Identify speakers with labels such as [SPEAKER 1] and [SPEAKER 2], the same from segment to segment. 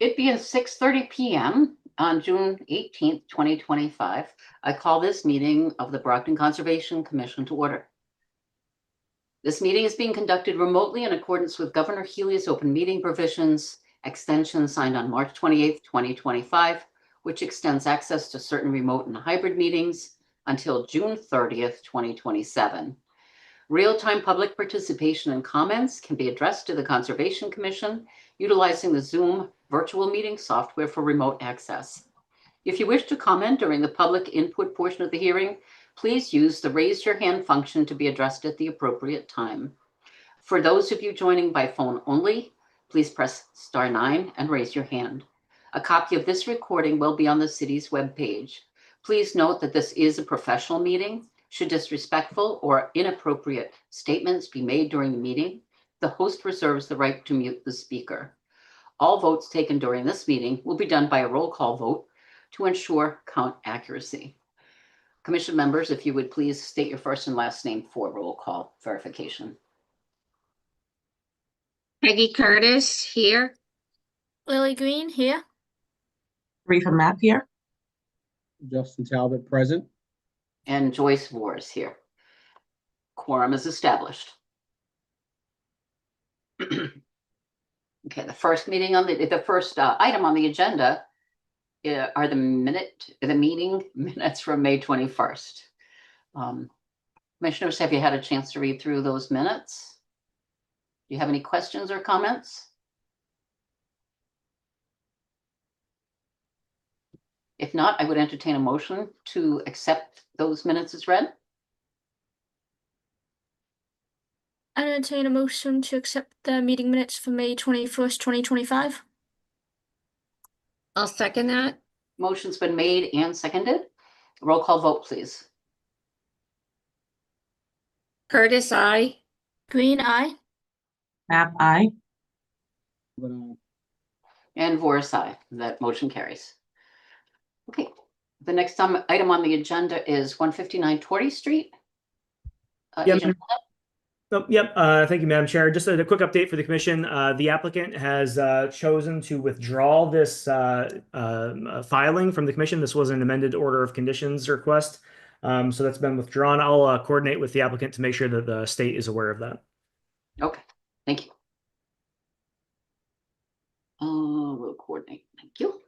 [SPEAKER 1] It being 6:30 p.m. on June 18th, 2025, I call this meeting of the Brockton Conservation Commission to order. This meeting is being conducted remotely in accordance with Governor Healy's open meeting provisions, extension signed on March 28th, 2025, which extends access to certain remote and hybrid meetings until June 30th, 2027. Real-time public participation and comments can be addressed to the Conservation Commission utilizing the Zoom virtual meeting software for remote access. If you wish to comment during the public input portion of the hearing, please use the raise your hand function to be addressed at the appropriate time. For those of you joining by phone only, please press *9 and raise your hand. A copy of this recording will be on the city's webpage. Please note that this is a professional meeting. Should disrespectful or inappropriate statements be made during the meeting, the host reserves the right to mute the speaker. All votes taken during this meeting will be done by a roll call vote to ensure count accuracy. Commission members, if you would please state your first and last name for roll call verification.
[SPEAKER 2] Peggy Curtis here.
[SPEAKER 3] Lily Green here.
[SPEAKER 4] Reefa Mapp here.
[SPEAKER 5] Justin Talbot present.
[SPEAKER 1] And Joyce Vore is here. Quorum is established. Okay, the first item on the agenda are the meeting minutes from May 21st. Commissioners, have you had a chance to read through those minutes? Do you have any questions or comments? If not, I would entertain a motion to accept those minutes as read.
[SPEAKER 3] I entertain a motion to accept the meeting minutes for May 21st, 2025.
[SPEAKER 2] I'll second that.
[SPEAKER 1] Motion's been made and seconded. Roll call vote, please.
[SPEAKER 2] Curtis, aye.
[SPEAKER 3] Green, aye.
[SPEAKER 4] Mapp, aye.
[SPEAKER 1] And Voris, aye. That motion carries. Okay, the next item on the agenda is 159 Torrey Street. Agent
[SPEAKER 6] Thank you, Madam Chair. Just a quick update for the commission. The applicant has chosen to withdraw this filing from the commission. This was an amended order of conditions request. So that's been withdrawn. I'll coordinate with the applicant to make sure that the state is aware of that.
[SPEAKER 1] Okay, thank you. We'll coordinate. Thank you.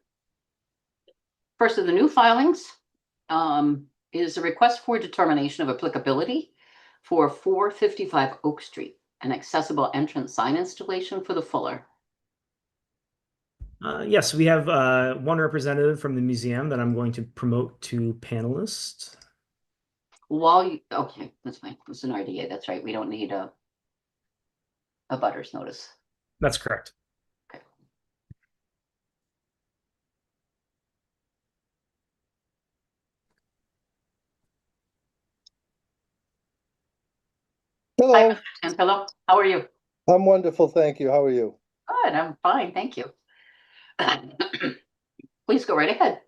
[SPEAKER 1] First of the new filings is a request for determination of applicability for 455 Oak Street, an accessible entrance sign installation for the Fuller.
[SPEAKER 6] Yes, we have one representative from the museum that I'm going to promote to panelist.
[SPEAKER 1] Okay, that's fine. It's an RDA. That's right. We don't need a butters notice.
[SPEAKER 6] That's correct.
[SPEAKER 1] Okay.
[SPEAKER 7] Hello.
[SPEAKER 1] Hi, Mr. Tantillo. How are you?
[SPEAKER 7] I'm wonderful, thank you. How are you?
[SPEAKER 1] Good, I'm fine, thank you. Please go right ahead.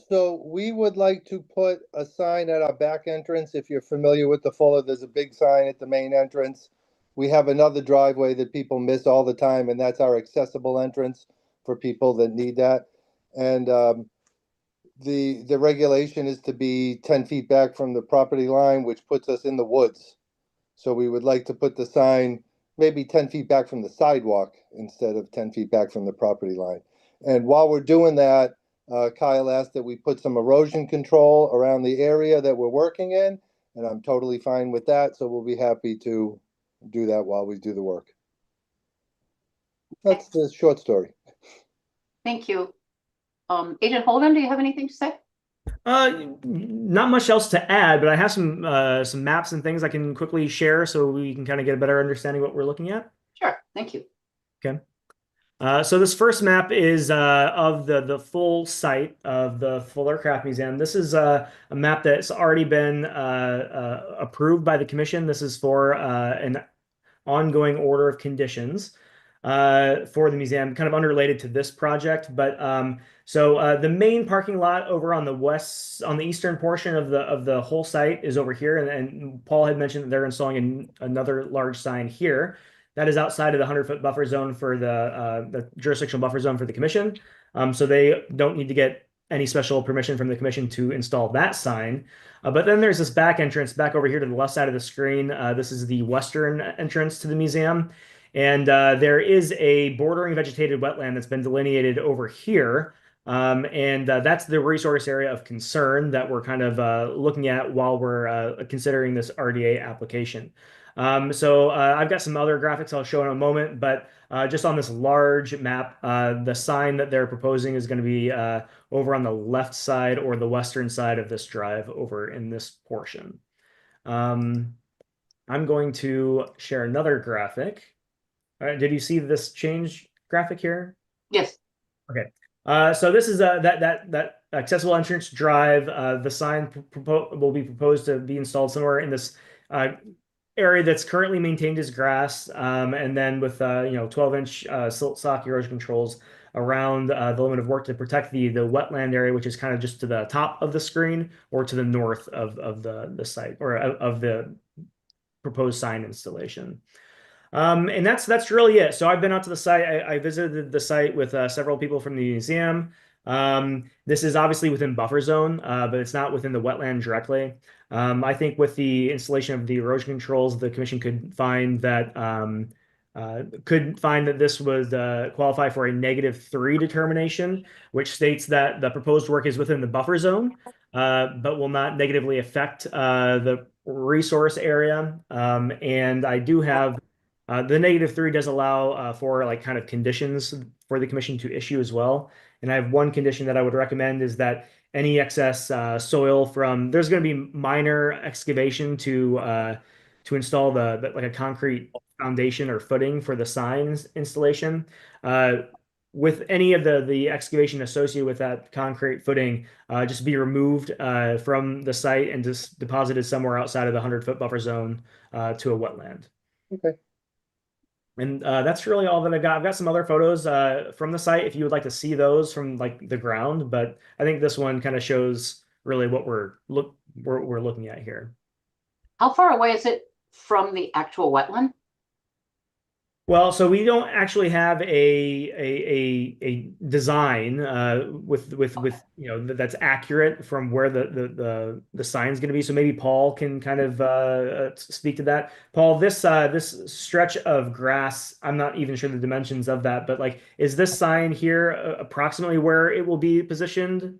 [SPEAKER 7] So we would like to put a sign at our back entrance. If you're familiar with the Fuller, there's a big sign at the main entrance. We have another driveway that people miss all the time, and that's our accessible entrance for people that need that. And the regulation is to be 10 feet back from the property line, which puts us in the woods. So we would like to put the sign maybe 10 feet back from the sidewalk instead of 10 feet back from the property line. And while we're doing that, Kyle asked that we put some erosion control around the area that we're working in, and I'm totally fine with that. So we'll be happy to do that while we do the work. That's the short story.
[SPEAKER 1] Thank you. Agent Holden, do you have anything to say?
[SPEAKER 6] Not much else to add, but I have some maps and things I can quickly share so we can kind of get a better understanding of what we're looking at.
[SPEAKER 1] Sure, thank you.
[SPEAKER 6] Okay. So this first map is of the full site of the Fuller Craft Museum. This is a map that's already been approved by the commission. This is for an ongoing order of conditions for the museum, kind of unrelated to this project. But so the main parking lot over on the eastern portion of the whole site is over here. And Paul had mentioned that they're installing another large sign here. that is outside of the 100-foot buffer zone for the jurisdictional buffer zone for the commission. So they don't need to get any special permission from the commission to install that sign. But then there's this back entrance back over here to the left side of the screen. This is the western entrance to the museum. And there is a bordering vegetated wetland that's been delineated over here. And that's the resource area of concern that we're kind of looking at while we're considering this RDA application. So I've got some other graphics I'll show in a moment, but just on this large map, the sign that they're proposing is going to be over on the left side or the western side of this drive over in this portion. I'm going to share another graphic. All right, did you see this change graphic here?
[SPEAKER 1] Yes.
[SPEAKER 6] Okay. So this is that accessible entrance drive. The sign will be proposed to be installed somewhere in this area that's currently maintained as grass, and then with 12-inch silt sock erosion controls around the limit of work to protect the wetland area, which is kind of just to the top of the screen or to the north of the site or of the proposed sign installation. And that's really it. So I've been out to the site. I visited the site with several people from the museum. This is obviously within buffer zone, but it's not within the wetland directly. I think with the installation of the erosion controls, the commission could find that this would qualify for a -3 determination, which states that the proposed work is within the buffer zone, but will not negatively affect the resource area. And I do have the -3 does allow for like kind of conditions for the commission to issue as well. And I have one condition that I would recommend is that any excess soil from there's going to be minor excavation to install like a concrete foundation or footing for the signs installation. With any of the excavation associated with that concrete footing, just be removed from the site and just deposited somewhere outside of the 100-foot buffer zone to a wetland.
[SPEAKER 7] Okay.
[SPEAKER 6] And that's really all that I've got. I've got some other photos from the site if you would like to see those from like the ground, but I think this one kind of shows really what we're looking at here.
[SPEAKER 1] How far away is it from the actual wetland?
[SPEAKER 6] Well, so we don't actually have a design with that's accurate from where the sign's going to be. So maybe Paul can kind of speak to that. Paul, this stretch of grass, I'm not even sure the dimensions of that, but like, is this sign here approximately where it will be positioned?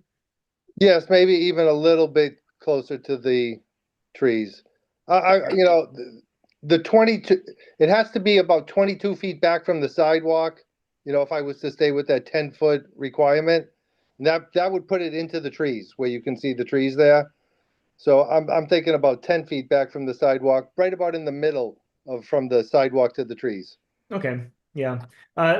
[SPEAKER 7] Yes, maybe even a little bit closer to the trees. The 22, it has to be about 22 feet back from the sidewalk. If I was to stay with that 10-foot requirement, that would put it into the trees where you can see the trees there. So I'm thinking about 10 feet back from the sidewalk, right about in the middle from the sidewalk to the trees.
[SPEAKER 6] Okay. Yeah.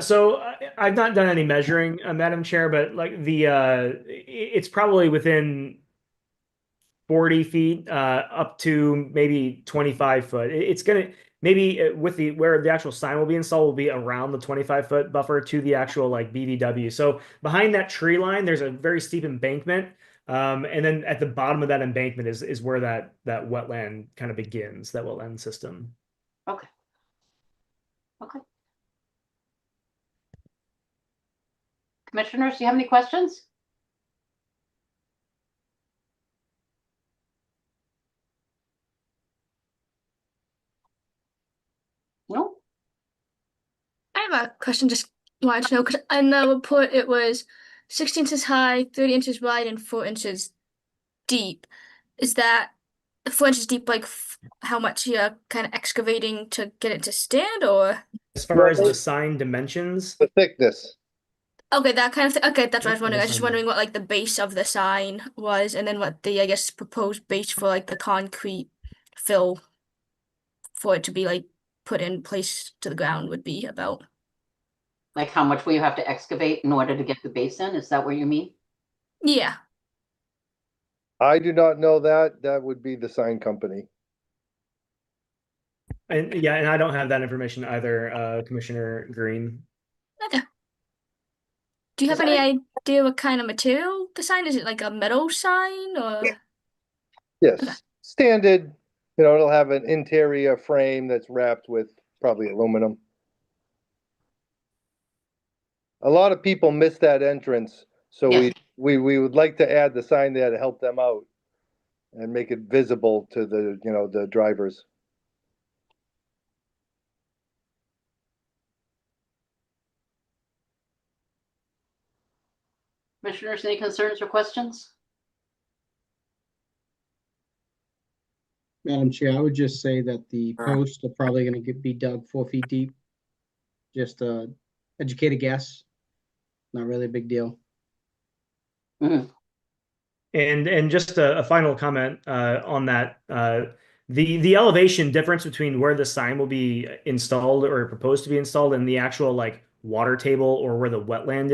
[SPEAKER 6] So I've not done any measuring, Madam Chair, but like it's probably within 40 feet up to maybe 25 foot. It's gonna maybe with where the actual sign will be installed will be around the 25-foot buffer to the actual like BVW. So behind that tree line, there's a very steep embankment. And then at the bottom of that embankment is where that wetland kind of begins, that wetland system.
[SPEAKER 1] Okay. Okay. Commissioners, do you have any questions? No?
[SPEAKER 3] I have a question, just wanted to know, because in the report it was 60 inches high, 30 inches wide, and 4 inches deep. Is that 4 inches deep, like how much you're kind of excavating to get it to stand, or?
[SPEAKER 6] As far as the sign dimensions,
[SPEAKER 7] The thickness.
[SPEAKER 3] Okay, that kind of thing. Okay, that's what I was wondering. I was just
[SPEAKER 6] Understand.
[SPEAKER 3] wondering what like the base of the sign was, and then what the, I guess, proposed base for like the concrete fill for it to be like put in place to the ground would be about.
[SPEAKER 1] Like how much will you have to excavate in order to get the base in? Is that what you mean?
[SPEAKER 3] Yeah.
[SPEAKER 7] I do not know that. That would be the sign company.
[SPEAKER 6] and yeah, and I don't have that information either, Commissioner Green.
[SPEAKER 3] Okay. Do you have any idea what kind of material the sign is? It like a metal sign or?
[SPEAKER 7] Yes, standard, it'll have an interior frame that's wrapped with probably aluminum. A lot of people miss that entrance, so
[SPEAKER 1] Yes.
[SPEAKER 7] we would like to add the sign there to help them out and make it visible to the, the drivers.
[SPEAKER 1] Commissioners, any concerns or questions?
[SPEAKER 5] Madam Chair, I would just say that the posts are probably gonna be dug 4 feet deep. Just educate a guess. Not really a big deal.
[SPEAKER 1] Mhm.
[SPEAKER 6] And just a final comment on that. The elevation difference between where the sign will be installed or proposed to be installed and the actual like water table or where the wetland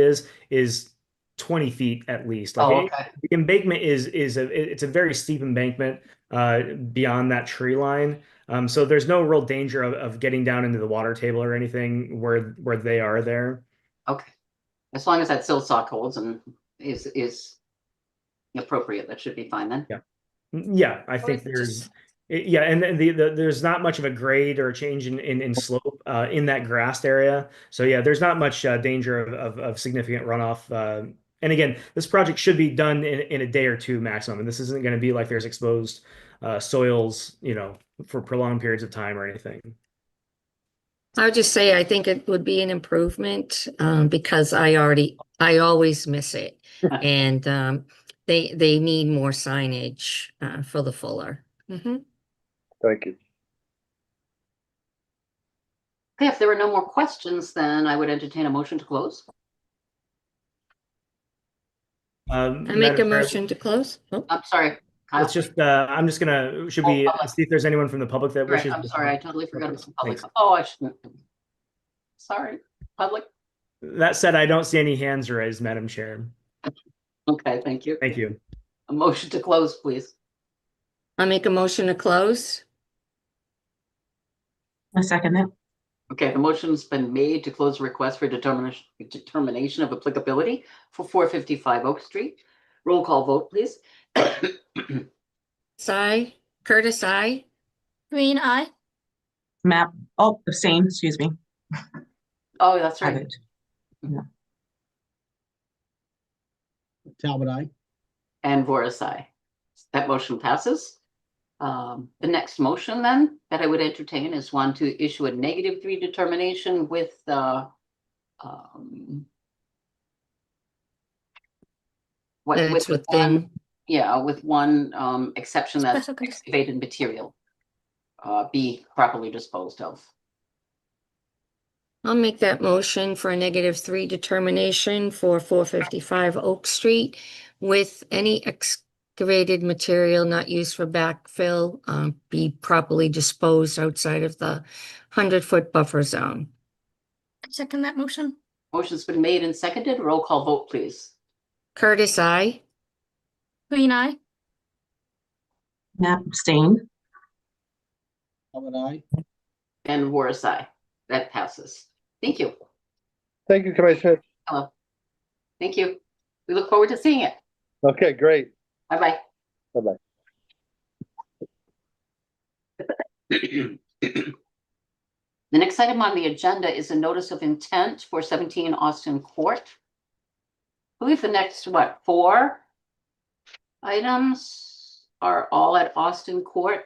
[SPEAKER 6] is 20 feet at least. Like
[SPEAKER 1] Oh, okay.
[SPEAKER 6] the embankment it's a very steep embankment beyond that tree line. So there's no real danger of getting down into the water table or anything where they are there.
[SPEAKER 1] Okay. As long as that sill sock holds and is appropriate, that should be fine then.
[SPEAKER 6] Yeah, I think yeah, and there's not much of a grade or a change in slope in that grassed area. So yeah, there's not much danger of significant runoff. And again, this project should be done in a day or two maximum. And this isn't going to be like there's exposed soils, for prolonged periods of time or anything.
[SPEAKER 2] I would just say I think it would be an improvement because I always miss it. And they need more signage for the Fuller. Mhm.
[SPEAKER 7] Thank you.
[SPEAKER 1] Okay, if there were no more questions, then I would entertain a motion to close.
[SPEAKER 2] I make
[SPEAKER 6] Madam
[SPEAKER 2] a
[SPEAKER 6] Chair,
[SPEAKER 2] motion to close. Oh,
[SPEAKER 1] I'm sorry, Kyle.
[SPEAKER 6] Let's just, I'm just gonna, should we
[SPEAKER 1] public.
[SPEAKER 6] see if there's anyone from the public that
[SPEAKER 1] Right,
[SPEAKER 6] wishes?
[SPEAKER 1] I'm sorry, I totally forgot about the public.
[SPEAKER 6] Thanks.
[SPEAKER 1] Oh, I shouldn't. Sorry, public.
[SPEAKER 6] That said, I don't see any hands raised, Madam Chair.
[SPEAKER 1] Okay, thank you.
[SPEAKER 6] Thank you.
[SPEAKER 1] A motion to close, please.
[SPEAKER 2] I make a motion to close.
[SPEAKER 4] I second it.
[SPEAKER 1] Okay, the motion's been made to close the request for determination of applicability for 455 Oak Street. Roll call vote, please.
[SPEAKER 2] Aye. Curtis, aye.
[SPEAKER 3] Green eye.
[SPEAKER 4] Map, abstain, excuse me.
[SPEAKER 1] Oh, that's
[SPEAKER 4] Have
[SPEAKER 1] right.
[SPEAKER 4] it.
[SPEAKER 5] Talbot, aye.
[SPEAKER 1] And Voris, aye. That motion passes. The next motion then that I would entertain is one to issue a -3 determination with
[SPEAKER 2] That it's
[SPEAKER 1] with
[SPEAKER 2] within.
[SPEAKER 1] one, yeah, with one exception that
[SPEAKER 3] Special condition.
[SPEAKER 1] excavated material be properly disposed of.
[SPEAKER 2] I'll make that motion for a -3 determination for 455 Oak Street with any excavated material not used for backfill be properly disposed outside of the 100-foot buffer zone.
[SPEAKER 3] Second that motion.
[SPEAKER 1] Motion's been made and seconded. Roll call vote, please.
[SPEAKER 2] Curtis, aye.
[SPEAKER 3] Green eye.
[SPEAKER 4] Map, abstain.
[SPEAKER 5] Talbot, aye.
[SPEAKER 1] And Voris, aye. That passes. Thank you.
[SPEAKER 7] Thank you, Commissioner.
[SPEAKER 1] Hello. Thank you. We look forward to seeing it.
[SPEAKER 7] Okay, great.
[SPEAKER 1] Bye-bye.
[SPEAKER 7] Bye-bye.
[SPEAKER 1] The next item on the agenda is a notice of intent for 17 Austin Court. I believe the next, 4 items are all at Austin Court.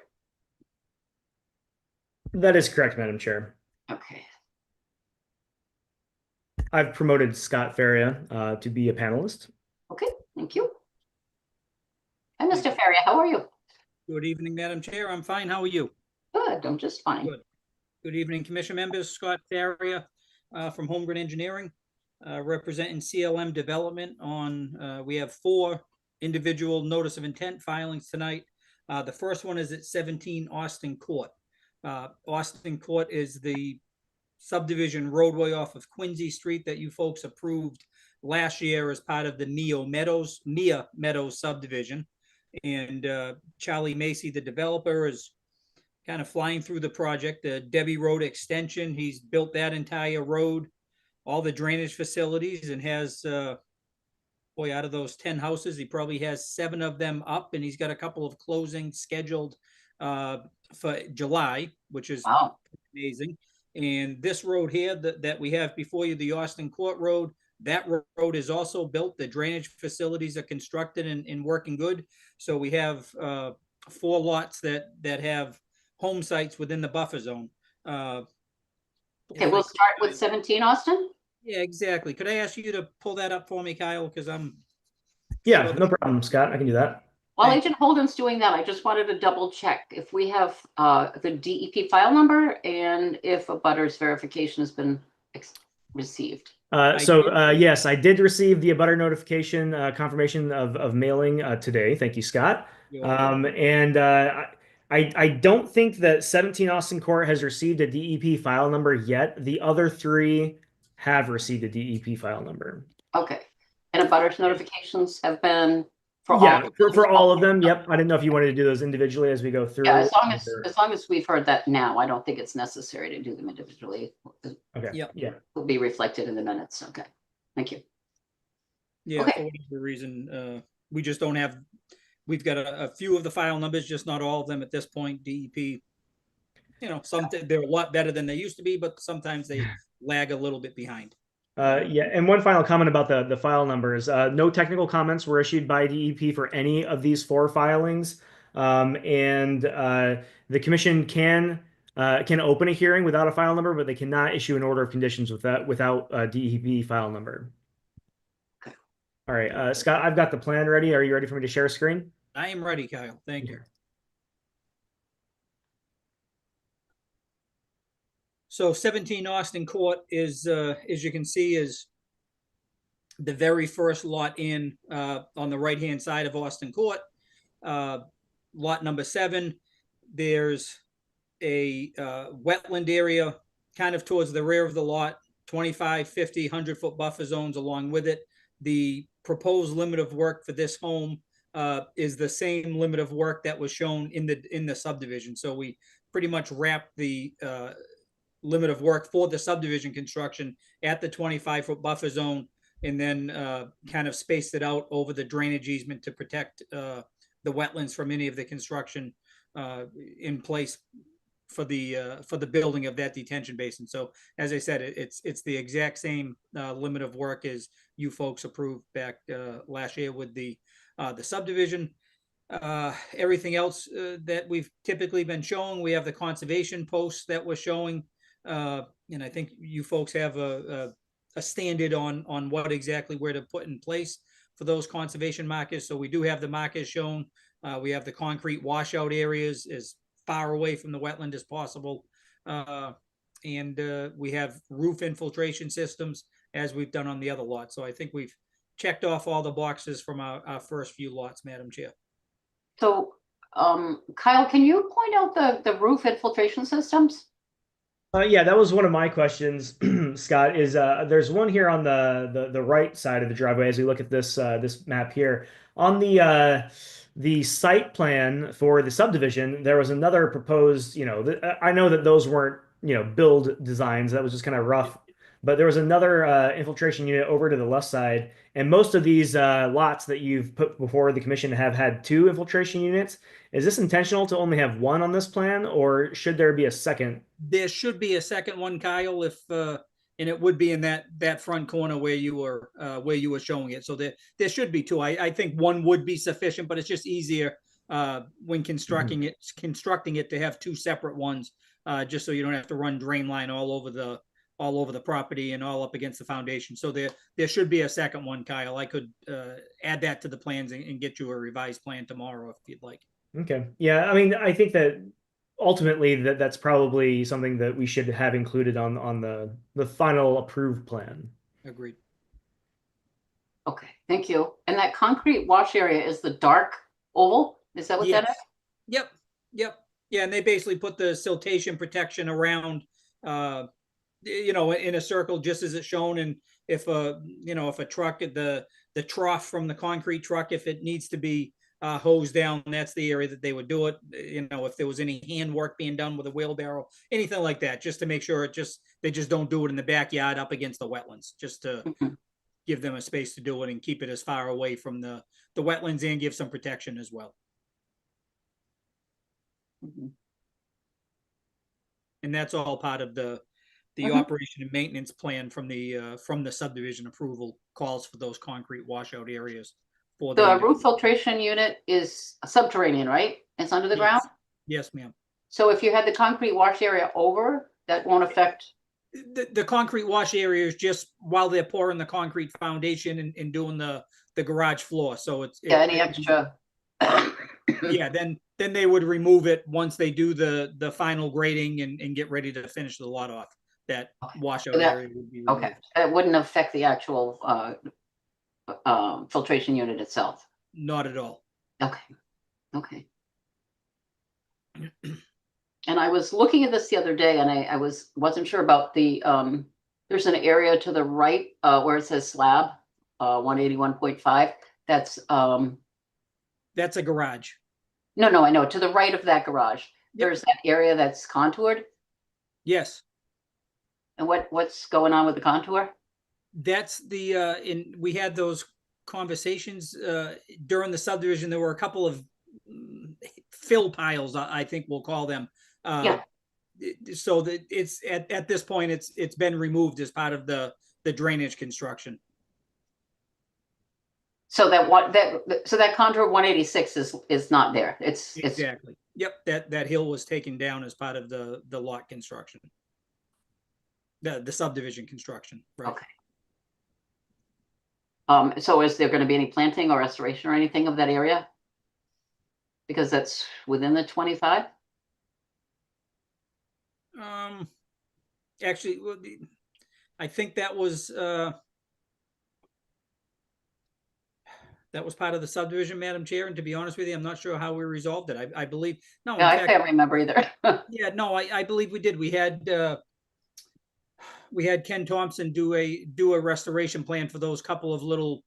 [SPEAKER 6] That is correct, Madam Chair.
[SPEAKER 1] Okay.
[SPEAKER 6] I've promoted Scott Faria to be a panelist.
[SPEAKER 1] Okay, thank you. And Mr. Faria, how are you?
[SPEAKER 8] Good evening, Madam Chair. I'm fine. How are you?
[SPEAKER 1] Good, I'm just fine.
[SPEAKER 8] Good. Good evening, Commission members. Scott Faria from Holmgren Engineering, representing CLM Development on, we have 4 individual notice of intent filings tonight. The first one is at 17 Austin Court. Austin Court is the subdivision roadway off of Quincy Street that you folks approved last year as part of the Mia Meadows subdivision. And Charlie Macy, the developer, is kind of flying through the project. The Debbie Road extension, he's built that entire road, all the drainage facilities, and has, boy, out of those 10 houses, he probably has 7 of them up, and he's got a couple of closings scheduled for July, which is
[SPEAKER 1] Wow.
[SPEAKER 8] amazing. And this road here that we have before you, the Austin Court Road, that road is also built. The drainage facilities are constructed and working good. So we have 4 lots that have home sites within the buffer zone.
[SPEAKER 1] Okay, we'll start with 17, Austin.
[SPEAKER 8] Yeah, exactly. Could I ask you to pull that up for me, Kyle? Because I'm
[SPEAKER 6] Yeah, no problem, Scott. I can do that.
[SPEAKER 1] While
[SPEAKER 8] Thank
[SPEAKER 1] Agent Holden's doing that, I just wanted to double check if we have the DEP file number and if a butters verification has been received.
[SPEAKER 6] Yes, I did receive the abutter notification confirmation of mailing today. Thank you, Scott.
[SPEAKER 8] You're welcome.
[SPEAKER 6] I don't think that 17 Austin Court has received a DEP file number yet. The other 3 have received a DEP file number.
[SPEAKER 1] Okay. And a butters notifications have been for all.
[SPEAKER 6] Yeah, for all of them. Yep. I didn't know if you wanted to do those individually as we go through.
[SPEAKER 1] Yeah, as long as we've heard that now, I don't think it's necessary to do them individually.
[SPEAKER 6] Okay.
[SPEAKER 8] Yep.
[SPEAKER 6] Yeah.
[SPEAKER 1] Will be reflected in the minutes. Okay. Thank you.
[SPEAKER 8] Yeah,
[SPEAKER 1] Okay.
[SPEAKER 8] for whatever reason, we just don't have. We've got a few of the file numbers, just not all of them at this point. DEP, you know, they're a lot better than they used to be, but sometimes they lag a little bit behind.
[SPEAKER 6] Yeah, and one final comment about the file numbers. No technical comments were issued by DEP for any of these 4 filings, and the commission can open a hearing without a file number, but they cannot issue an order of conditions without a DEP file number.
[SPEAKER 1] Okay.
[SPEAKER 6] All right, Scott, I've got the plan ready. Are you ready for me to share screen?
[SPEAKER 8] I am ready, Kyle. Thank you. So 17 Austin Court is, as you can see, is the very first lot in on the right-hand side of Austin Court. Lot number 7, there's a wetland area kind of towards the rear of the lot, 25, 50, 100-foot buffer zones along with it. The proposed limit of work for this home is the same limit of work that was shown in the subdivision. So we pretty much wrapped the limit of work for the subdivision construction at the 25-foot buffer zone, and then kind of spaced it out over the drainage easement to protect the wetlands from any of the construction in place for the building of that detention basin. So as I said, it's the exact same limit of work as you folks approved back last year with the subdivision. Everything else that we've typically been showing, we have the conservation posts that we're showing. And I think you folks have a standard on what exactly where to put in place for those conservation markers. So we do have the markers shown. We have the concrete washout areas as far away from the wetland as possible. And we have roof infiltration systems as we've done on the other lots. So I think we've checked off all the boxes from our first few lots, Madam Chair.
[SPEAKER 1] So, Kyle, can you point out the roof infiltration systems?
[SPEAKER 6] Yeah, that was one of my questions, Scott. Is there's one here on the right side of the driveway as we look at this this map here. On the site plan for the subdivision, there was another proposed. I know that those weren't build designs. That was just kind of rough. But there was another infiltration unit over to the left side, and most of these lots that you've put before the commission have had 2 infiltration units. Is this intentional to only have 1 on this plan, or should there be a second?
[SPEAKER 8] There should be a second one, Kyle, if and it would be in that front corner where you were showing it. So there should be 2. I think 1 would be sufficient, but it's just easier when constructing it to have 2 separate ones, just so you don't have to run drain line all over the property and all up against the foundation. So there should be a second one, Kyle. I could add that to the plans and get you a revised plan tomorrow if you'd like.
[SPEAKER 6] Okay. Yeah, I mean, I think that ultimately that's probably something that we should have included on the final approved plan.
[SPEAKER 8] Agreed.
[SPEAKER 1] Okay, thank you. And that concrete wash area is the dark oval? Is that what that is?
[SPEAKER 8] Yep. Yeah, and they basically put the siltation protection around in a circle just as it's shown. And if a truck, the trough from the concrete truck, if it needs to be hosed down, that's the area that they would do it. If there was any handwork being done with a wheelbarrow, anything like that, just to make sure they just don't do it in the backyard up against the wetlands, just to give them a space to do it and keep it as far away from the wetlands and give some protection as well. And that's all part of the the
[SPEAKER 1] Mhm.
[SPEAKER 8] operation and maintenance plan from the subdivision approval calls for those concrete washout areas for the.
[SPEAKER 1] The roof filtration unit is subterranean, right? It's under the
[SPEAKER 8] Yes.
[SPEAKER 1] ground?
[SPEAKER 8] Yes, ma'am.
[SPEAKER 1] So if you had the concrete wash area over, that won't affect,
[SPEAKER 8] The concrete wash area is just while they're pouring the concrete foundation and doing the garage floor, so
[SPEAKER 1] yeah, any extra?
[SPEAKER 8] yeah, then they would remove it once they do the final grading and get ready to finish the lot off. That washout
[SPEAKER 1] that-
[SPEAKER 8] area would be
[SPEAKER 1] Okay,
[SPEAKER 8] removed.
[SPEAKER 1] it wouldn't affect the actual filtration unit itself.
[SPEAKER 8] Not at all.
[SPEAKER 1] Okay, okay. And I was looking at this the other day and I wasn't sure about the, there's an area to the right, where it says slab, 181.5. That's,
[SPEAKER 8] That's a garage.
[SPEAKER 1] no, I know, to the right of that garage.
[SPEAKER 8] Yep.
[SPEAKER 1] There's that area that's contoured.
[SPEAKER 8] Yes,
[SPEAKER 1] And what's going on with the contour?
[SPEAKER 8] that's we had those conversations during the subdivision. There were a couple of fill piles, I think we'll call them.
[SPEAKER 1] Yeah.
[SPEAKER 8] So that it's at this point, it's been removed as part of the drainage construction.
[SPEAKER 1] So that contour 186 is not there. It's
[SPEAKER 8] Exactly. Yep, that hill was taken down as part of the lot construction. The subdivision construction, right?
[SPEAKER 1] okay. So is there going to be any planting or restoration or anything of that area? Because that's within the 25?
[SPEAKER 8] Actually, I think that was part of the subdivision, Madam Chair, and to be honest with you, I'm not sure how we resolved it. I believe, no, in
[SPEAKER 1] Yeah, I
[SPEAKER 8] fact,
[SPEAKER 1] can't remember either.
[SPEAKER 8] yeah, no, I believe we did. We had Ken Thompson do a restoration plan for those couple of little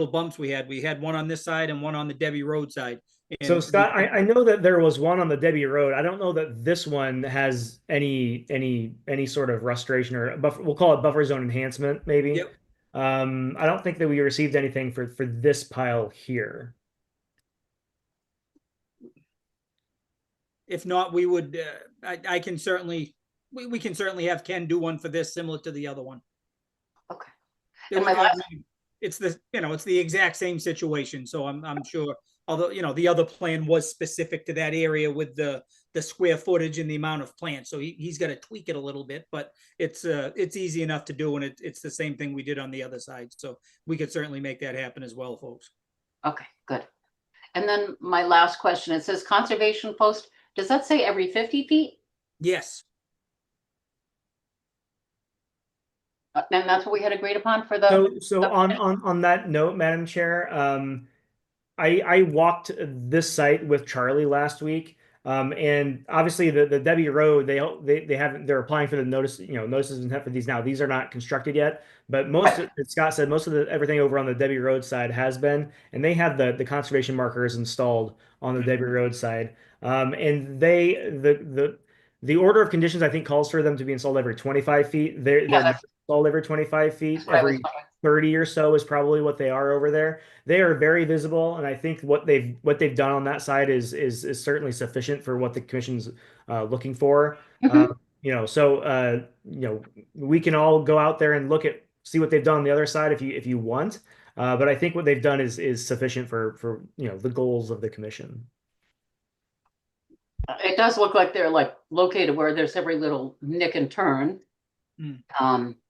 [SPEAKER 8] bumps we had. We had one on this side and one on the Debbie Road side.
[SPEAKER 6] So
[SPEAKER 8] And
[SPEAKER 6] Scott, I know that there was one on the Debbie Road. I don't know that this one has any sort of restoration or buffer, we'll call it buffer zone enhancement, maybe.
[SPEAKER 8] Yep.
[SPEAKER 6] I don't think that we received anything for this pile here.
[SPEAKER 8] If not, we would. I can certainly. We can certainly have Ken do one for this, similar to the other one.
[SPEAKER 1] Okay.
[SPEAKER 8] There
[SPEAKER 1] And my
[SPEAKER 8] was-
[SPEAKER 1] last-
[SPEAKER 8] it's the exact same situation. So I'm sure. Although the other plan was specific to that area with the square footage and the amount of plants, so he's got to tweak it a little bit, but it's easy enough to do, and it's the same thing we did on the other side. So we could certainly make that happen as well, folks.
[SPEAKER 1] Okay, good. And then my last question, it says conservation post. Does that say every 50 feet?
[SPEAKER 8] Yes.
[SPEAKER 1] And that's what we had agreed upon for the.
[SPEAKER 6] So on that note, Madam Chair, I walked this site with Charlie last week. And obviously the Debbie Road, they're applying for the notices of intent for these now. These are not constructed yet, but Scott said most of everything over on the Debbie Road side has been, and they have the conservation markers installed on the Debbie Road side. And the order of conditions, I think, calls for them to be installed every 25 feet. They're not installed every 25 feet. Every 30 or so is probably what they are over there. They are very visible, and I think what they've done on that side is certainly sufficient for what the commission's looking for. We can all go out there and see what they've done on the other side if you want. But I think what they've done is sufficient for the goals of the commission.
[SPEAKER 1] It does look like they're like located where there's every little nick and turn.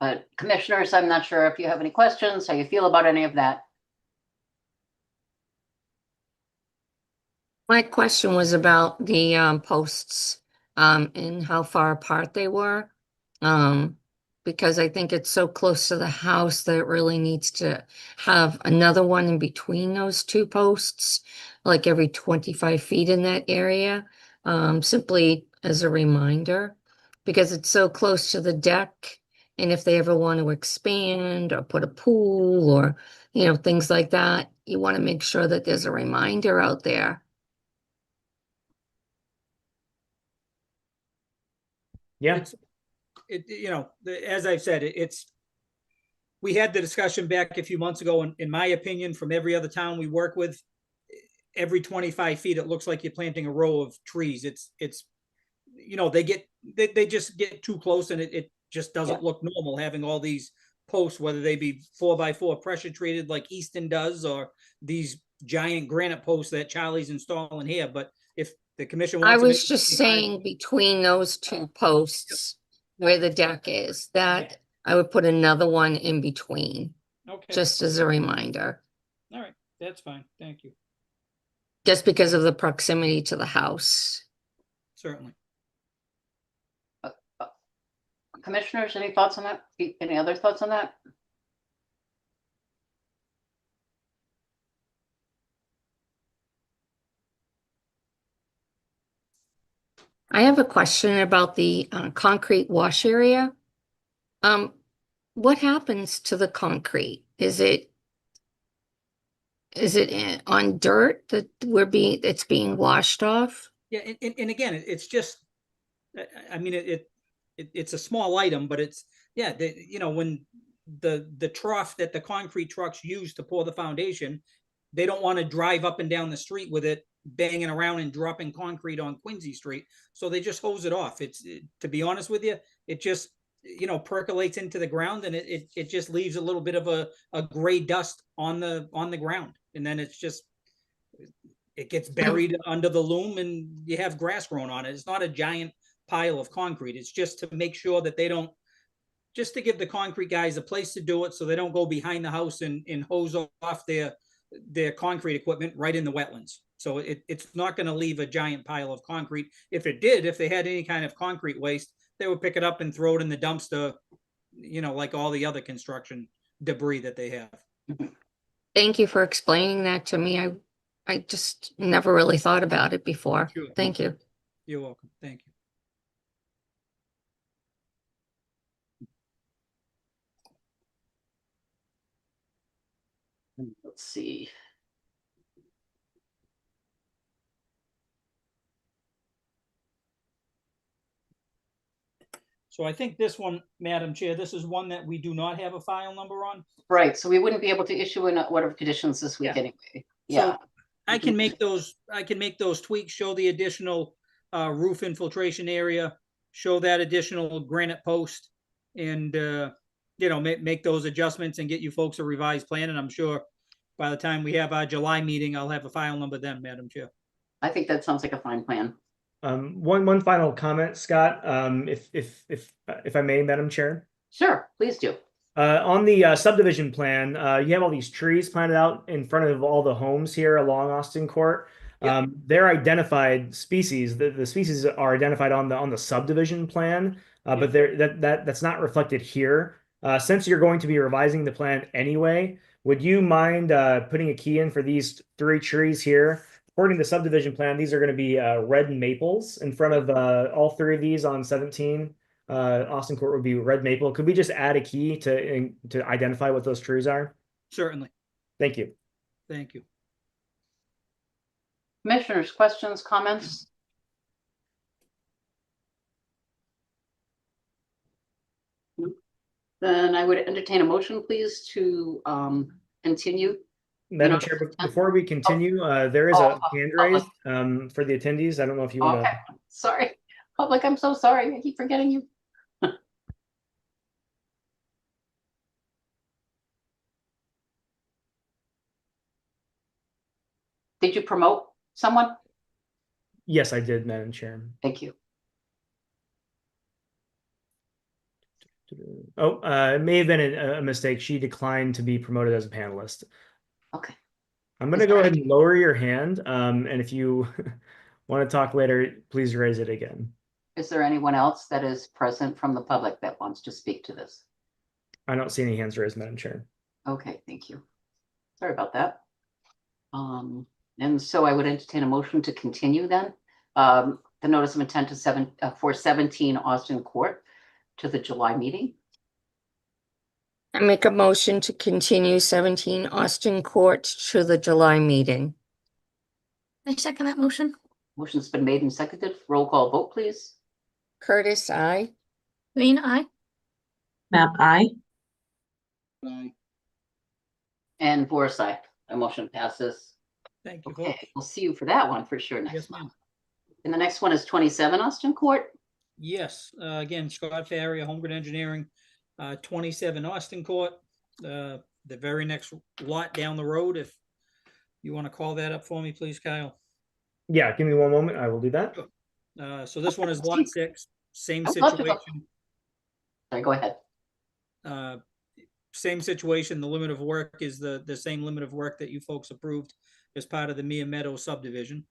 [SPEAKER 1] But commissioners, I'm not sure if you have any questions, how you feel about any of that.
[SPEAKER 2] My question was about the posts and how far apart they were. Because I think it's so close to the house that it really needs to have another one in between those two posts, like every 25 feet in that area, simply as a reminder, because it's so close to the deck. And if they ever want to expand or put a pool or, things like that, you want to make sure that there's a reminder out there.
[SPEAKER 6] Yeah.
[SPEAKER 8] As I've said, we had the discussion back a few months ago, and in my opinion, from every other town we work with, every 25 feet, it looks like you're planting a row of trees. They just get too close, and just doesn't look normal having all these posts, whether they be 4x4 pressure treated like Easton does, or these giant granite posts that Charlie's installing here. But if the commission
[SPEAKER 2] I
[SPEAKER 8] wants to
[SPEAKER 2] was
[SPEAKER 8] make
[SPEAKER 2] just
[SPEAKER 8] 25
[SPEAKER 2] saying between those two posts where the deck is, that I would put another one in between,
[SPEAKER 8] Okay,
[SPEAKER 2] just as a reminder,
[SPEAKER 8] all right, that's fine. Thank you.
[SPEAKER 2] just because of the proximity to the house.
[SPEAKER 8] Certainly.
[SPEAKER 1] Commissioners, any thoughts on that? Any other thoughts on that?
[SPEAKER 2] I have a question about the concrete wash area. What happens to the concrete? Is it on dirt that it's being washed off?
[SPEAKER 8] Yeah, and again, it's just, I mean, it's a small item, but it's, yeah, you know, when the trough that the concrete trucks use to pour the foundation, they don't want to drive up and down the street with it banging around and dropping concrete on Quincy Street. So they just hose it off. To be honest with you, it just, you know, percolates into the ground, and it just leaves a little bit of a gray dust on the ground. And then it's just, it gets buried under the loom and you have grass growing on it. It's not a giant pile of concrete. It's just to make sure that they don't, just to give the concrete guys a place to do it, so they don't go behind the house and hose off their concrete equipment right in the wetlands. So it's not going to leave a giant pile of concrete. If it did, if they had any kind of concrete waste, they would pick it up and throw it in the dumpster, you know, like all the other construction debris that they have.
[SPEAKER 2] Thank you for explaining that to me. I just never really thought about it before.
[SPEAKER 8] Sure.
[SPEAKER 2] Thank you.
[SPEAKER 8] You're welcome. Thank you.
[SPEAKER 1] Let's see.
[SPEAKER 8] So I think this one, Madam Chair, this is one that we do not have a file number on.
[SPEAKER 1] Right, so we wouldn't be able to issue an order of conditions this week
[SPEAKER 8] Yeah.
[SPEAKER 1] anyway. Yeah,
[SPEAKER 8] So I can make those tweaks, show the additional roof infiltration area, show that additional granite post, and you know, make those adjustments and get you folks a revised plan. And I'm sure by the time we have our July meeting, I'll have a file number then, Madam Chair.
[SPEAKER 1] I think that sounds like a fine plan.
[SPEAKER 6] One final comment, Scott, if I may, Madam Chair.
[SPEAKER 1] Sure, please do.
[SPEAKER 6] On the subdivision plan, you have all these trees planted out in front of all the homes here along Austin Court.
[SPEAKER 8] Yep.
[SPEAKER 6] They're identified species. The species are identified on the subdivision plan, but that's not reflected here. Since you're going to be revising the plan anyway, would you mind putting a key in for these 3 trees here? According to the subdivision plan, these are going to be red maples in front of all 3 of these on 17. Austin Court would be red maple. Could we just add a key to identify what those trees are?
[SPEAKER 8] Certainly.
[SPEAKER 6] Thank you.
[SPEAKER 8] Thank you.
[SPEAKER 1] Commissioners, questions, comments? Then I would entertain a motion, please, to continue.
[SPEAKER 6] Madam Chair, before we continue, there is a hand raised for the attendees. I don't know if you want to.
[SPEAKER 1] Okay, sorry. Public, I'm so sorry. I keep forgetting you. Did you promote someone?
[SPEAKER 6] Yes, I did, Madam Chair.
[SPEAKER 1] Thank you.
[SPEAKER 6] Oh, it may have been a mistake. She declined to be promoted as a panelist.
[SPEAKER 1] Okay.
[SPEAKER 6] I'm going to go ahead and lower your hand. And if you want to talk later, please raise it again.
[SPEAKER 1] Is there anyone else that is present from the public that wants to speak to this?
[SPEAKER 6] I don't see any hands raised, Madam Chair.
[SPEAKER 1] Okay, thank you. Sorry about that. And so I would entertain a motion to continue then. The notice of intent to for 17 Austin Court to the July meeting.
[SPEAKER 2] I make a motion to continue 17 Austin Court to the July meeting.
[SPEAKER 3] I second that motion.
[SPEAKER 1] Motion's been made and seconded. Roll call vote, please.
[SPEAKER 2] Curtis, aye.
[SPEAKER 3] Green, aye.
[SPEAKER 4] Map I.
[SPEAKER 1] And Boris, aye. The motion passes.
[SPEAKER 8] Thank you, folks.
[SPEAKER 1] Okay, we'll see you for that one for sure next
[SPEAKER 8] Yes,
[SPEAKER 1] month.
[SPEAKER 8] ma'am.
[SPEAKER 1] And the next one is 27 Austin Court.
[SPEAKER 8] Yes, again, Scott Farrier, Holmgren Engineering, 27 Austin Court, the very next lot down the road. If you want to call that up for me, please, Kyle.
[SPEAKER 6] Yeah, give me one moment. I will do that.
[SPEAKER 8] So this one is lot 6, same
[SPEAKER 1] I'd love to go.
[SPEAKER 8] situation.
[SPEAKER 1] Sorry, go ahead.
[SPEAKER 8] Same situation. The limit of work is the same limit of work that you folks approved as part of the Mia Meadow subdivision.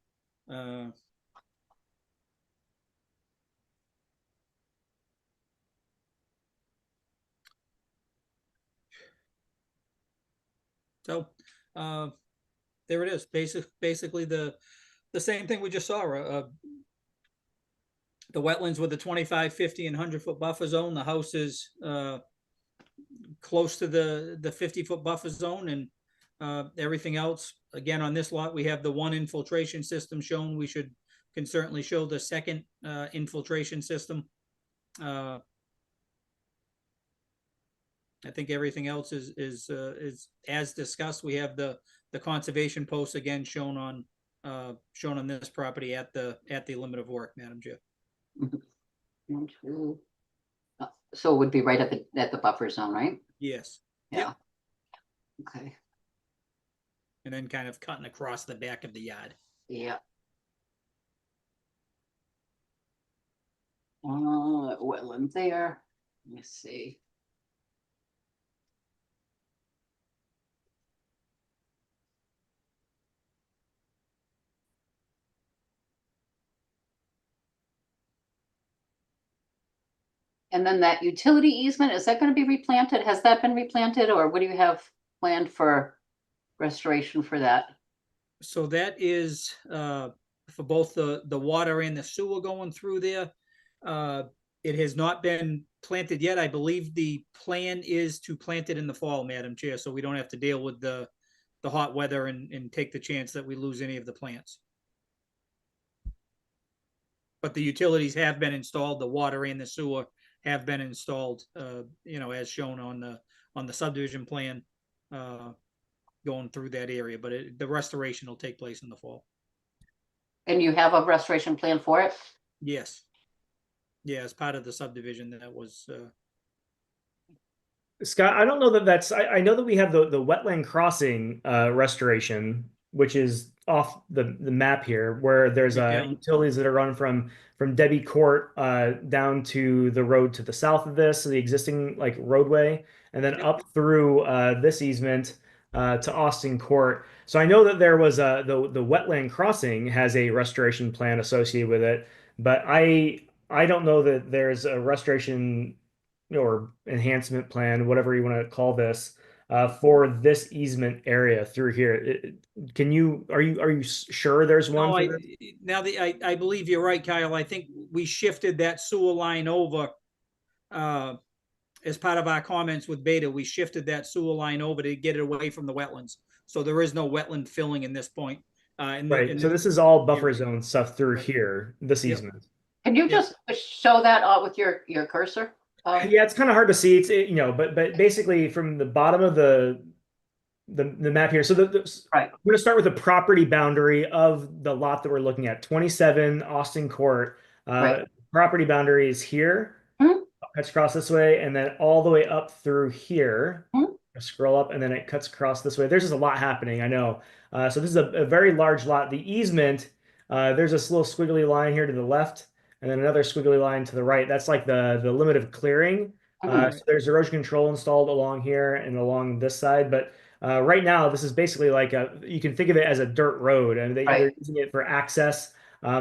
[SPEAKER 8] So there it is. Basically the same thing we just saw. The wetlands with the 25, 50, and 100-foot buffer zone. The house is close to the 50-foot buffer zone, and everything else. Again, on this lot, we have the one infiltration system shown. We can certainly show the second infiltration system. I think everything else is as discussed. We have the conservation posts again shown on this property at the limit of work, Madam Chair.
[SPEAKER 1] So it would be right at the buffer zone, right?
[SPEAKER 8] Yes.
[SPEAKER 1] Yeah. Okay.
[SPEAKER 8] And then kind of cutting across the back of the yard.
[SPEAKER 1] Yeah. Wetland there. Let me see. And then that utility easement, is that going to be replanted? Has that been replanted, or what do you have planned for restoration for that?
[SPEAKER 8] So that is for both the water and the sewer going through there. It has not been planted yet. I believe the plan is to plant it in the fall, Madam Chair, so we don't have to deal with the hot weather and take the chance that we lose any of the plants. But the utilities have been installed, the water and the sewer have been installed, as shown on the subdivision plan, going through that area, but the restoration will take place in the fall.
[SPEAKER 1] And you have a restoration plan for it?
[SPEAKER 8] Yes. Yeah, as part of the subdivision that was.
[SPEAKER 6] Scott, I don't know that that's. I know that we have the wetland crossing restoration, which is off the map here, where there's
[SPEAKER 8] Yeah.
[SPEAKER 6] utilities that are run from Debbie Court down to the road to the south of this, so the existing like roadway, and then
[SPEAKER 8] Yep.
[SPEAKER 6] up through this easement to Austin Court. So I know that there was the wetland crossing has a restoration plan associated with it, but I don't know that there's a restoration or enhancement plan, whatever you want to call this, for this easement area through here. Are you sure there's one?
[SPEAKER 8] No,
[SPEAKER 6] For this?
[SPEAKER 8] I believe you're right, Kyle. I think we shifted that sewer line over as part of our comments with Beta. We shifted that sewer line over to get it away from the wetlands. So there is no wetland filling in this point.
[SPEAKER 6] Right. So this is all buffer
[SPEAKER 8] area.
[SPEAKER 6] zone stuff through
[SPEAKER 8] Right.
[SPEAKER 6] here, this
[SPEAKER 8] Yep.
[SPEAKER 6] easement.
[SPEAKER 1] Can you
[SPEAKER 8] Yeah.
[SPEAKER 1] just show that with your cursor?
[SPEAKER 6] Yeah, it's kind of hard to see. But basically from the bottom of the map here. So
[SPEAKER 1] Right.
[SPEAKER 6] I'm going to start with the property boundary of the lot that we're looking at, 27 Austin Court.
[SPEAKER 1] Right.
[SPEAKER 6] Property boundary is here.
[SPEAKER 1] Mhm.
[SPEAKER 6] Cuts across this way, and then all the way up through here.
[SPEAKER 1] Mhm.
[SPEAKER 6] Scroll up, and then it cuts across this way. There's just a lot happening, I know. So this is a very large lot. The easement, there's this little squiggly line here to the left, and then another squiggly line to the right. That's like the limit of clearing. So there's erosion control installed along here and along this side, but right now this is basically like you can think of it as a dirt road, and they're using it for access.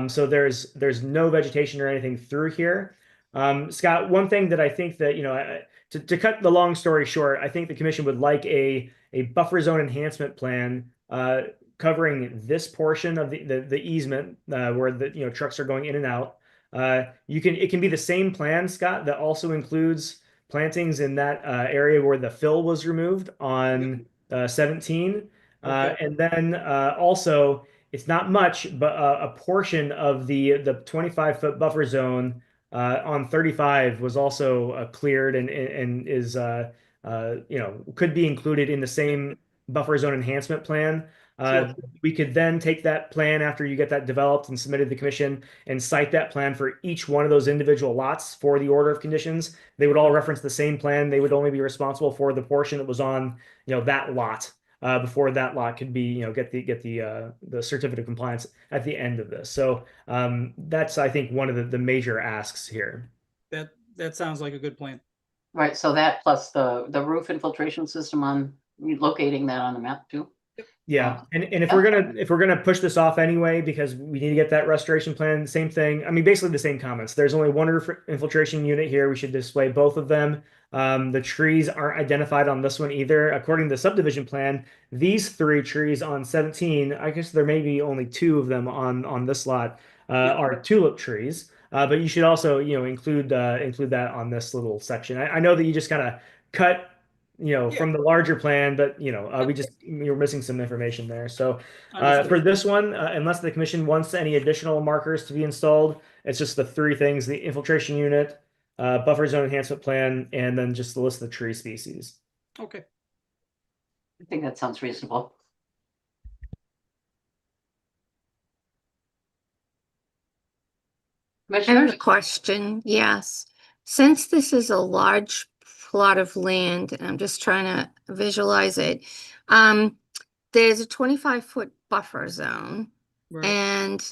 [SPEAKER 6] So there's no vegetation or anything through here. Scott, one thing that I think that, to cut the long story short, I think the commission would like a buffer zone enhancement plan covering this portion of the easement where the trucks are going in and out. It can be the same plan, Scott, that also includes plantings in that area where the fill was removed on 17.
[SPEAKER 8] Okay.
[SPEAKER 6] And then also, it's not much, but a portion of the 25-foot buffer zone on 35 was also cleared and is could be included in the same buffer zone enhancement plan.
[SPEAKER 1] Sure.
[SPEAKER 6] We could then take that plan after you get that developed and submitted to the commission and cite that plan for each one of those individual lots for the order of conditions. They would all reference the same plan. They would only be responsible for the portion that was on, that lot before that lot could be, get the certificate of compliance at the end of this. So that's, I think, one of the major asks here.
[SPEAKER 8] That sounds like a good plan.
[SPEAKER 1] Right, so that plus the roof infiltration system on locating that on the map too.
[SPEAKER 6] Yeah, and if
[SPEAKER 1] Yeah.
[SPEAKER 6] we're gonna push this off anyway because we need to get that restoration plan, same thing. I mean, basically the same comments. There's only one roof infiltration unit here. We should display both of them. The trees aren't identified on this one either. According to the subdivision plan, these 3 trees on 17, I guess there may be only 2 of them on this lot, are tulip trees. But you should also, include that on this little section. I know that you just kind of cut from the larger plan, but you're missing some information there. So
[SPEAKER 8] Understood.
[SPEAKER 6] for this one, unless the commission wants any additional markers to be installed, it's just the 3 things: the infiltration unit, buffer zone enhancement plan, and then just the list of the tree species.
[SPEAKER 8] Okay.
[SPEAKER 1] I think that sounds reasonable.
[SPEAKER 2] I have
[SPEAKER 1] Commissioners?
[SPEAKER 2] a question, yes. Since this is a large plot of land, and I'm just trying to visualize it, there's a 25-foot buffer zone,
[SPEAKER 8] Right.
[SPEAKER 2] and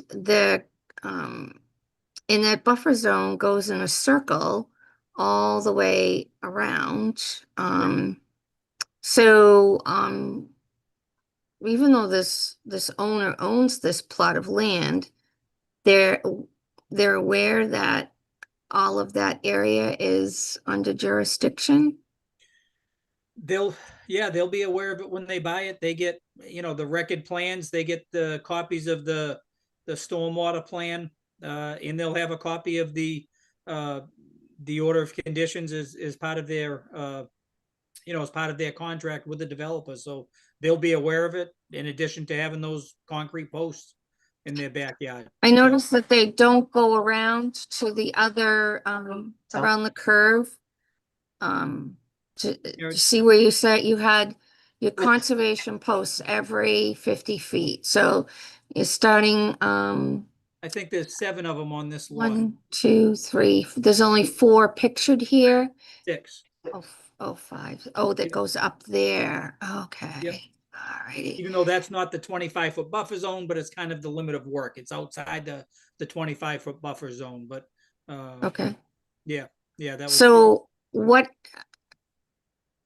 [SPEAKER 2] in that buffer zone goes in a circle all the way around. So even though this owner owns this plot of land, they're aware that all of that area is under jurisdiction?
[SPEAKER 8] They'll be aware of it when they buy it. They get, the record plans, they get the copies of the stormwater plan, and they'll have a copy of the order of conditions as part of their, as part of their contract with the developer. So they'll be aware of it in addition to having those concrete posts in their backyard.
[SPEAKER 2] I noticed that they don't go around to the other, around the curve. To see where you said you had your conservation posts every 50 feet. So you're starting,
[SPEAKER 8] I think there's 7 of them on this lot.
[SPEAKER 2] 1, 2, 3, there's only 4 pictured here.
[SPEAKER 8] 6.
[SPEAKER 2] Oh, 5. Oh, that goes up there. Okay.
[SPEAKER 8] Yep.
[SPEAKER 2] All righty.
[SPEAKER 8] Even though that's not the 25-foot buffer zone, but it's kind of the limit of work. It's outside the 25-foot buffer zone, but
[SPEAKER 2] Okay.
[SPEAKER 8] yeah, that was.
[SPEAKER 2] So what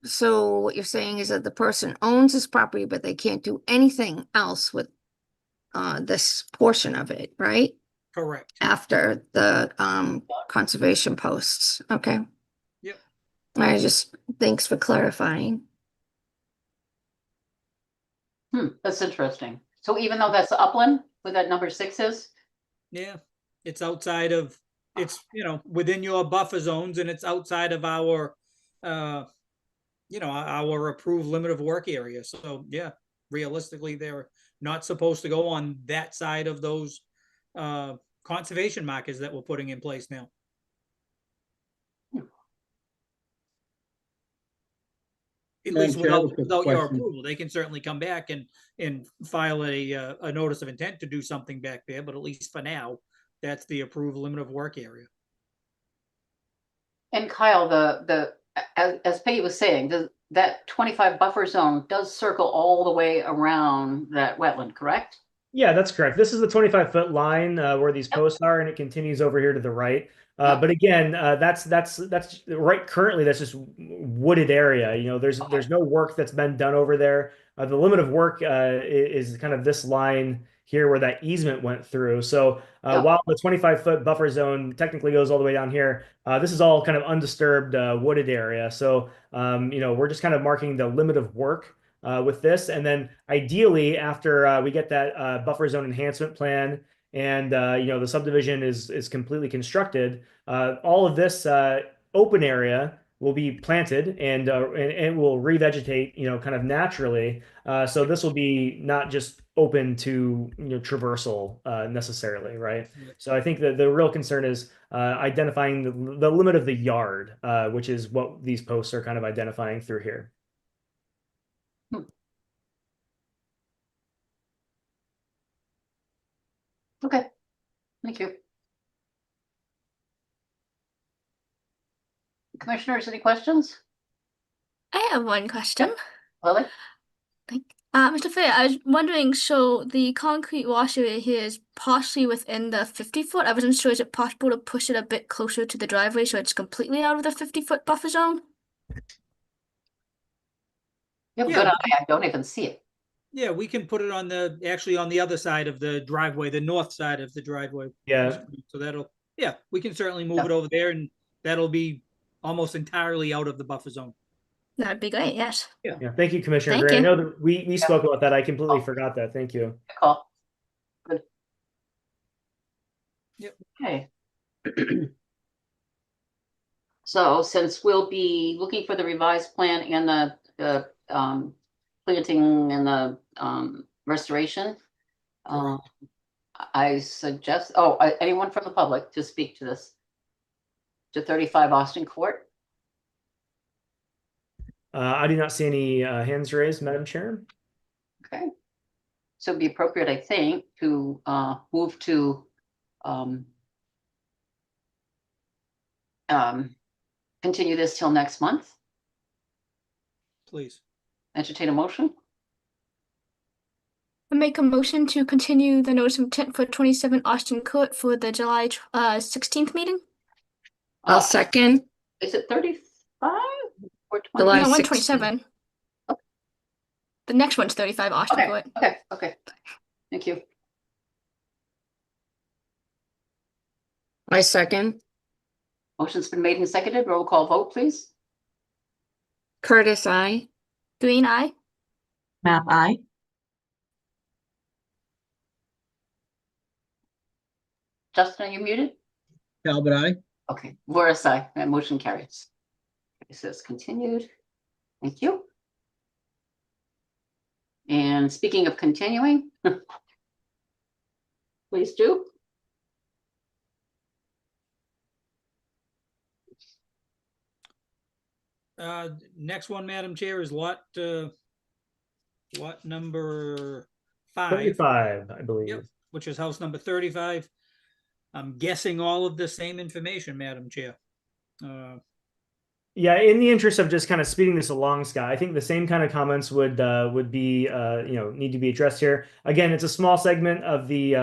[SPEAKER 2] you're saying is that the person owns this property, but they can't do anything else with this portion of it, right?
[SPEAKER 8] Correct.
[SPEAKER 2] After the conservation posts. Okay.
[SPEAKER 8] Yep.
[SPEAKER 2] Thanks for clarifying.
[SPEAKER 1] That's interesting. So even though that's upland, where that number 6 is?
[SPEAKER 8] Yeah, it's outside of, it's, within your buffer zones, and it's outside of our, our approved limit of work area. So yeah, realistically, they're not supposed to go on that side of those conservation markers that we're putting in place now. At
[SPEAKER 5] Madam
[SPEAKER 8] least
[SPEAKER 5] Chair, I have a
[SPEAKER 8] without,
[SPEAKER 5] quick
[SPEAKER 8] without your
[SPEAKER 5] question.
[SPEAKER 8] approval. They can certainly come back and file a notice of intent to do something back there, but at least for now, that's the approved limit of work area.
[SPEAKER 1] And Kyle, as Peggy was saying, that 25 buffer zone does circle all the way around that wetland, correct?
[SPEAKER 6] Yeah, that's correct. This is the 25-foot line where these posts are, and it continues over here to the right. But again, that's right. Currently, that's just wooded area. There's no work that's been done over there. The limit of work is kind of this line here where that easement went through. So while the 25-foot buffer zone technically goes all the way down here, this is all kind of undisturbed wooded area. So we're just kind of marking the limit of work with this, and then ideally after we get that buffer zone enhancement plan and the subdivision is completely constructed, all of this open area will be planted and will revegetate kind of naturally. So this will be not just open to traversal necessarily, right? So I think that the real concern is identifying the limit of the yard, which is what these posts are kind of identifying through here.
[SPEAKER 1] Okay, thank you. Commissioners, any questions?
[SPEAKER 3] I have one question.
[SPEAKER 1] Lily?
[SPEAKER 3] Mr. Fair, I was wondering, so the concrete wash area here is partially within the 50-foot. I wasn't sure, is it possible to push it a bit closer to the driveway so it's completely out of the 50-foot buffer zone?
[SPEAKER 1] You have a
[SPEAKER 8] Yeah,
[SPEAKER 1] good eye, I don't even see it.
[SPEAKER 8] Yeah, we can put it on the, actually on the other side of the driveway, the north side of the driveway.
[SPEAKER 6] Yeah.
[SPEAKER 8] So that'll, yeah, we can certainly move
[SPEAKER 1] Yeah.
[SPEAKER 8] it over there and that'll be almost entirely out of the buffer zone.
[SPEAKER 3] That'd be great, yes.
[SPEAKER 6] Yeah. Thank you, Commissioner
[SPEAKER 3] Thank
[SPEAKER 6] Gray. I
[SPEAKER 3] you.
[SPEAKER 6] know that we spoke about that. I completely forgot that. Thank you.
[SPEAKER 1] Good call. Good.
[SPEAKER 8] Yep.
[SPEAKER 1] Okay. So since we'll be looking for the revised plan and the planting and the restoration, I suggest, anyone from the public to speak to this? To 35 Austin Court?
[SPEAKER 6] I do not see any hands raised, Madam Chair.
[SPEAKER 1] Okay. So it'd be appropriate, I think, to move to continue this till next month.
[SPEAKER 8] Please.
[SPEAKER 1] Entertain a motion.
[SPEAKER 3] I make a motion to continue the notice of intent for 27 Austin Court for the July 16th meeting.
[SPEAKER 2] I'll second.
[SPEAKER 1] Is it 35 or 20?
[SPEAKER 2] July
[SPEAKER 3] No,
[SPEAKER 2] 16th.
[SPEAKER 3] 127. The next one's 35 Austin
[SPEAKER 1] Okay,
[SPEAKER 3] Court.
[SPEAKER 1] okay. Thank you.
[SPEAKER 2] I second.
[SPEAKER 1] Motion's been made and seconded. Roll call vote, please.
[SPEAKER 2] Curtis, I.
[SPEAKER 3] Green eye.
[SPEAKER 4] Map I.
[SPEAKER 1] Justin, are you muted?
[SPEAKER 5] Talbot, I.
[SPEAKER 1] Okay, Voris, aye. That motion carries. It says continued. Thank you. And speaking of continuing, please do.
[SPEAKER 8] Next one, Madam Chair, is lot number 5,
[SPEAKER 6] 35, I believe.
[SPEAKER 8] Yep. which is house number 35. I'm guessing all of the same information, Madam Chair.
[SPEAKER 6] Yeah, in the interest of just kind of speeding this along, Scott, I think the same kind of comments would be need to be addressed here. Again, it's a small segment of the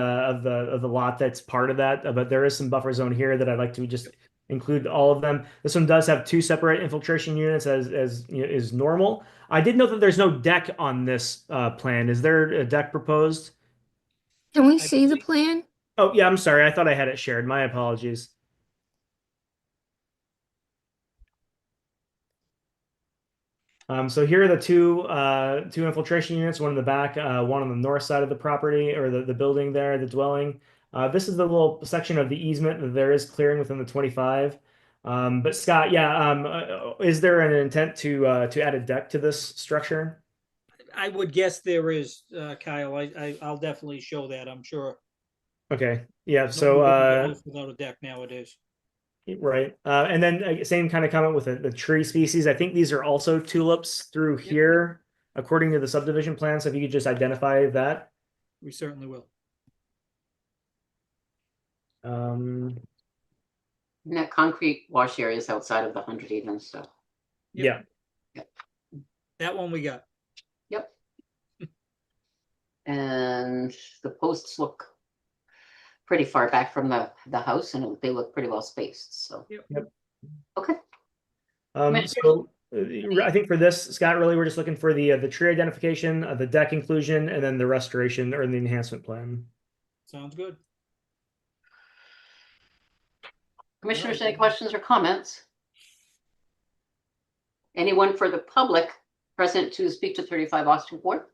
[SPEAKER 6] lot that's part of that, but there is some buffer zone here that I'd like to just include all of them. This one does have 2 separate infiltration units as is normal. I did note that there's no deck on this plan. Is there a deck proposed?
[SPEAKER 2] Can we
[SPEAKER 8] I
[SPEAKER 2] see the
[SPEAKER 8] believe-
[SPEAKER 2] plan?
[SPEAKER 6] Oh yeah, I'm sorry. I thought I had it shared. My apologies. So here are the two infiltration units, one in the back, one on the north side of the property or the building there, the dwelling. This is the little section of the easement that there is clearing within the 25. But Scott, is there an intent to add a deck to this structure?
[SPEAKER 8] I would guess there is, Kyle. I'll definitely show that, I'm sure.
[SPEAKER 6] Okay, yeah.
[SPEAKER 8] No
[SPEAKER 6] So
[SPEAKER 8] one builds a house without a deck nowadays.
[SPEAKER 6] right, and then same kind of comment with the tree species. I think these are also tulips through here, according to the subdivision plan. So if you could just identify that.
[SPEAKER 8] We certainly will.
[SPEAKER 1] And that concrete wash area is outside of the 100 even, so.
[SPEAKER 6] Yeah.
[SPEAKER 8] That one we got.
[SPEAKER 1] Yep. And the posts look pretty far back from the house and they look pretty well spaced, so.
[SPEAKER 8] Yep.
[SPEAKER 1] Okay.
[SPEAKER 6] So I think for this, Scott, really, we're just looking for the tree identification, the deck inclusion, and then the restoration or the enhancement plan.
[SPEAKER 8] Sounds good.
[SPEAKER 1] Commissioners, any questions or comments? Anyone for the public present to speak to 35 Austin Court?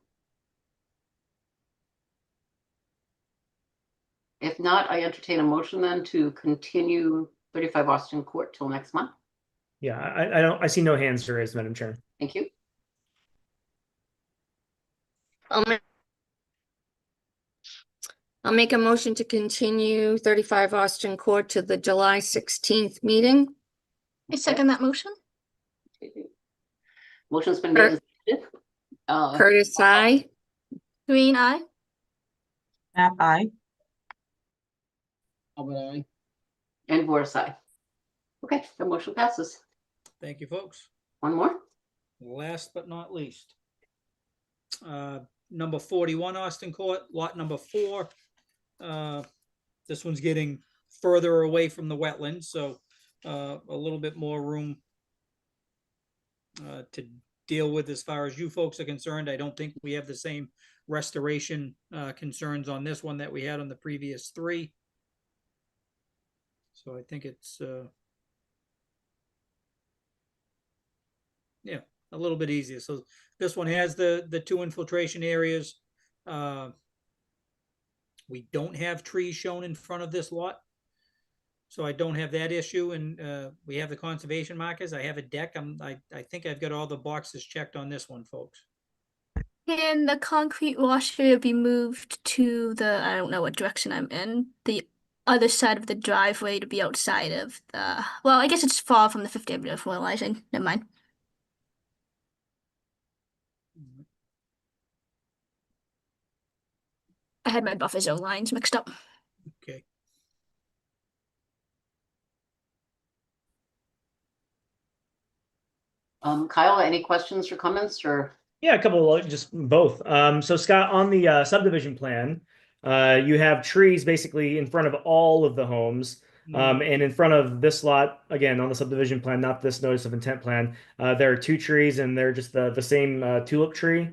[SPEAKER 1] If not, I entertain a motion then to continue 35 Austin Court till next month.
[SPEAKER 6] Yeah, I see no hands raised, Madam Chair.
[SPEAKER 1] Thank you.
[SPEAKER 2] I'll make a motion to continue 35 Austin Court to the July 16th meeting.
[SPEAKER 3] I second that motion.
[SPEAKER 1] Motion's been made. and seconded.
[SPEAKER 2] Curtis, I.
[SPEAKER 3] Green eye.
[SPEAKER 4] Map I.
[SPEAKER 5] Talbot, aye.
[SPEAKER 1] And Boris, aye. Okay, the motion passes.
[SPEAKER 8] Thank you, folks.
[SPEAKER 1] One more?
[SPEAKER 8] Last but not least. Number 41 Austin Court, lot number 4. This one's getting further away from the wetlands, so a little bit more room to deal with as far as you folks are concerned. I don't think we have the same restoration concerns on this one that we had on the previous 3. So I think it's yeah, a little bit easier. So this one has the 2 infiltration areas. We don't have trees shown in front of this lot, so I don't have that issue. And we have the conservation markers. I have a deck. I think I've got all the boxes checked on this one, folks.
[SPEAKER 3] Can the concrete wash area be moved to the, I don't know what direction I'm in, the other side of the driveway to be outside of the, well, I guess it's far from the 50 Avenue realizing. Never mind. I had my buffer zone lines mixed up.
[SPEAKER 8] Okay.
[SPEAKER 1] Kyle, any questions or comments or?
[SPEAKER 6] Yeah, a couple of just both. So Scott, on the subdivision plan, you have trees basically in front of all of the homes. And in front of this lot, again, on the subdivision plan, not this notice of intent plan, there are 2 trees and they're just the same tulip tree.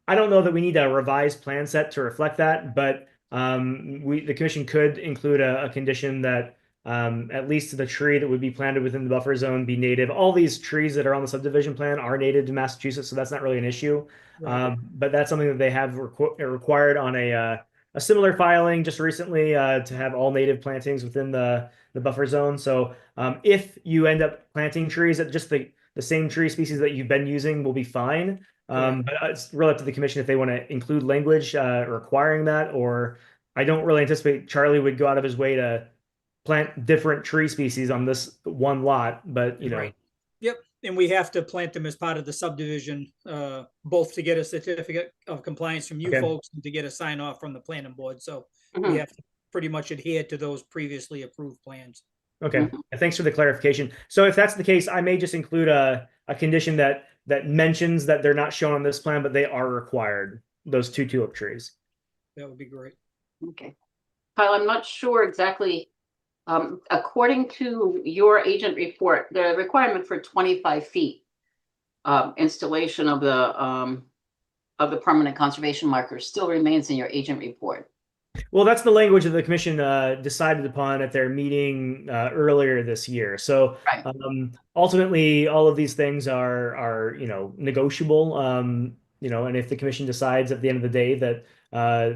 [SPEAKER 6] I don't know that we need a revised plan set to reflect that, but the commission could include a condition that at least the tree that would be planted within the buffer zone be native. All these trees that are on the subdivision plan are native to Massachusetts, so that's not really an issue.
[SPEAKER 8] Right.
[SPEAKER 6] But that's something that they have required on a similar filing just recently to have all native plantings within the buffer zone. So if you end up planting trees at just the same tree species that you've been using will be fine. But it's really up to the commission if they want to include language requiring that, or I don't really anticipate Charlie would go out of his way to plant different tree species on this one lot, but you know.
[SPEAKER 8] Right. Yep. And we have to plant them as part of the subdivision, both to get a certificate of compliance from you
[SPEAKER 6] Okay.
[SPEAKER 8] folks and to get a sign off from the planning board. So
[SPEAKER 1] Mhm.
[SPEAKER 8] we have to pretty much adhere to those previously approved plans.
[SPEAKER 6] Okay, thanks for the clarification. So if that's the case, I may just include a condition that mentions that they're not shown on this plan, but they are required, those 2 tulip trees.
[SPEAKER 8] That would be great.
[SPEAKER 1] Okay. Kyle, I'm not sure exactly, according to your agent report, the requirement for 25 feet installation of the permanent conservation markers still remains in your agent report.
[SPEAKER 6] Well, that's the language that the commission decided upon at their meeting earlier this year. So
[SPEAKER 1] Right.
[SPEAKER 6] Ultimately, all of these things are negotiable. And if the commission decides at the end of the day that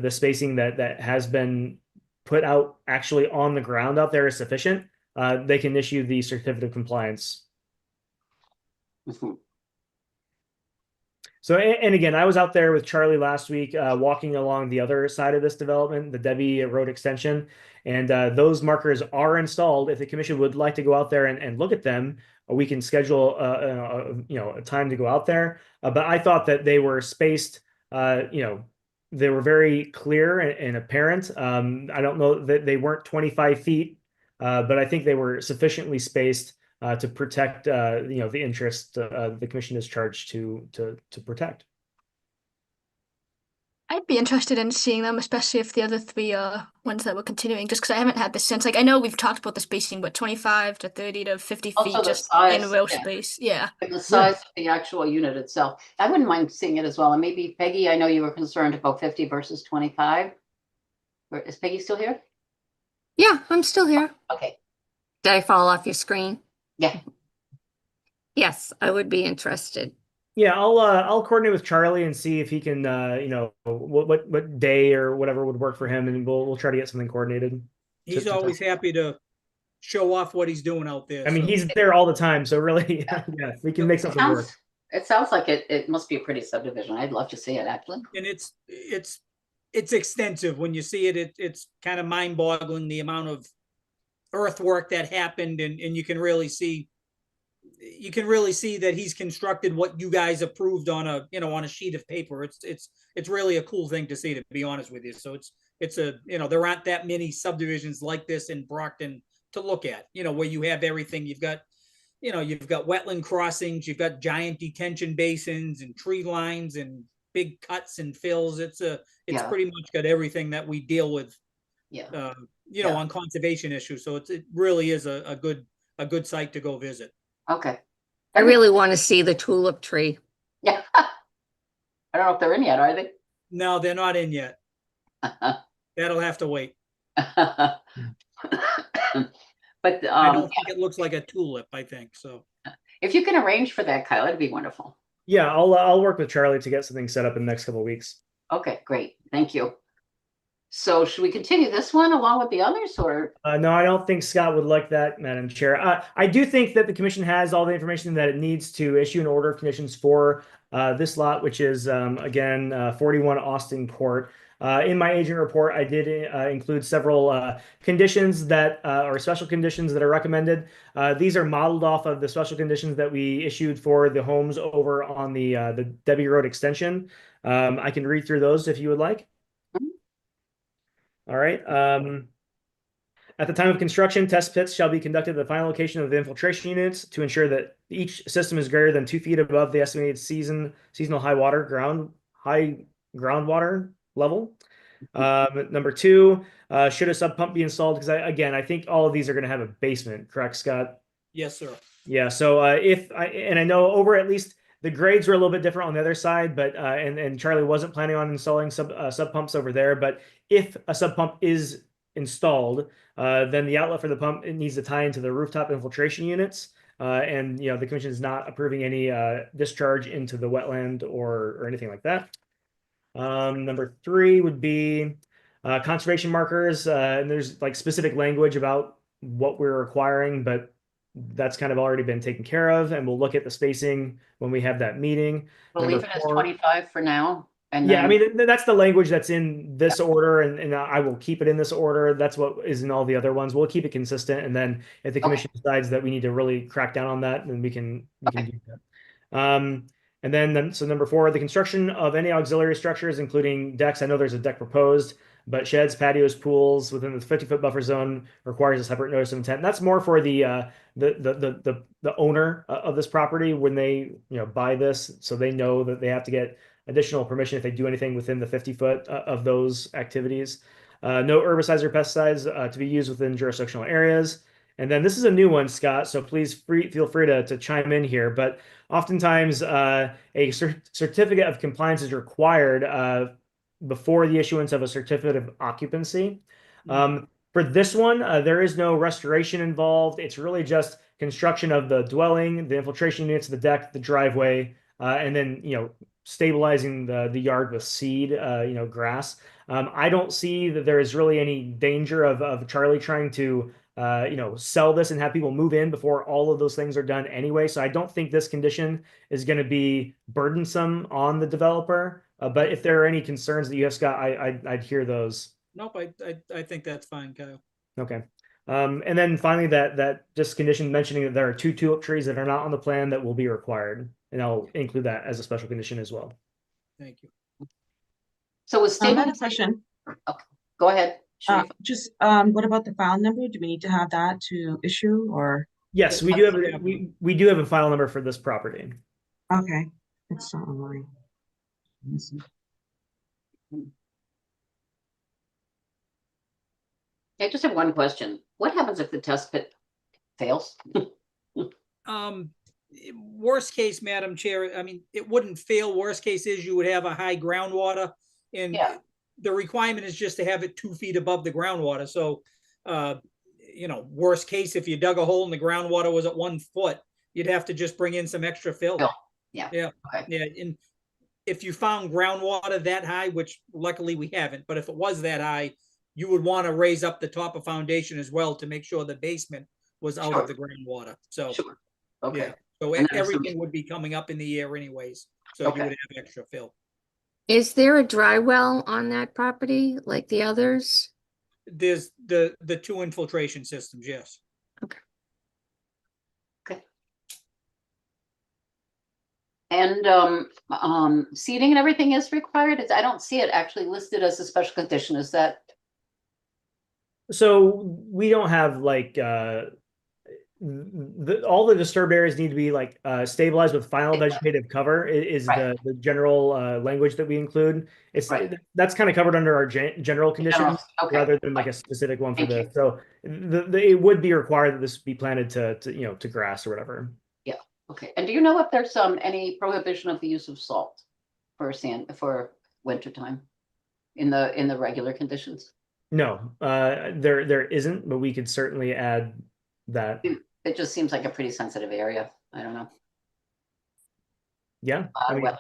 [SPEAKER 6] the spacing that has been put out actually on the ground out there is sufficient, they can issue the certificate of compliance.
[SPEAKER 1] Mhm.
[SPEAKER 6] So, and again, I was out there with Charlie last week, walking along the other side of this development, the Debbie Road extension, and those markers are installed. If the commission would like to go out there and look at them, we can schedule a time to go out there. But I thought that they were spaced, they were very clear and apparent. I don't know that they weren't 25 feet, but I think they were sufficiently spaced to protect the interest the commission is charged to protect.
[SPEAKER 3] I'd be interested in seeing them, especially if the other 3 are ones that we're continuing, just because I haven't had this since. Like, I know we've talked about the spacing, but 25 to 30 to 50
[SPEAKER 1] Also
[SPEAKER 3] feet
[SPEAKER 1] the
[SPEAKER 3] just
[SPEAKER 1] size,
[SPEAKER 3] in real
[SPEAKER 1] yeah.
[SPEAKER 3] space. Yeah.
[SPEAKER 1] And the size of the actual unit itself. I wouldn't mind seeing it as well. And maybe Peggy, I know you were concerned about 50 versus 25. Is Peggy still here?
[SPEAKER 2] Yeah, I'm still here.
[SPEAKER 1] Okay,
[SPEAKER 2] Did I fall off your screen?
[SPEAKER 1] yeah.
[SPEAKER 2] Yes, I would be interested.
[SPEAKER 6] Yeah, I'll coordinate with Charlie and see if he can what day or whatever would work for him, and we'll try to get something coordinated.
[SPEAKER 8] He's always happy to show off what he's doing out there.
[SPEAKER 6] I mean,
[SPEAKER 8] so.
[SPEAKER 6] he's there all the time, so really, yeah, we can make something work.
[SPEAKER 1] It sounds like it must be a pretty subdivision. I'd love to see it actually.
[SPEAKER 8] And it's extensive. When you see it, it's kind of mind-boggling the amount of earthwork that happened, and you can really see that he's constructed what you guys approved on a sheet of paper. It's really a cool thing to see, to be honest with you. So it's a, there aren't that many subdivisions like this in Brockton to look at, where you have everything. You've got wetland crossings, you've got giant detention basins and tree lines and big cuts and fills. It's
[SPEAKER 1] Yeah.
[SPEAKER 8] pretty much got everything that we deal with,
[SPEAKER 1] Yeah.
[SPEAKER 8] you know, on conservation issues. So it really is a good site to go visit.
[SPEAKER 1] Okay.
[SPEAKER 2] I really want to see the tulip tree.
[SPEAKER 1] Yeah. I don't know if they're in yet, are they?
[SPEAKER 8] No, they're not in yet. That'll have to wait.
[SPEAKER 1] But
[SPEAKER 8] I don't think it looks like a tulip, I think so.
[SPEAKER 1] if you can arrange for that, Kyle, it'd be wonderful.
[SPEAKER 6] Yeah, I'll work with Charlie to get something set up in the next couple of weeks.
[SPEAKER 1] Okay, great. Thank you. So should we continue this one along with the others, or?
[SPEAKER 6] No, I don't think Scott would like that, Madam Chair. I do think that the commission has all the information that it needs to issue an order of conditions for this lot, which is, again, 41 Austin Court. In my agent report, I did include several conditions that or special conditions that are recommended. These are modeled off of the special conditions that we issued for the homes over on the Debbie Road extension. I can read through those if you would like. All right. At the time of construction, test pits shall be conducted at the final location of the infiltration units to ensure that each system is greater than 2 feet above the estimated seasonal high groundwater level. Number 2, should a sub pump be installed? Because I think all of these are going to have a basement, correct, Scott?
[SPEAKER 8] Yes, sir.
[SPEAKER 6] Yeah. So I know over at least the grades were a little bit different on the other side, but and Charlie wasn't planning on installing sub pumps over there. But if a sub pump is installed, then the outlet for the pump, it needs to tie into the rooftop infiltration units. And the commission is not approving any discharge into the wetland or anything like that. Number 3 would be conservation markers, and there's like specific language about what we're requiring, but that's kind of already been taken care of, and we'll look at the spacing when we have that meeting.
[SPEAKER 1] We'll leave it as 25 for now. And
[SPEAKER 6] Yeah, I
[SPEAKER 1] then,
[SPEAKER 6] mean, that's the language that's in this order, and I will keep it in this order. That's what is in all the other ones. We'll keep it consistent, and then if the commission decides that we need to really crack down on that, then we can do that. And then so number 4, the construction of any auxiliary structures, including decks. I know there's a deck proposed, but sheds, patios, pools within the 50-foot buffer zone requires a separate notice of intent. That's more for the owner of this property when they buy this, so they know that they have to get additional permission if they do anything within the 50-foot of those activities. No herbicides or pesticides to be used within jurisdictional areas. And then this is a new one, Scott, so please feel free to chime in here. But oftentimes a certificate of compliance is required before the issuance of a certificate of occupancy. For this one, there is no restoration involved. It's really just construction of the dwelling, the infiltration units, the deck, the driveway, and then stabilizing the yard with seed, grass. I don't see that there is really any danger of Charlie trying to sell this and have people move in before all of those things are done anyway. So I don't think this condition is going to be burdensome on the developer. But if there are any concerns that you have, Scott, I'd hear those.
[SPEAKER 8] Nope, I think that's fine, Kyle.
[SPEAKER 6] Okay. And then finally, that just condition mentioning that there are 2 tulip trees that are not on the plan that will be required. And I'll include that as a special condition as well.
[SPEAKER 8] Thank you.
[SPEAKER 1] so was
[SPEAKER 4] I had a
[SPEAKER 1] stable.
[SPEAKER 4] question.
[SPEAKER 1] Go ahead. Sharif.
[SPEAKER 4] Just what about the file number? Do we need to have that to issue or?
[SPEAKER 6] Yes, we do have we do have a file number for this property.
[SPEAKER 4] Okay, it's not online. Let me see.
[SPEAKER 1] I just have one question. What happens if the test pit fails?
[SPEAKER 8] Worst case, Madam Chair, I mean, it wouldn't fail. Worst case is you would have a high groundwater, and
[SPEAKER 1] Yeah.
[SPEAKER 8] the requirement is just to have it 2 feet above the groundwater. So, worst case, if you dug a hole and the groundwater was at 1 foot, you'd have to just bring in some extra fill.
[SPEAKER 1] Yeah.
[SPEAKER 8] Yeah.
[SPEAKER 1] Okay.
[SPEAKER 8] Yeah. And if you found groundwater that high, which luckily we haven't, but if it was that high, you would want to raise up the top of foundation as well to make sure the basement was out
[SPEAKER 1] Sure.
[SPEAKER 8] of the groundwater. So,
[SPEAKER 1] Sure. Okay.
[SPEAKER 8] yeah. So
[SPEAKER 1] And there's some-
[SPEAKER 8] everything would be coming up in the air anyways. So you
[SPEAKER 1] Okay.
[SPEAKER 8] would have extra fill.
[SPEAKER 2] Is there a dry well on that property like the others?
[SPEAKER 8] There's the 2 infiltration systems, yes.
[SPEAKER 1] And seating and everything is required. I don't see it actually listed as a special condition. Is that
[SPEAKER 6] So we don't have like all the disturbed areas need to be like stabilized with final vegetative cover is
[SPEAKER 1] Right.
[SPEAKER 6] the general language that we include.
[SPEAKER 1] Right.
[SPEAKER 6] That's kind of covered under our general conditions
[SPEAKER 1] Okay.
[SPEAKER 6] rather than like a specific one for
[SPEAKER 1] Thank you.
[SPEAKER 6] this. So it would be required that this be planted to grass or whatever.
[SPEAKER 1] Okay, and do you know if there's any prohibition of the use of salt for winter time in the regular conditions?
[SPEAKER 6] No, there isn't, but we could certainly add that.
[SPEAKER 1] It just seems like a pretty sensitive area. I don't know.
[SPEAKER 6] Yeah, I mean,
[SPEAKER 1] Well,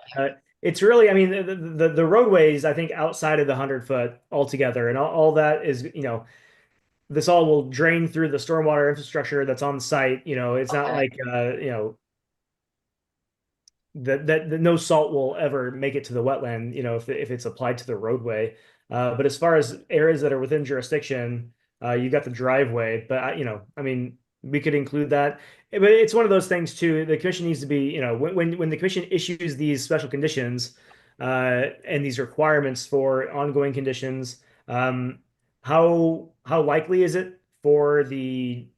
[SPEAKER 6] it's really, I mean, the roadways, I think outside of the 100 foot altogether, and all that is, this all will drain through the stormwater infrastructure that's on site. It's not
[SPEAKER 1] Okay.
[SPEAKER 6] like, that no salt will ever make it to the wetland, if it's applied to the roadway. But as far as areas that are within jurisdiction, you got the driveway, but I mean, we could include that. But it's one of those things too. The commission needs to be, when the commission issues these special conditions, and these requirements for ongoing conditions, how likely is it for the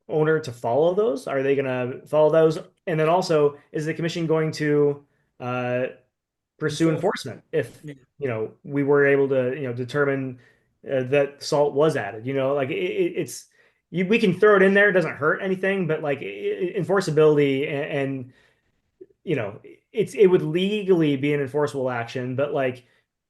[SPEAKER 6] owner to follow those? Are they going to follow those? And then also, is the commission going to pursue enforcement if we were able to determine that salt was added? Like we can throw it in there; it doesn't hurt anything. But like enforceability and it would legally be an enforceable action, but like.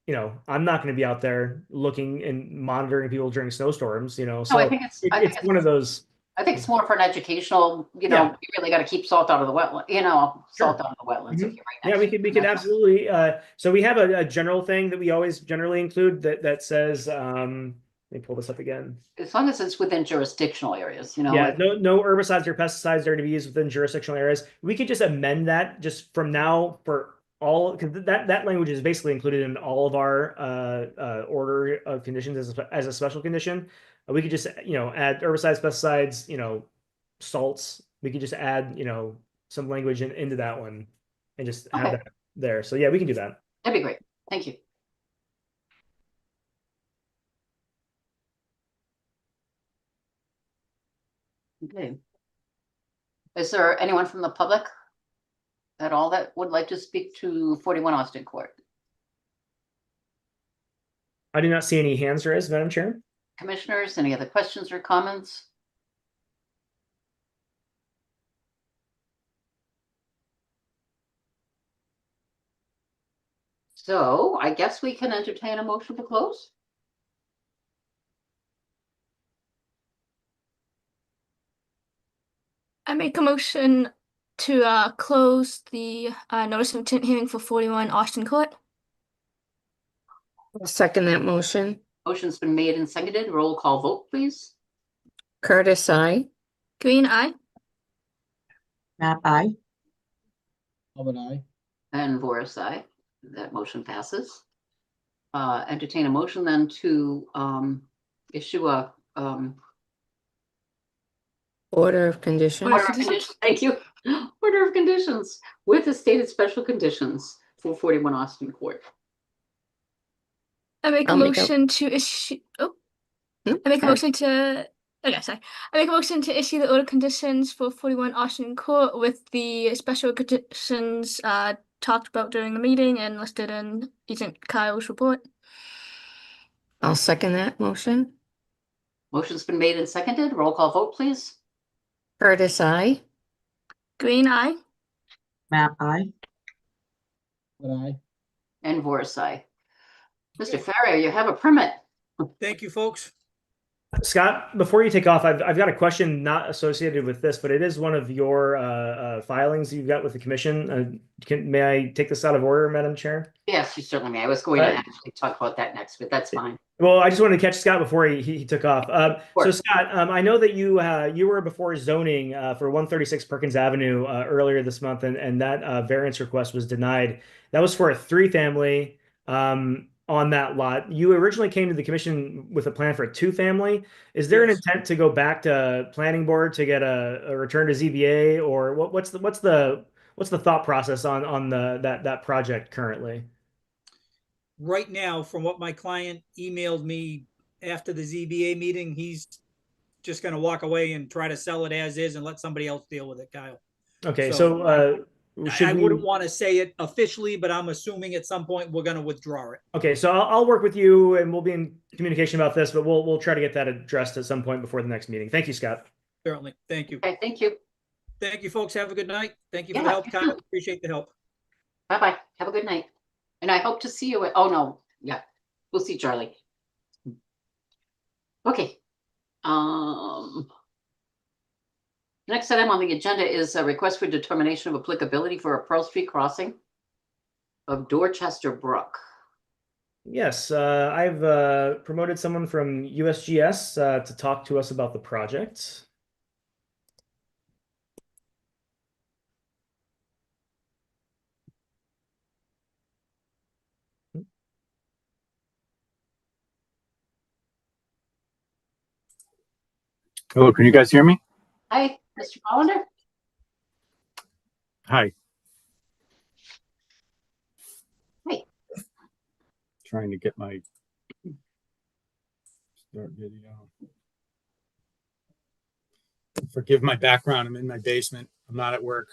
[SPEAKER 6] I'm not going to be out there looking and monitoring people during snowstorms,
[SPEAKER 1] no,
[SPEAKER 6] so
[SPEAKER 1] I think
[SPEAKER 6] it's one of those.
[SPEAKER 1] I think it's more for an educational,
[SPEAKER 6] Yeah.
[SPEAKER 1] you really got to keep salt out of the wetland, salt
[SPEAKER 6] Sure.
[SPEAKER 1] out of the wetlands if
[SPEAKER 6] Mhm.
[SPEAKER 1] you're right
[SPEAKER 6] Yeah,
[SPEAKER 1] next
[SPEAKER 6] we
[SPEAKER 1] to
[SPEAKER 6] could
[SPEAKER 1] it.
[SPEAKER 6] absolutely so we have a general thing that we always generally include that says let me pull this up again.
[SPEAKER 1] As long as it's within jurisdictional areas,
[SPEAKER 6] Yeah, no herbicides or pesticides are to be used within jurisdictional areas. We could just amend that just from now for all, because that language is basically included in all of our order of conditions as a special condition. We could just add herbicides, pesticides, salts. We could just add some language into that one and just have
[SPEAKER 1] Okay.
[SPEAKER 6] that there. So yeah, we can do that.
[SPEAKER 1] That'd be great. Thank you. Okay. Is there anyone from the public at all that would like to speak to 41 Austin Court?
[SPEAKER 6] I do not see any hands raised, Madam Chair.
[SPEAKER 1] Commissioners, any other questions or comments? So I guess we can entertain a motion to close.
[SPEAKER 3] I make a motion to close the notice of intent hearing for 41 Austin Court.
[SPEAKER 2] I'll second that motion.
[SPEAKER 1] Motion's been made and seconded. Roll call vote, please.
[SPEAKER 2] Curtis, I.
[SPEAKER 3] Green, aye.
[SPEAKER 4] Map I.
[SPEAKER 5] Albert, I.
[SPEAKER 1] And Boris, aye. That motion passes. Entertain a motion then to issue a
[SPEAKER 2] Order of conditions.
[SPEAKER 1] order of conditions. Thank you. Order of conditions with the stated special conditions for 41 Austin Court.
[SPEAKER 3] I make a
[SPEAKER 2] I'll make a-
[SPEAKER 3] motion to issue. Oh,
[SPEAKER 2] No,
[SPEAKER 3] I make a
[SPEAKER 2] sorry.
[SPEAKER 3] motion to. Okay, sorry. I make a motion to issue the order conditions for 41 Austin Court with the special conditions talked about during the meeting and listed in Agent Kyle's report.
[SPEAKER 2] I'll second that motion.
[SPEAKER 1] Motion's been made and seconded. Roll call vote, please.
[SPEAKER 2] Curtis, I.
[SPEAKER 3] Green, aye.
[SPEAKER 4] Map I.
[SPEAKER 5] Albert, I.
[SPEAKER 1] And Boris, aye. Mr. Farrier, you have a permit.
[SPEAKER 8] Thank you, folks.
[SPEAKER 6] Scott, before you take off, I've got a question not associated with this, but it is one of your filings you've got with the commission. May I take this out of order, Madam Chair?
[SPEAKER 1] Yes, you certainly may. I was going to
[SPEAKER 6] Right.
[SPEAKER 1] actually talk about that next, but that's fine.
[SPEAKER 6] Well, I just wanted to catch Scott before he took off. So
[SPEAKER 1] course.
[SPEAKER 6] Scott, I know that you were before zoning for 136 Perkins Avenue earlier this month, and that variance request was denied. That was for a 3-family on that lot. You originally came to the commission with a plan for a 2-family. Is there an
[SPEAKER 8] Yes.
[SPEAKER 6] intent to go back to planning board to get a return to ZBA, or what's the thought process on that project currently?
[SPEAKER 8] Right now, from what my client emailed me after the ZBA meeting, he's just gonna walk away and try to sell it as is and let somebody else deal with it, Kyle.
[SPEAKER 6] Okay,
[SPEAKER 8] So,
[SPEAKER 6] so should
[SPEAKER 8] I
[SPEAKER 6] we?
[SPEAKER 8] wouldn't want to say it officially, but I'm assuming at some point we're gonna withdraw it.
[SPEAKER 6] Okay, so I'll work with you, and we'll be in communication about this, but we'll try to get that addressed at some point before the next meeting. Thank you, Scott.
[SPEAKER 8] Certainly. Thank you.
[SPEAKER 1] Okay, thank you.
[SPEAKER 8] Thank you, folks. Have a good night. Thank you for the
[SPEAKER 1] Yeah,
[SPEAKER 8] help,
[SPEAKER 1] you
[SPEAKER 8] Kyle.
[SPEAKER 1] too.
[SPEAKER 8] Appreciate the help.
[SPEAKER 1] Bye-bye. Have a good night. And I hope to see you at, oh no, yeah, we'll see Charlie. Okay. Next item on the agenda is a request for determination of applicability for a Pearl Street crossing of Dorchester Brook.
[SPEAKER 6] Yes, I've promoted someone from USGS to talk to us about the project.
[SPEAKER 9] Hello, can you guys hear me?
[SPEAKER 1] Hi, Mr. Hollander?
[SPEAKER 9] Hi.
[SPEAKER 1] Hey.
[SPEAKER 9] Trying to get my start video. Forgive my background. I'm in my basement. I'm not at work.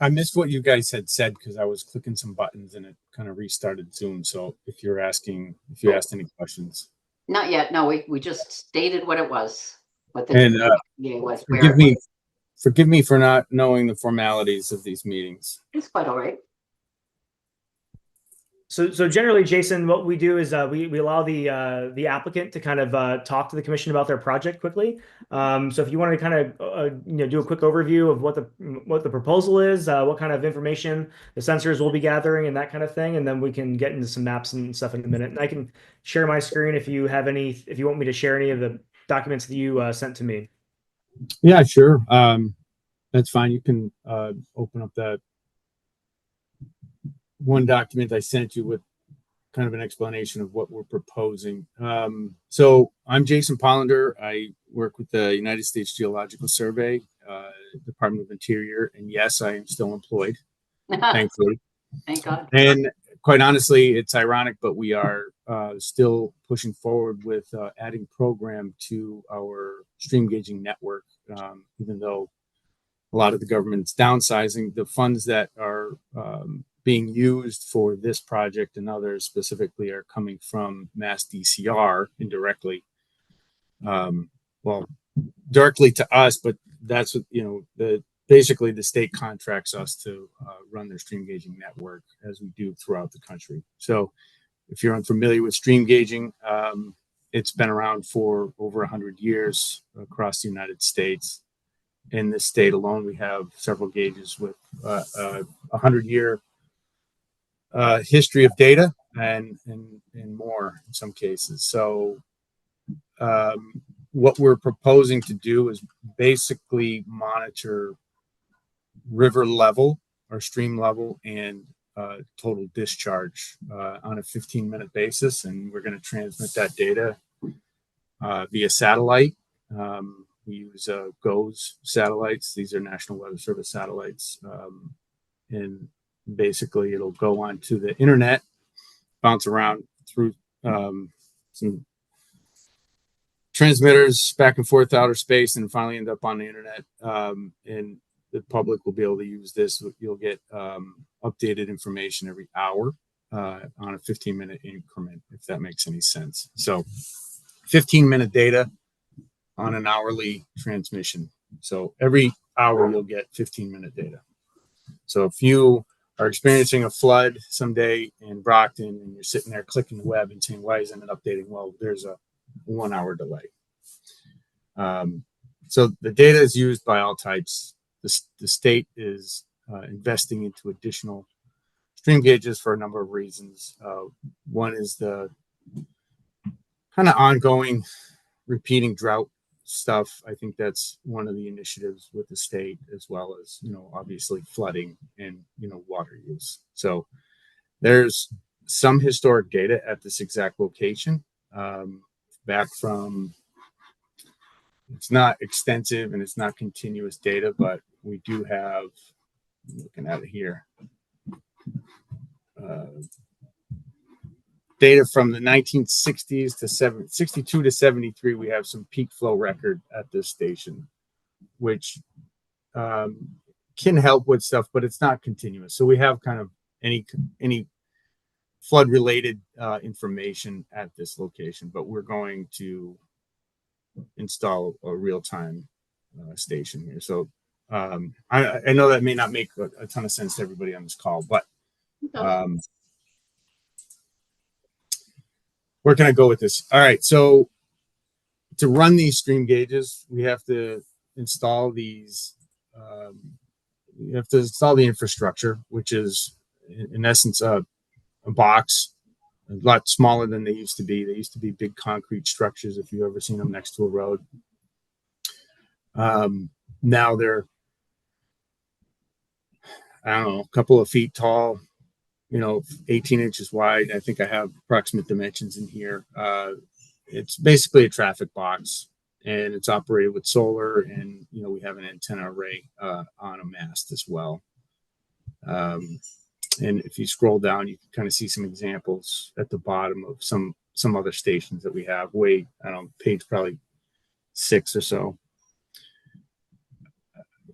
[SPEAKER 9] I missed what you guys had said because I was clicking some buttons and it kind of restarted Zoom. So if you asked any questions.
[SPEAKER 1] Not yet. No, we just stated what it was. What the
[SPEAKER 9] And
[SPEAKER 1] yeah, was where
[SPEAKER 9] forgive me for not knowing the formalities of these meetings.
[SPEAKER 1] it's quite all right.
[SPEAKER 6] So generally, Jason, what we do is we allow the applicant to kind of talk to the commission about their project quickly. So if you want to kind of do a quick overview of what the proposal is, what kind of information the sensors will be gathering, and that kind of thing, and then we can get into some maps and stuff in a minute. And I can share my screen if you want me to share any of the documents that you sent to me.
[SPEAKER 9] Yeah, sure. That's fine. You can open up that one document I sent you with kind of an explanation of what we're proposing. So I'm Jason Pollender. I work with the United States Geological Survey, Department of Interior, and yes, I am still employed, thankfully.
[SPEAKER 1] Thank God.
[SPEAKER 9] And quite honestly, it's ironic, but we are still pushing forward with adding program to our stream gauging network, even though a lot of the government's downsizing. The funds that are being used for this project and others specifically are coming from Mass DCR indirectly. Well, directly to us, but that's what, basically the state contracts us to run their stream gauging network as we do throughout the country. So if you're unfamiliar with stream gauging, it's been around for over 100 years across the United States. In this state alone, we have several gauges with 100-year history of data and more in some cases. So what we're proposing to do is basically monitor river level or stream level and total discharge on a 15-minute basis. And we're going to transmit that data via satellite. We use GOES satellites. These are National Weather Service satellites. And basically it'll go onto the internet, bounce around through some transmitters back and forth outer space, and finally end up on the internet. And the public will be able to use this. You'll get updated information every hour on a 15-minute increment, if that makes any sense. So 15-minute data on an hourly transmission. So every hour you'll get 15-minute data. So if you are experiencing a flood someday in Brockton and you're sitting there clicking the web and saying, why isn't it updating? Well, there's a 1-hour delay. So the data is used by all types. The state is investing into additional stream gauges for a number of reasons. One is the kind of ongoing repeating drought stuff. I think that's one of the initiatives with the state, as well as, obviously flooding and, water use. So there's some historic data at this exact location, back from, it's not extensive and it's not continuous data, but we do have, looking at it here, data from the 1960s to 62 to 73, we have some peak flow record at this station, which can help with stuff, but it's not continuous. So we have kind of any flood related information at this location, but we're going to install a real-time station here. So I know that may not make a ton of sense to everybody on this call, but where can I go with this? All right, so to run these stream gauges, we have to install these. You have to install the infrastructure, which is in essence a box, a lot smaller than they used to be. They used to be big concrete structures, if you've ever seen them next to a road. Now they're, I don't know, a couple of feet tall, 18 inches wide. I think I have approximate dimensions in here. It's basically a traffic box, and it's operated with solar, and we have an antenna array on a mast as well. And if you scroll down, you can kind of see some examples at the bottom of some other stations that we have. I don't know, page probably 6 or so.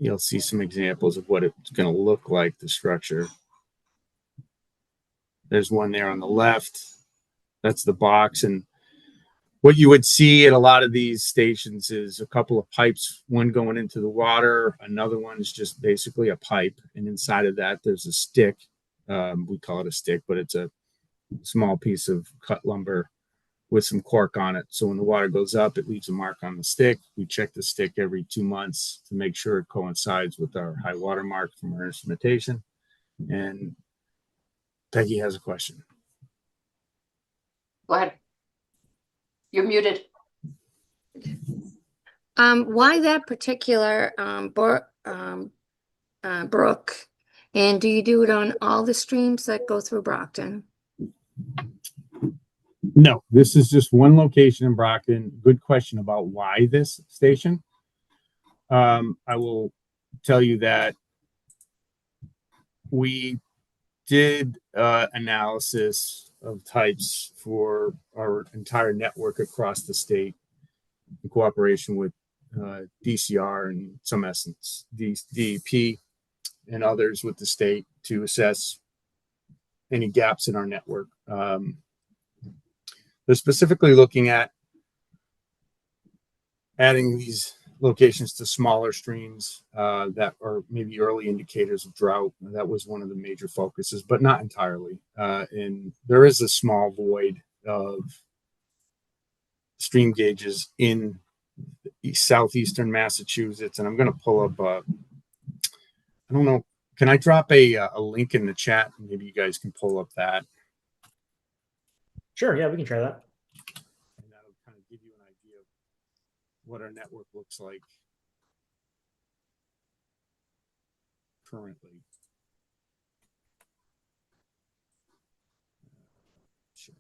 [SPEAKER 9] You'll see some examples of what it's going to look like, the structure. There's one there on the left. That's the box. And what you would see at a lot of these stations is a couple of pipes, one going into the water, another one is just basically a pipe. And inside of that, there's a stick. We call it a stick, but it's a small piece of cut lumber with some cork on it. So when the water goes up, it leaves a mark on the stick. We check the stick every 2 months to make sure it coincides with our high water mark from our instrumentation. And Peggy has a question.
[SPEAKER 1] Go ahead. You're muted.
[SPEAKER 2] Why that particular brook? And do you do it on all the streams that go through Brockton?
[SPEAKER 9] No, this is just one location in Brockton. Good question about why this station. I will tell you that we did analysis of types for our entire network across the state in cooperation with DCR and some essence DEP and others with the state to assess any gaps in our network. They're specifically looking at adding these locations to smaller streams that are maybe early indicators of drought. That was one of the major focuses, but not entirely. And there is a small void of stream gauges in southeastern Massachusetts. And I'm going to pull up, I don't know, can I drop a link in the chat? Maybe you guys can pull up that.
[SPEAKER 6] Sure, yeah, we can try that.
[SPEAKER 9] And that'll kind of give you an idea of what our network looks like currently. Sure.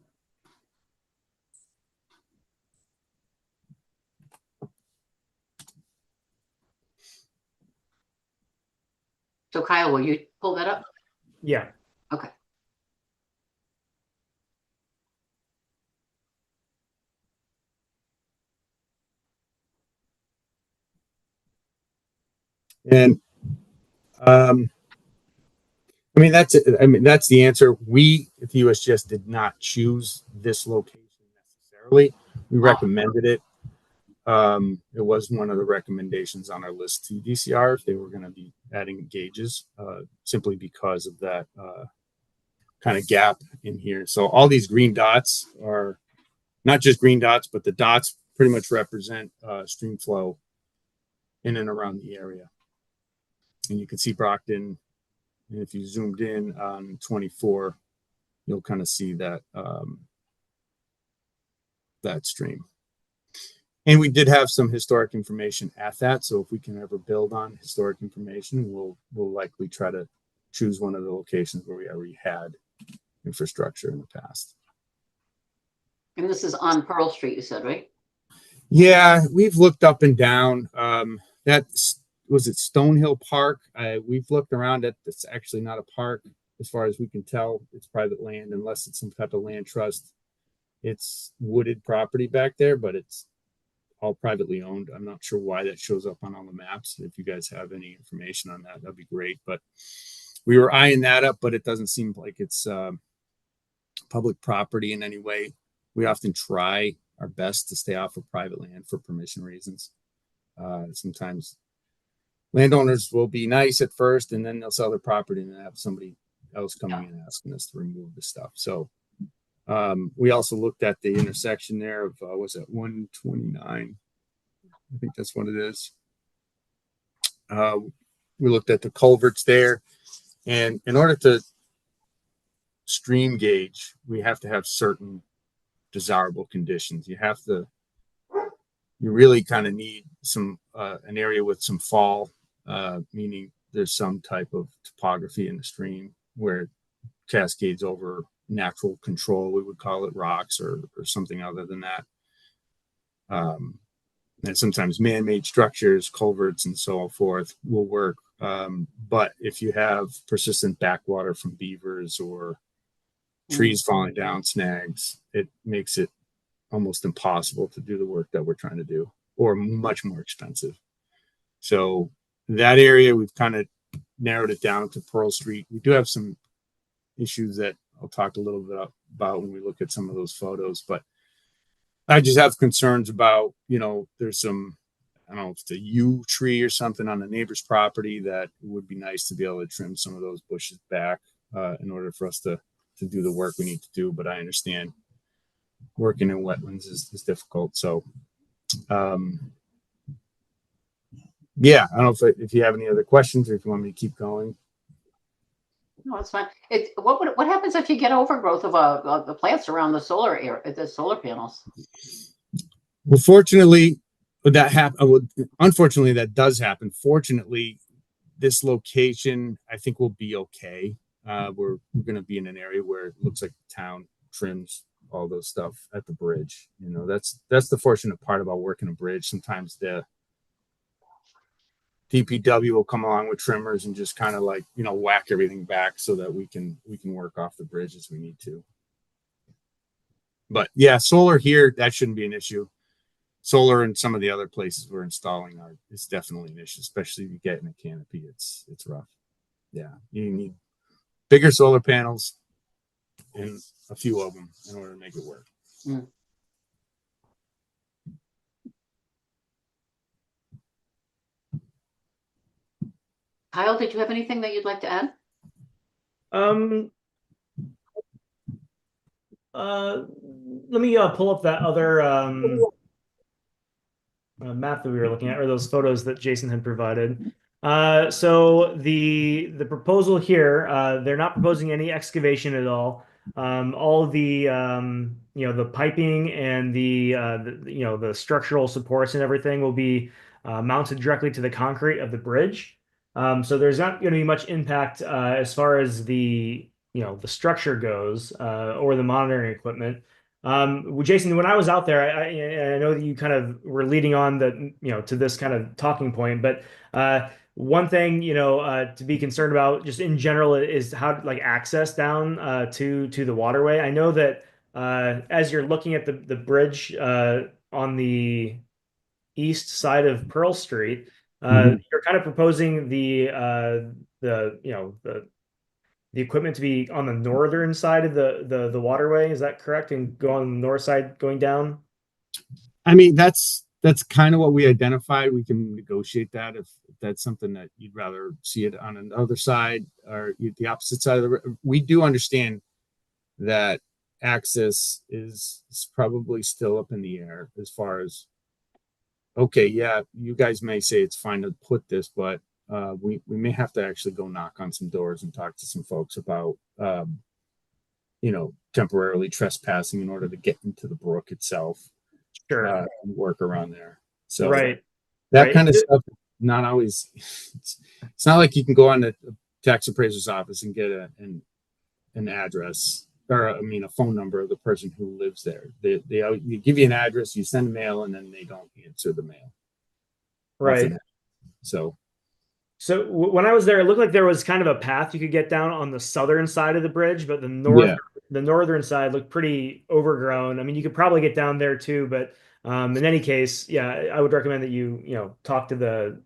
[SPEAKER 1] So Kyle, will you pull that up?
[SPEAKER 6] Yeah.
[SPEAKER 1] Okay.
[SPEAKER 9] And that's the answer. We at the USGS did not choose this location necessarily. We recommended it. It was one of the recommendations on our list to DCR if they were going to be adding gauges, simply because of that kind of gap in here. So all these green dots are not just green dots, but the dots pretty much represent stream flow in and around the area. And you can see Brockton, and if you zoomed in on 24, you'll kind of see that that stream. And we did have some historic information at that. So if we can ever build on historic information, we'll likely try to choose one of the locations where we already had infrastructure in the past.
[SPEAKER 1] And this is on Pearl Street, you said, right?
[SPEAKER 9] Yeah, we've looked up and down. Was it Stonehill Park? We've looked around at. It's actually not a park, as far as we can tell. It's private land, unless it's some type of land trust. It's wooded property back there, but it's all privately owned. I'm not sure why that shows up on all the maps. If you guys have any information on that, that'd be great. But we were eyeing that up, but it doesn't seem like it's public property in any way. We often try our best to stay off of private land for permission reasons. Sometimes landowners will be nice at first, and then they'll sell their property and have somebody else coming in asking us to remove the stuff. So we also looked at the intersection there of was it 129? I think that's what it is. We looked at the culverts there, and in order to stream gauge, we have to have certain desirable conditions. You really kind of need some an area with some fall, meaning there's some type of topography in the stream where it cascades over natural control. We would call it rocks or something other than that. And sometimes man-made structures, culverts, and so forth will work. But if you have persistent backwater from beavers or trees falling down, snags, it makes it almost impossible to do the work that we're trying to do, or much more expensive. So that area, we've kind of narrowed it down to Pearl Street. We do have some issues that I'll talk a little bit about when we look at some of those photos, but I just have concerns about, there's some, I don't know if it's a yew tree or something on the neighbor's property that would be nice to be able to trim some of those bushes back in order for us to do the work we need to do. But I understand working in wetlands is difficult. So, yeah, I don't know if you have any other questions or if you want me to keep going.
[SPEAKER 1] No, it's fine. What happens if you get overgrowth of the plants around the solar panels?
[SPEAKER 9] Well, fortunately, unfortunately, that does happen. Fortunately, this location, I think, will be okay. We're going to be in an area where it looks like the town trims all those stuff at the bridge. That's the fortunate part about working a bridge. Sometimes the DPW will come along with trimmers and just kind of whack everything back so that we can work off the bridge as we need to. But yeah, solar here, that shouldn't be an issue. Solar in some of the other places we're installing is definitely an issue, especially if you get in a canopy. It's rough. Yeah, you need bigger solar panels and a few of them in order to make it work.
[SPEAKER 1] Kyle, did you have anything that you'd like to add?
[SPEAKER 6] Let me pull up that other map that we were looking at, or those photos that Jason had provided. So the proposal here, they're not proposing any excavation at all. All the the piping and the structural supports and everything will be mounted directly to the concrete of the bridge. So there's not going to be much impact as far as the structure goes or the monitoring equipment. Jason, when I was out there, I know that you kind of were leading on to this kind of talking point, but one thing to be concerned about just in general is how access down to the waterway. I know that as you're looking at the bridge on the east side of Pearl Street, you're kind of proposing the equipment to be on the northern side of the waterway. Is that correct? And go on the north side going down?
[SPEAKER 9] I mean, that's kind of what we identified. We can negotiate that if that's something that you'd rather see it on another side or the opposite side of the. We do understand that access is probably still up in the air as far as, okay, yeah, you guys may say it's fine to put this, but we may have to actually go knock on some doors and talk to some folks about temporarily trespassing in order to get into the brook itself.
[SPEAKER 6] Sure.
[SPEAKER 9] And work around there. So
[SPEAKER 6] right.
[SPEAKER 9] That kind of stuff, not always. It's not like you can go on the tax appraiser's office and get an address or a phone number of the person who lives there. They give you an address, you send mail, and then they don't answer the mail.
[SPEAKER 6] Right. So when I was there, it looked like there was kind of a path you could get down on the southern side of the bridge, but the northern the northern side looked pretty overgrown. I mean, you could probably get down there too, but in any case, yeah, I would recommend that you talk to the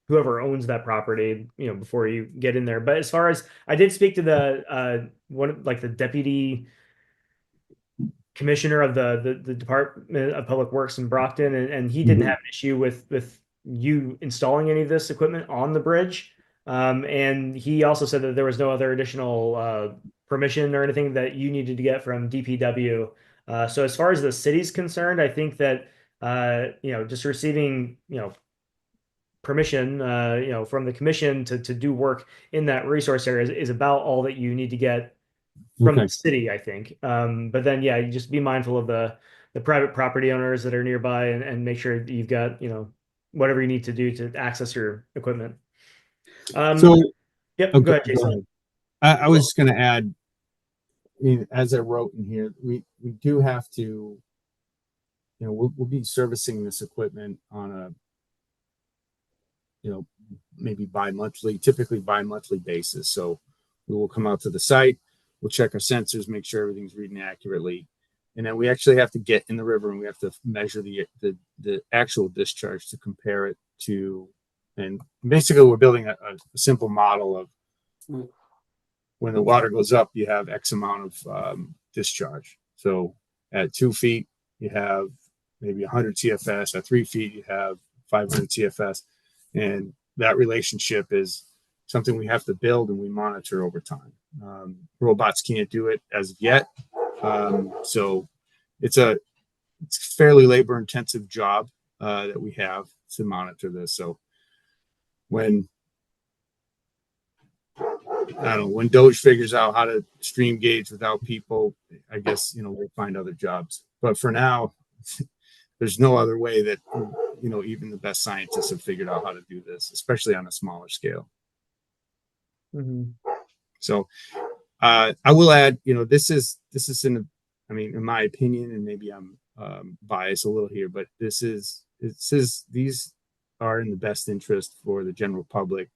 [SPEAKER 6] whoever owns that property, before you get in there. But as far as I did speak to the one like the deputy commissioner of the Department of Public Works in Brockton, and he didn't have an issue with you installing any of this equipment on the bridge. And he also said that there was no other additional permission or anything that you needed to get from DPW. So as far as the city's concerned, I think that just receiving permission from the commission to do work in that resource area is about all that you need to get from
[SPEAKER 9] Okay.
[SPEAKER 6] the city, I think. But then, yeah, you just be mindful of the private property owners that are nearby, and make sure that you've got, whatever you need to do to access your equipment.
[SPEAKER 9] So,
[SPEAKER 6] Yep,
[SPEAKER 9] okay,
[SPEAKER 6] go ahead, Jason.
[SPEAKER 9] go ahead. I was just going to add, as I wrote in here, we do have to, we'll be servicing this equipment on a, maybe typically bi-monthly basis. So we will come out to the site, we'll check our sensors, make sure everything's reading accurately. And then we actually have to get in the river and we have to measure the actual discharge to compare it to, and basically we're building a simple model of when the water goes up, you have X amount of discharge. So at 2 feet, you have maybe 100 CFS. At 3 feet, you have 500 CFS. And that relationship is something we have to build and we monitor over time. Robots can't do it as of yet. So it's a fairly labor intensive job that we have to monitor this. So when Doge figures out how to stream gauge without people, I guess, we'll find other jobs. But for now, there's no other way that, even the best scientists have figured out how to do this, especially on a smaller scale.
[SPEAKER 6] Mm-hmm.
[SPEAKER 9] So I will add, this is in my opinion, and maybe I'm biased a little here, but these are in the best interest for the general public.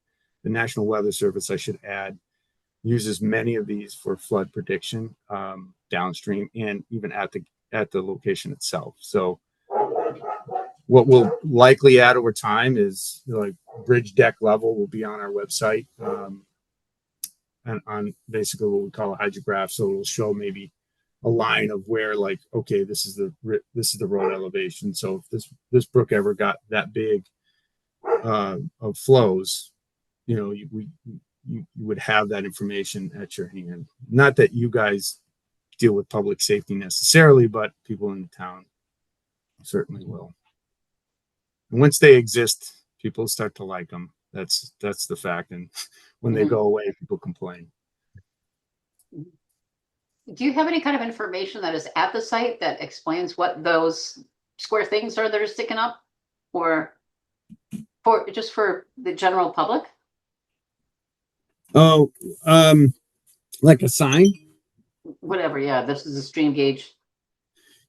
[SPEAKER 9] The National Weather Service, I should add, uses many of these for flood prediction downstream and even at the location itself. So what we'll likely add over time is like bridge deck level will be on our website and on basically what we call a hydrograph. So it'll show maybe a line of where, like, okay, this is the road elevation. So if this brook ever got that big of flows, you would have that information at your hand. Not that you guys deal with public safety necessarily, but people in the town certainly will. And once they exist, people start to like them. That's the fact. And when they go away, people complain.
[SPEAKER 1] Do you have any kind of information that is at the site that explains what those square things are that are sticking up, or for the general public?
[SPEAKER 9] Oh, like a sign?
[SPEAKER 1] Whatever. Yeah, this is a stream gauge.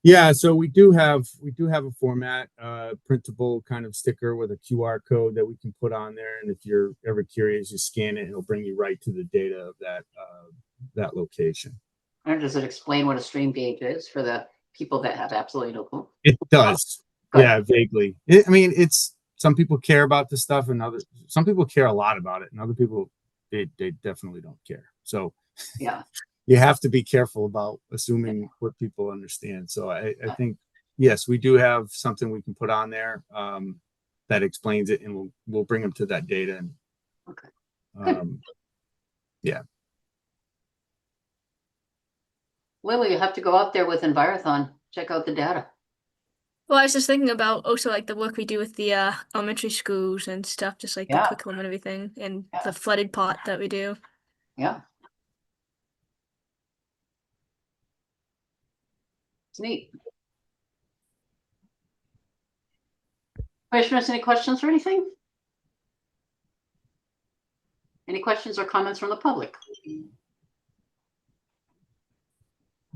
[SPEAKER 9] Yeah, so we do have a format, printable kind of sticker with a QR code that we can put on there, and if you're ever curious, you scan it, and it'll bring you right to the data of that location.
[SPEAKER 1] Or does it explain what a stream gauge is for the people that have absolutely no clue?
[SPEAKER 9] It does, yeah, vaguely. It's some people care about this stuff, and some people care a lot about it, and other people they definitely don't care. So
[SPEAKER 1] yeah.
[SPEAKER 9] You have to be careful about assuming what people understand. So I think, yes, we do have something we can put on there that explains it, and we'll bring them to that data. And,
[SPEAKER 1] okay.
[SPEAKER 9] Yeah.
[SPEAKER 1] Lily, you have to go out there with Envirothon, check out the data.
[SPEAKER 3] Well, I was just thinking about also like the work we do with the elementary schools and stuff, just like the curriculum and everything, and the flooded pot that we do.
[SPEAKER 1] Yeah. It's neat. Commissioners, any questions or anything? Any questions or comments from the public?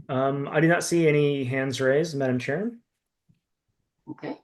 [SPEAKER 6] I do not see any hands raised, Madam Chair.
[SPEAKER 1] Okay.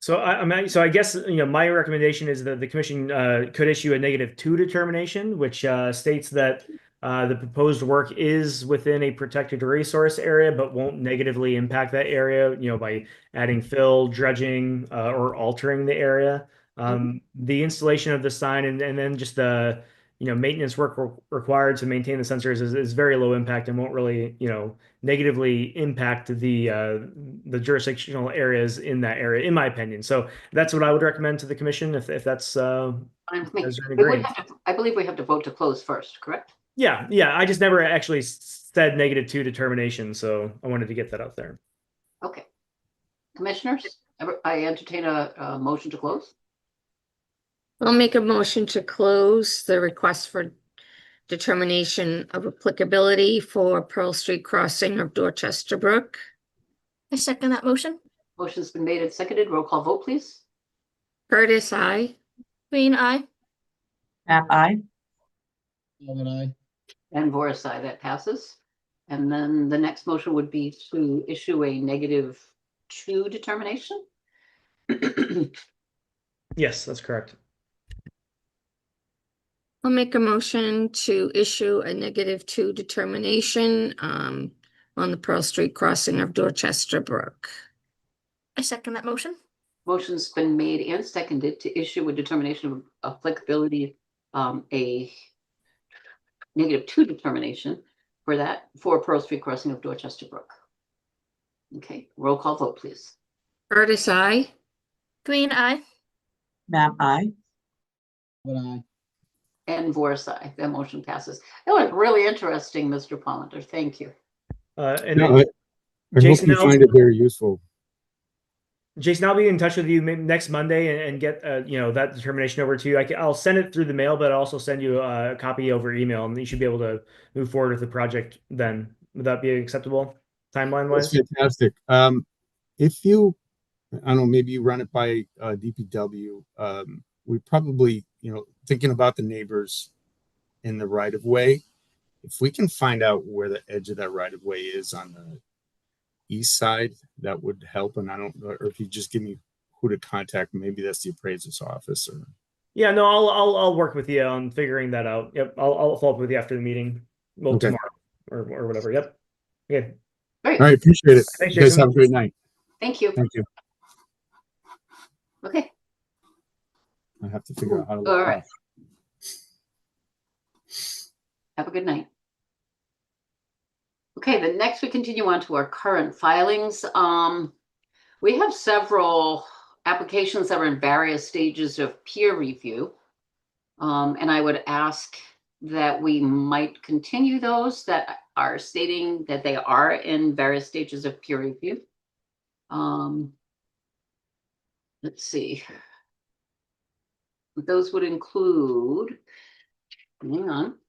[SPEAKER 6] So I guess, my recommendation is that the commission could issue a -2 determination, which states that the proposed work is within a protected resource area, but won't negatively impact that area, by adding fill, dredging, or altering the area. The installation of the sign and then just the maintenance work required to maintain the sensors is very low impact and won't really negatively impact the jurisdictional areas in that area, in my opinion. So that's what I would recommend to the commission if that's
[SPEAKER 1] Fine with me.
[SPEAKER 6] as an
[SPEAKER 1] We would
[SPEAKER 6] agreement.
[SPEAKER 1] have to, I believe we have to vote to close first, correct?
[SPEAKER 6] Yeah, I just never actually said -2 determination, so I wanted to get that out there.
[SPEAKER 1] Okay. Commissioners, I entertain a motion to close.
[SPEAKER 2] I'll make a motion to close the request for determination of applicability for Pearl Street crossing of Dorchester Brook.
[SPEAKER 3] I second that motion.
[SPEAKER 1] Motion's been made and seconded. Roll call vote, please.
[SPEAKER 2] Curtis, I.
[SPEAKER 3] Green eye.
[SPEAKER 4] Map I.
[SPEAKER 5] Galvin I.
[SPEAKER 1] And Voris, aye, that passes. And then the next motion would be to issue a -2 determination.
[SPEAKER 6] Yes, that's correct.
[SPEAKER 2] I'll make a motion to issue a -2 determination on the Pearl Street crossing of Dorchester Brook.
[SPEAKER 3] I second that motion.
[SPEAKER 1] Motion's been made and seconded to issue a determination of applicability, a -2 determination for Pearl Street crossing of Dorchester Brook. Okay, roll call vote, please.
[SPEAKER 2] Curtis, I.
[SPEAKER 3] Green eye.
[SPEAKER 4] Map I.
[SPEAKER 5] Galvin I.
[SPEAKER 1] And Voris, aye, that motion passes. That was really interesting, Mr. Pollender. Thank you.
[SPEAKER 6] And
[SPEAKER 9] No,
[SPEAKER 6] then,
[SPEAKER 9] I hope
[SPEAKER 6] Jason,
[SPEAKER 9] you find it very useful.
[SPEAKER 6] Jason, I'll be in touch with you next Monday and get that determination over to you. I'll send it through the mail, but I'll also send you a copy over email, and you should be able to move forward with the project then. Would that be acceptable timeline
[SPEAKER 9] That's
[SPEAKER 6] wise?
[SPEAKER 9] fantastic. If you, I don't know, maybe you run it by DPW. We probably, thinking about the neighbors in the right of way. If we can find out where the edge of that right of way is on the east side, that would help. And I don't know, or if you just give me who to contact, maybe that's the appraiser's office or.
[SPEAKER 6] Yeah, no, I'll work with you on figuring that out. Yep, I'll follow up with you after the meeting. Well,
[SPEAKER 9] Okay.
[SPEAKER 6] tomorrow or whatever. Yep. Okay.
[SPEAKER 1] Great.
[SPEAKER 9] All right, appreciate it.
[SPEAKER 6] Thanks,
[SPEAKER 9] You guys
[SPEAKER 6] Jason.
[SPEAKER 9] have a great night.
[SPEAKER 1] Thank you.
[SPEAKER 9] Thank you.
[SPEAKER 1] Okay.
[SPEAKER 9] I have to figure out how to
[SPEAKER 1] All
[SPEAKER 9] look
[SPEAKER 1] right.
[SPEAKER 9] off.
[SPEAKER 1] Have a good night. Okay, the next we continue on to our current filings. We have several applications that are in various stages of peer review. And I would ask that we might continue those that are stating that they are in various stages of peer review. Let's see. Those would include, hang on.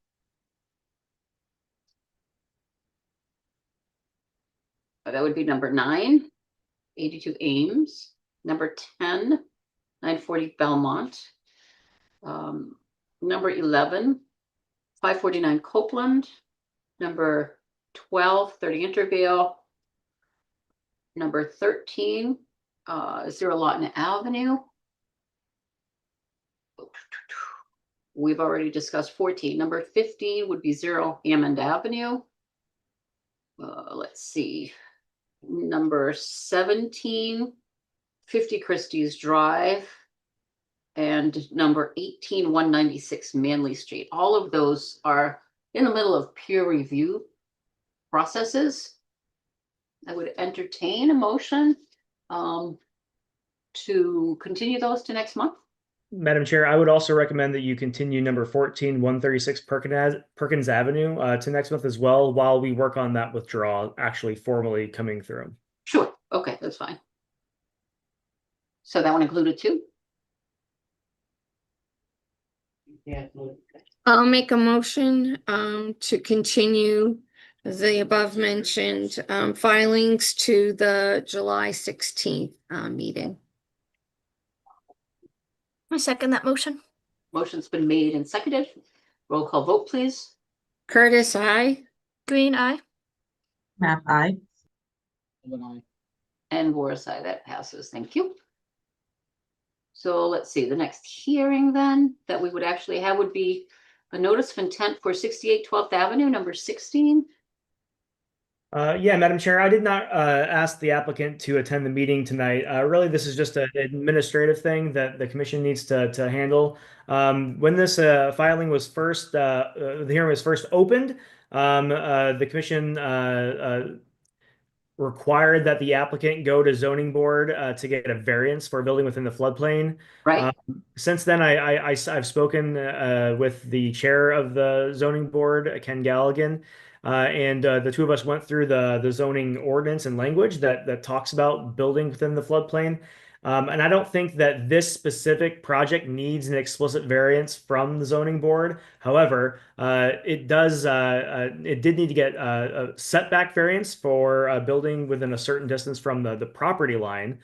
[SPEAKER 1] That would be number 9, 82 Ames, number 10, 940 Belmont, number 11, 549 Copeland, number 12, 30 Intervale, number 13, 0 Lawton Avenue. We've already discussed 14. Number 50 would be 0 Hammond Avenue. Let's see. Number 17, 50 Christie's Drive, and number 18, 196 Manley Street. All of those are in the middle of peer review processes. I would entertain a motion to continue those to next month.
[SPEAKER 6] Madam Chair, I would also recommend that you continue number 14, 136 Perkins Avenue to next month as well, while we work on that withdrawal actually formally coming through.
[SPEAKER 1] Sure. Okay, that's fine. So that one included too? Yeah.
[SPEAKER 2] I'll make a motion to continue the above mentioned filings to the July 16th meeting.
[SPEAKER 3] I second that motion.
[SPEAKER 1] Motion's been made and seconded. Roll call vote, please.
[SPEAKER 2] Curtis, I.
[SPEAKER 3] Green eye.
[SPEAKER 4] Map I.
[SPEAKER 5] Galvin I.
[SPEAKER 1] And Voris, aye, that passes. Thank you. So let's see, the next hearing then that we would actually have would be a notice of intent for 68 12th Avenue, number 16.
[SPEAKER 6] Yeah, Madam Chair, I did not ask the applicant to attend the meeting tonight. Really, this is just an administrative thing that the commission needs to handle. When this filing was first, the hearing was first opened, the commission required that the applicant go to zoning board to get a variance for a building within the floodplain.
[SPEAKER 1] Right?
[SPEAKER 6] Since then, I've spoken with the chair of the zoning board, Ken Galligan, and the two of us went through the zoning ordinance and language that talks about building within the floodplain. And I don't think that this specific project needs an explicit variance from the zoning board. However, it did need to get a setback variance for a building within a certain distance from the property line.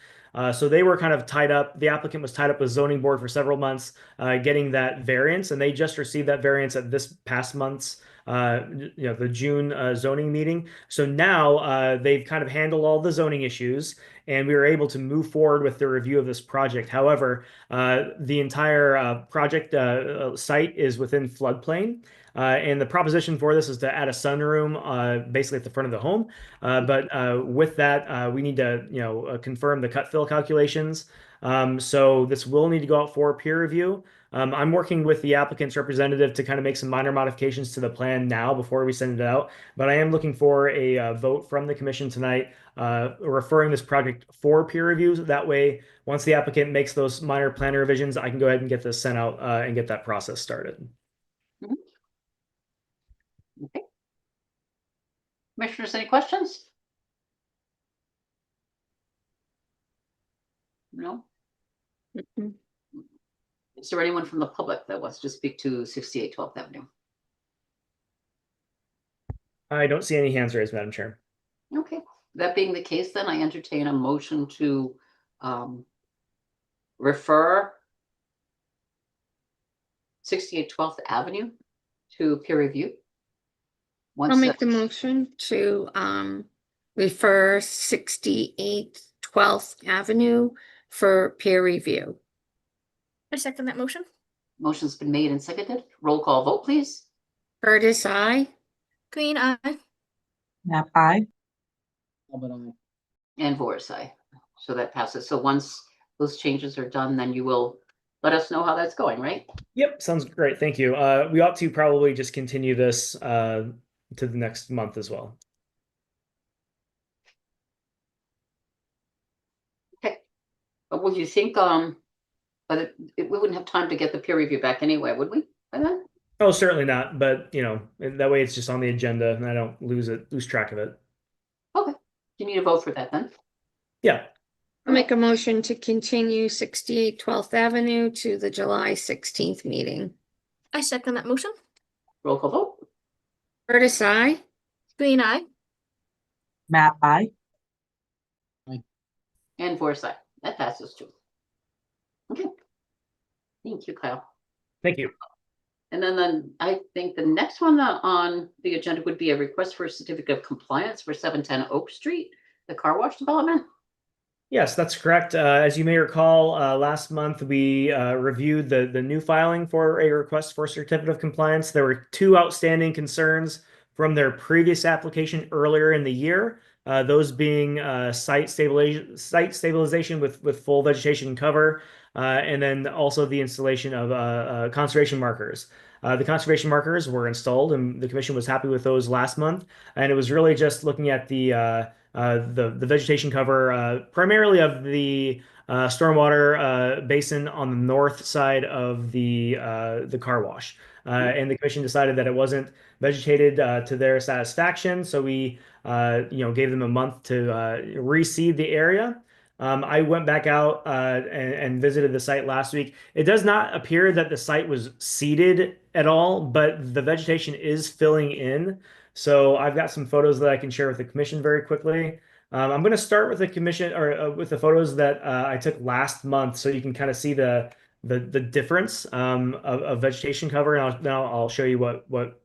[SPEAKER 6] So they were kind of tied up. The applicant was tied up with zoning board for several months, getting that variance, and they just received that variance at this past month's the June zoning meeting. So now they've kind of handled all the zoning issues, and we were able to move forward with the review of this project. However, the entire project site is within floodplain. And the proposition for this is to add a sunroom basically at the front of the home. But with that, we need to confirm the cut fill calculations. So this will need to go out for peer review. I'm working with the applicant's representative to kind of make some minor modifications to the plan now before we send it out. But I am looking for a vote from the commission tonight referring this project for peer review. That way, once the applicant makes those minor plan revisions, I can go ahead and get this sent out and get that process started.
[SPEAKER 1] Okay. Commissioners, any questions? No?
[SPEAKER 2] Mm-mm.
[SPEAKER 1] Is there anyone from the public that wants to speak to 68 12th Avenue?
[SPEAKER 6] I don't see any hands raised, Madam Chair.
[SPEAKER 1] Okay, that being the case, then I entertain a motion to refer 68 12th Avenue to peer review.
[SPEAKER 2] I'll make the motion to refer 68 12th Avenue for peer review.
[SPEAKER 3] I second that motion.
[SPEAKER 1] Motion's been made and seconded. Roll call vote, please.
[SPEAKER 2] Curtis, I.
[SPEAKER 3] Green eye.
[SPEAKER 4] Nap aye.
[SPEAKER 5] Talbot, aye.
[SPEAKER 1] And Voris, aye. So that passes. So once those changes are done, then you will let us know how that's going, right?
[SPEAKER 6] Yep, sounds great. Thank you. We ought to probably just continue this to the next month as well.
[SPEAKER 1] Okay. But would you think, but we wouldn't have time to get the peer review back anyway, would we, by then?
[SPEAKER 6] Oh, certainly not. But that way it's just on the agenda and I don't lose track of it.
[SPEAKER 1] Okay. You need a vote for that then?
[SPEAKER 6] Yeah.
[SPEAKER 2] I'll make a motion to continue 68 12th Avenue to the July 16th meeting.
[SPEAKER 3] I second that motion.
[SPEAKER 1] Roll call vote.
[SPEAKER 2] Curtis, I.
[SPEAKER 3] Green eye.
[SPEAKER 4] Nap aye.
[SPEAKER 1] And Voris, aye. That passes too. Okay. Thank you, Kyle.
[SPEAKER 6] Thank you.
[SPEAKER 1] And then I think the next one on the agenda would be a request for a certificate of compliance for 710 Oak Street, the car wash development.
[SPEAKER 6] Yes, that's correct. As you may recall, last month we reviewed the new filing for a request for certificate of compliance. There were two outstanding concerns from their previous application earlier in the year. Those being site stabilization with full vegetation cover, and then also the installation of conservation markers. The conservation markers were installed, and the commission was happy with those last month. And it was really just looking at the vegetation cover, primarily of the stormwater basin on the north side of the car wash. And the commission decided that it wasn't vegetated to their satisfaction, so we gave them a month to reseed the area. I went back out and visited the site last week. It does not appear that the site was seeded at all, but the vegetation is filling in. So I've got some photos that I can share with the commission very quickly. I'm going to start with the commission or with the photos that I took last month, so you can kind of see the difference of vegetation cover, and then I'll show you what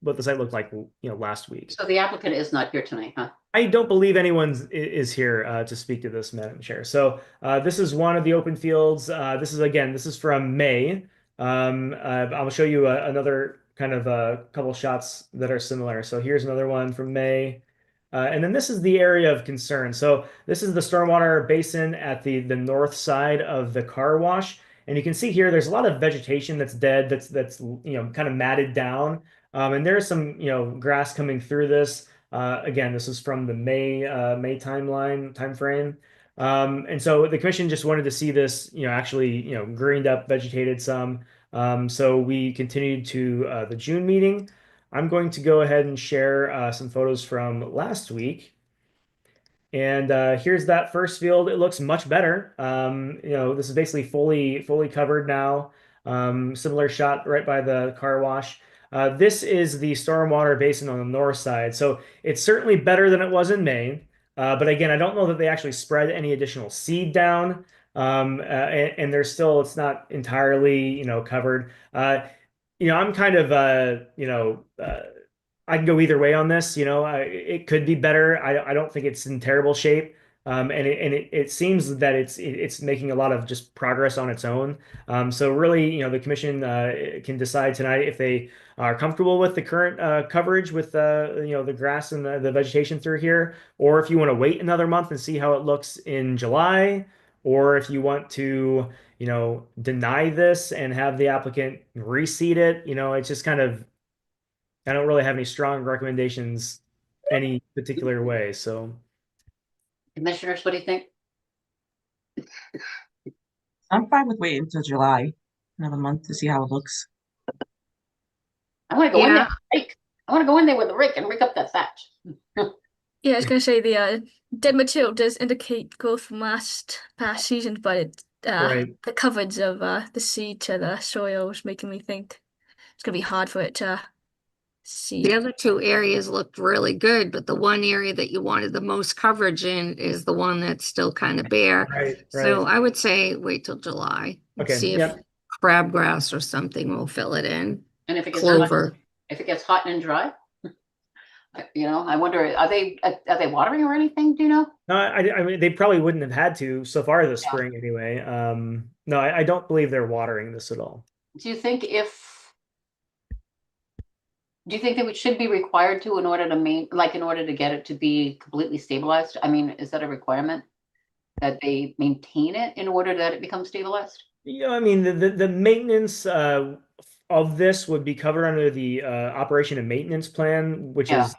[SPEAKER 6] what the site looked like, last week.
[SPEAKER 1] So the applicant is not here tonight, huh?
[SPEAKER 6] I don't believe anyone is here to speak to this, Madam Chair. So this is one of the open fields. This is from May. I'll show you another kind of couple shots that are similar. So here's another one from May. And then this is the area of concern. So this is the stormwater basin at the north side of the car wash. And you can see here, there's a lot of vegetation that's dead, that's kind of matted down. And there's some, grass coming through this. Again, this is from the May time frame. And so the commission just wanted to see this, actually, greened up, vegetated some. So we continued to the June meeting. I'm going to go ahead and share some photos from last week. And here's that first field. It looks much better. This is basically fully covered now. Similar shot right by the car wash. This is the stormwater basin on the north side. So it's certainly better than it was in May. But again, I don't know that they actually spread any additional seed down. And there's still, it's not entirely, covered. I'm kind of, I can go either way on this. It could be better. I don't think it's in terrible shape. And it seems that it's making a lot of just progress on its own. So really, the commission can decide tonight if they are comfortable with the current coverage with the grass and the vegetation through here, or if you want to wait another month and see how it looks in July, or if you want to deny this and have the applicant reseed it. It's just kind of, I don't really have any strong recommendations any particular way. So
[SPEAKER 1] Commissioners, what do you think?
[SPEAKER 4] I'm fine with waiting until July, another month to see how it looks.
[SPEAKER 1] I want to go in there
[SPEAKER 2] Yeah.
[SPEAKER 1] with a rake. I want to go in there with a rake and rake up that thatch.
[SPEAKER 3] Yeah, I was gonna say the dead material does indicate growth from past seasons, but
[SPEAKER 6] Right.
[SPEAKER 3] the coverage of the seed to the soil is making me think it's gonna be hard for it to see.
[SPEAKER 2] The other two areas looked really good, but the one area that you wanted the most coverage in is the one that's still kind of bare.
[SPEAKER 6] Right.
[SPEAKER 2] So I would say wait till July and
[SPEAKER 6] Okay,
[SPEAKER 2] see if
[SPEAKER 6] yep.
[SPEAKER 2] crabgrass or something will fill it in.
[SPEAKER 1] And if it gets hot,
[SPEAKER 2] Clover.
[SPEAKER 1] if it gets hot and dry, I wonder, are they watering or anything? Do you know?
[SPEAKER 6] No, I mean, they probably wouldn't have had to so far this
[SPEAKER 1] Yeah.
[SPEAKER 6] spring anyway. No, I don't believe they're watering this at all.
[SPEAKER 1] Do you think that we should be required to in order to get it to be completely stabilized? I mean, is that a requirement that they maintain it in order that it becomes stabilized?
[SPEAKER 6] I mean, the maintenance of this would be covered under the operation and maintenance plan, which
[SPEAKER 1] Yeah.
[SPEAKER 6] is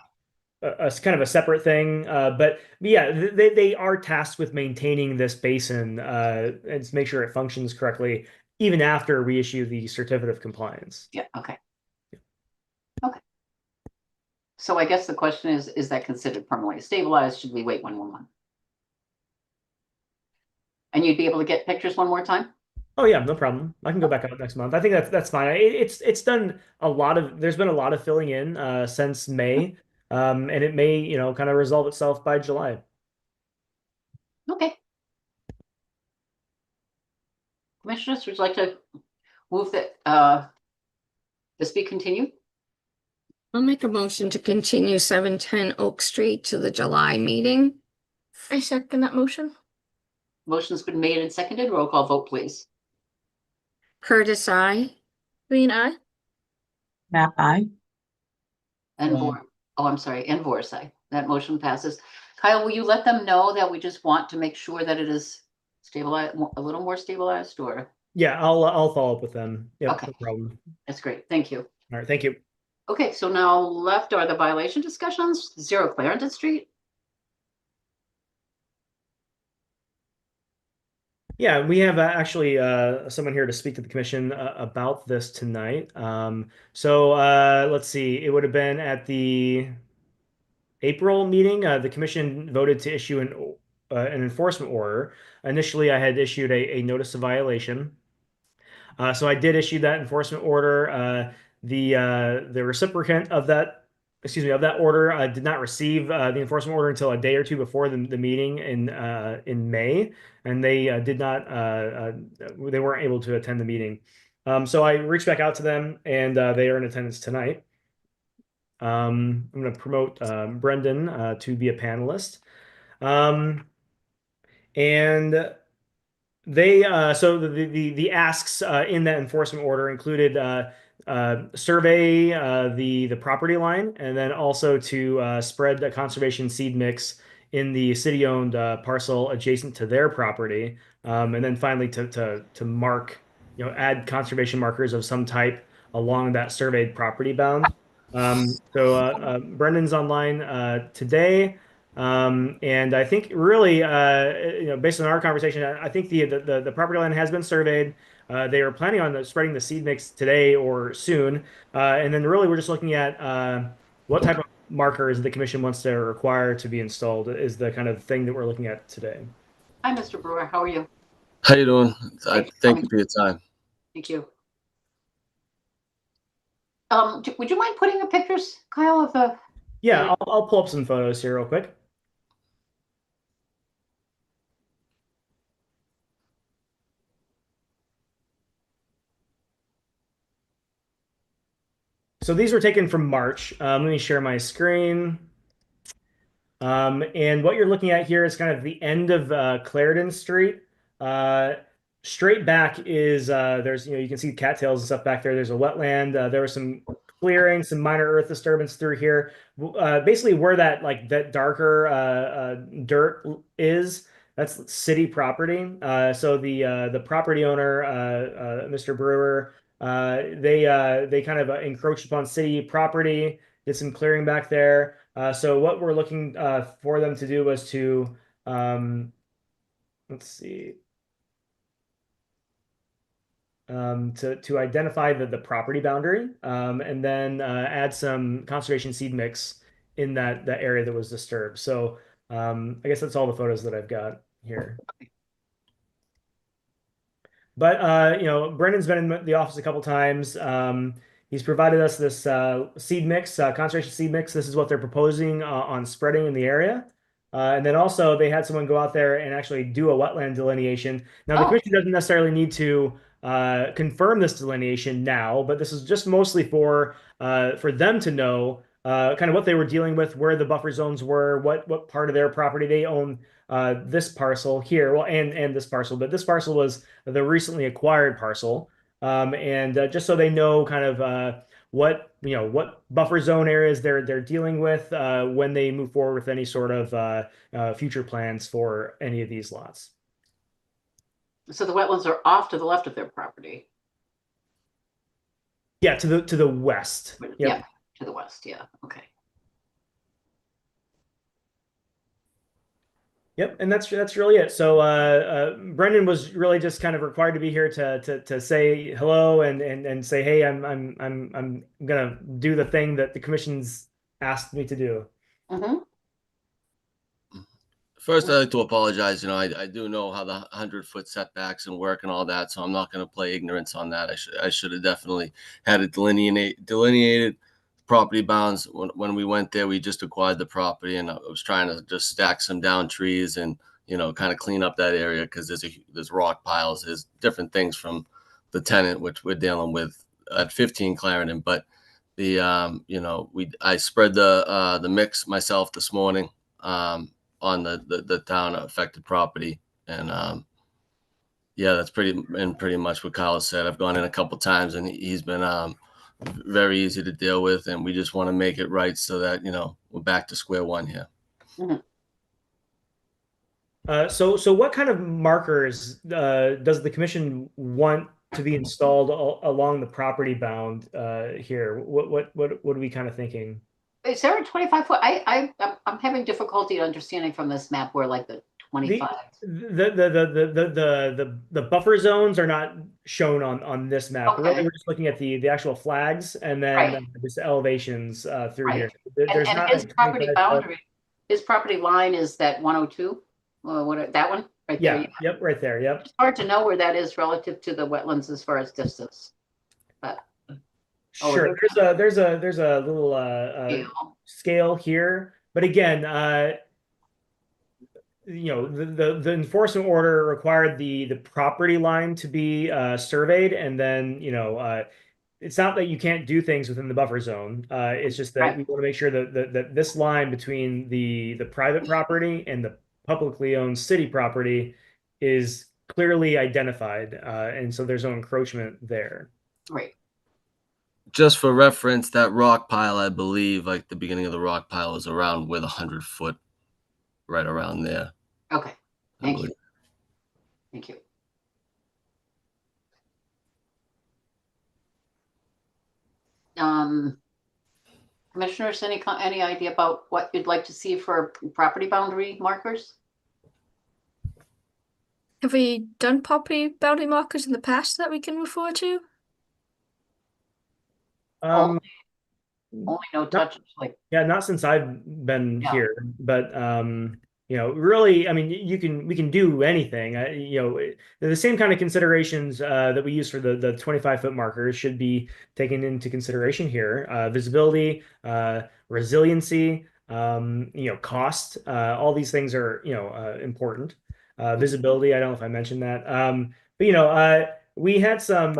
[SPEAKER 6] a kind of a separate thing. But yeah, they are tasked with maintaining this basin and to make sure it functions correctly, even after we issue the certificate of compliance.
[SPEAKER 1] Yeah, okay. Okay. So I guess the question is that considered permanently stabilized? Should we wait one more month? And you'd be able to get pictures one more time?
[SPEAKER 6] Oh yeah, no problem. I can go back out next month. I think that's fine. It's done a lot of, there's been a lot of filling in since May. And it may, kind of resolve itself by July.
[SPEAKER 1] Okay. Commissioners, would you like to move that this be continued?
[SPEAKER 2] I'll make a motion to continue 710 Oak Street to the July meeting.
[SPEAKER 3] I second that motion.
[SPEAKER 1] Motion's been made and seconded. Roll call vote, please.
[SPEAKER 2] Curtis, I.
[SPEAKER 3] Green eye.
[SPEAKER 4] Map I.
[SPEAKER 1] And I'm sorry, and Vorsai. That motion passes. Kyle, will you let them know that we just want to make sure that it is stabilized, a little more stabilized, or?
[SPEAKER 6] Yeah, I'll follow up with them. Yep,
[SPEAKER 1] Okay.
[SPEAKER 6] no problem.
[SPEAKER 1] That's great. Thank you.
[SPEAKER 6] All right, thank you.
[SPEAKER 1] Okay, so now left are the violation discussions. 0 Clarendon Street.
[SPEAKER 6] Yeah, we have actually someone here to speak to the commission about this tonight. So let's see, it would have been at the April meeting. The commission voted to issue an enforcement order. Initially, I had issued a notice of violation. So I did issue that enforcement order. The recipient of that order did not receive the enforcement order until a day or two before the meeting in May, and they did not they weren't able to attend the meeting. So I reached back out to them, and they are in attendance tonight. I'm going to promote Brendan to be a panelist. And they so the asks in that enforcement order included survey the property line, and then also to spread the conservation seed mix in the city-owned parcel adjacent to their property, and then finally to mark, add conservation markers of some type along that surveyed property bound. Brendan's online today. And I think really, based on our conversation, I think the property line has been surveyed. They are planning on spreading the seed mix today or soon. And then really we're just looking at what type of markers the commission wants to require to be installed is the kind of thing that we're looking at today.
[SPEAKER 1] Hi, Mr. Brewer. How are you?
[SPEAKER 10] How you doing?
[SPEAKER 1] Thanks for
[SPEAKER 10] Thank
[SPEAKER 1] coming.
[SPEAKER 10] you for your time.
[SPEAKER 1] Thank you. Would you mind putting the pictures, Kyle, of the?
[SPEAKER 6] Yeah, I'll pull up some photos here real quick. So these were taken from March. Let me share my screen. And what you're looking at here is kind of the end of Clarendon Street. Straight back is there's, you can see cattails and stuff back there. There's a wetland. There was some clearing, some minor earth disturbance through here. Basically where that darker dirt is, that's city property. So the property owner, Mr. Brewer, they kind of encroached upon city property, did some clearing back there. So what we're looking for them to do was to, let's see, to identify the property boundary, and then add some conservation seed mix in that area that was disturbed. So I guess that's all the photos that I've got here. But Brendan's been in the office a couple times. He's provided us this seed mix, conservation seed mix. This is what they're proposing on spreading in the area. And then also they had someone go out there and actually do a wetland delineation. Now the commission doesn't necessarily need to confirm this delineation now, but this is just mostly for them to know kind of what they were dealing with, where the buffer zones were, what part of their property they own. This parcel here, well, and this parcel, but this parcel was the recently acquired parcel. And just so they know kind of what buffer zone areas they're dealing with when they move forward with any sort of future plans for any of these lots.
[SPEAKER 1] So the wetlands are off to the left of their property.
[SPEAKER 6] Yeah, to the west. Yep.
[SPEAKER 1] Yeah, to the west. Yeah. Okay.
[SPEAKER 6] Yep, and that's really it. So Brendan was really just kind of required to be here to say hello and say, hey, I'm gonna do the thing that the commission's asked me to do.
[SPEAKER 1] Mm-hmm.
[SPEAKER 10] First, I'd like to apologize. I do know how the 100-foot setbacks and work and all that, so I'm not going to play ignorance on that. I should have definitely had it delineated property bounds. When we went there, we just acquired the property, and I was trying to just stack some down trees and kind of clean up that area because there's rock piles, there's different things from the tenant which we're dealing with at 15 Clarendon. But I spread the mix myself this morning. On the town affected property, and yeah, that's pretty much what Kyle said. I've gone in a couple times, and he's been very easy to deal with, and we just want to make it right so that we're back to square one here.
[SPEAKER 1] Mm-hmm.
[SPEAKER 6] So what kind of markers does the commission want to be installed along the property bound here? What are we kind of thinking?
[SPEAKER 1] Is there a 25-foot? I'm having difficulty understanding from this map where like the 25.
[SPEAKER 6] The buffer zones are not shown on this map.
[SPEAKER 1] Okay.
[SPEAKER 6] Really, we're just looking at the actual flags and then just elevations through here. There's
[SPEAKER 1] and
[SPEAKER 6] not
[SPEAKER 1] his property boundary, his property line is that 102. That one right there?
[SPEAKER 6] Yeah. Yep. Right there. Yep.
[SPEAKER 1] It's hard to know where that is relative to the wetlands as far as distance. But
[SPEAKER 6] sure, there's a little scale here, but again, the enforcement order required the property line to be surveyed, and then it's not that you can't do things within the buffer zone. It's just that
[SPEAKER 1] Right.
[SPEAKER 6] we want to make sure that this line between the private property and the publicly owned city property is clearly identified, and so there's no encroachment there.
[SPEAKER 1] Right.
[SPEAKER 10] Just for reference, that rock pile, I believe, like the beginning of the rock pile is around where the 100-foot, right around there.
[SPEAKER 1] Okay.
[SPEAKER 10] I
[SPEAKER 1] Thank you.
[SPEAKER 10] believe.
[SPEAKER 1] Thank you. Commissioners, any idea about what you'd like to see for property boundary markers?
[SPEAKER 3] Have we done property boundary markers in the past that we can move forward to?
[SPEAKER 6] Um,
[SPEAKER 1] Only no touches, like,
[SPEAKER 6] Yeah, not since I've been
[SPEAKER 1] Yeah.
[SPEAKER 6] here, but really, I mean, we can do anything. The same kind of considerations that we use for the 25-foot markers should be taken into consideration here. Visibility, resiliency, cost. All these things are important. Visibility. I don't know if I mentioned that. But we had some.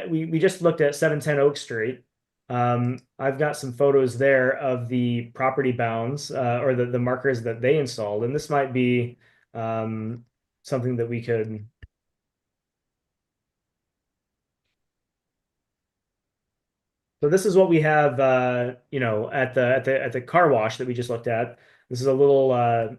[SPEAKER 6] We just looked at 710 Oak Street. I've got some photos there of the property bounds or the markers that they installed, and this might be something that we could. So this is what we have, at the car wash that we just looked at. This is a little, I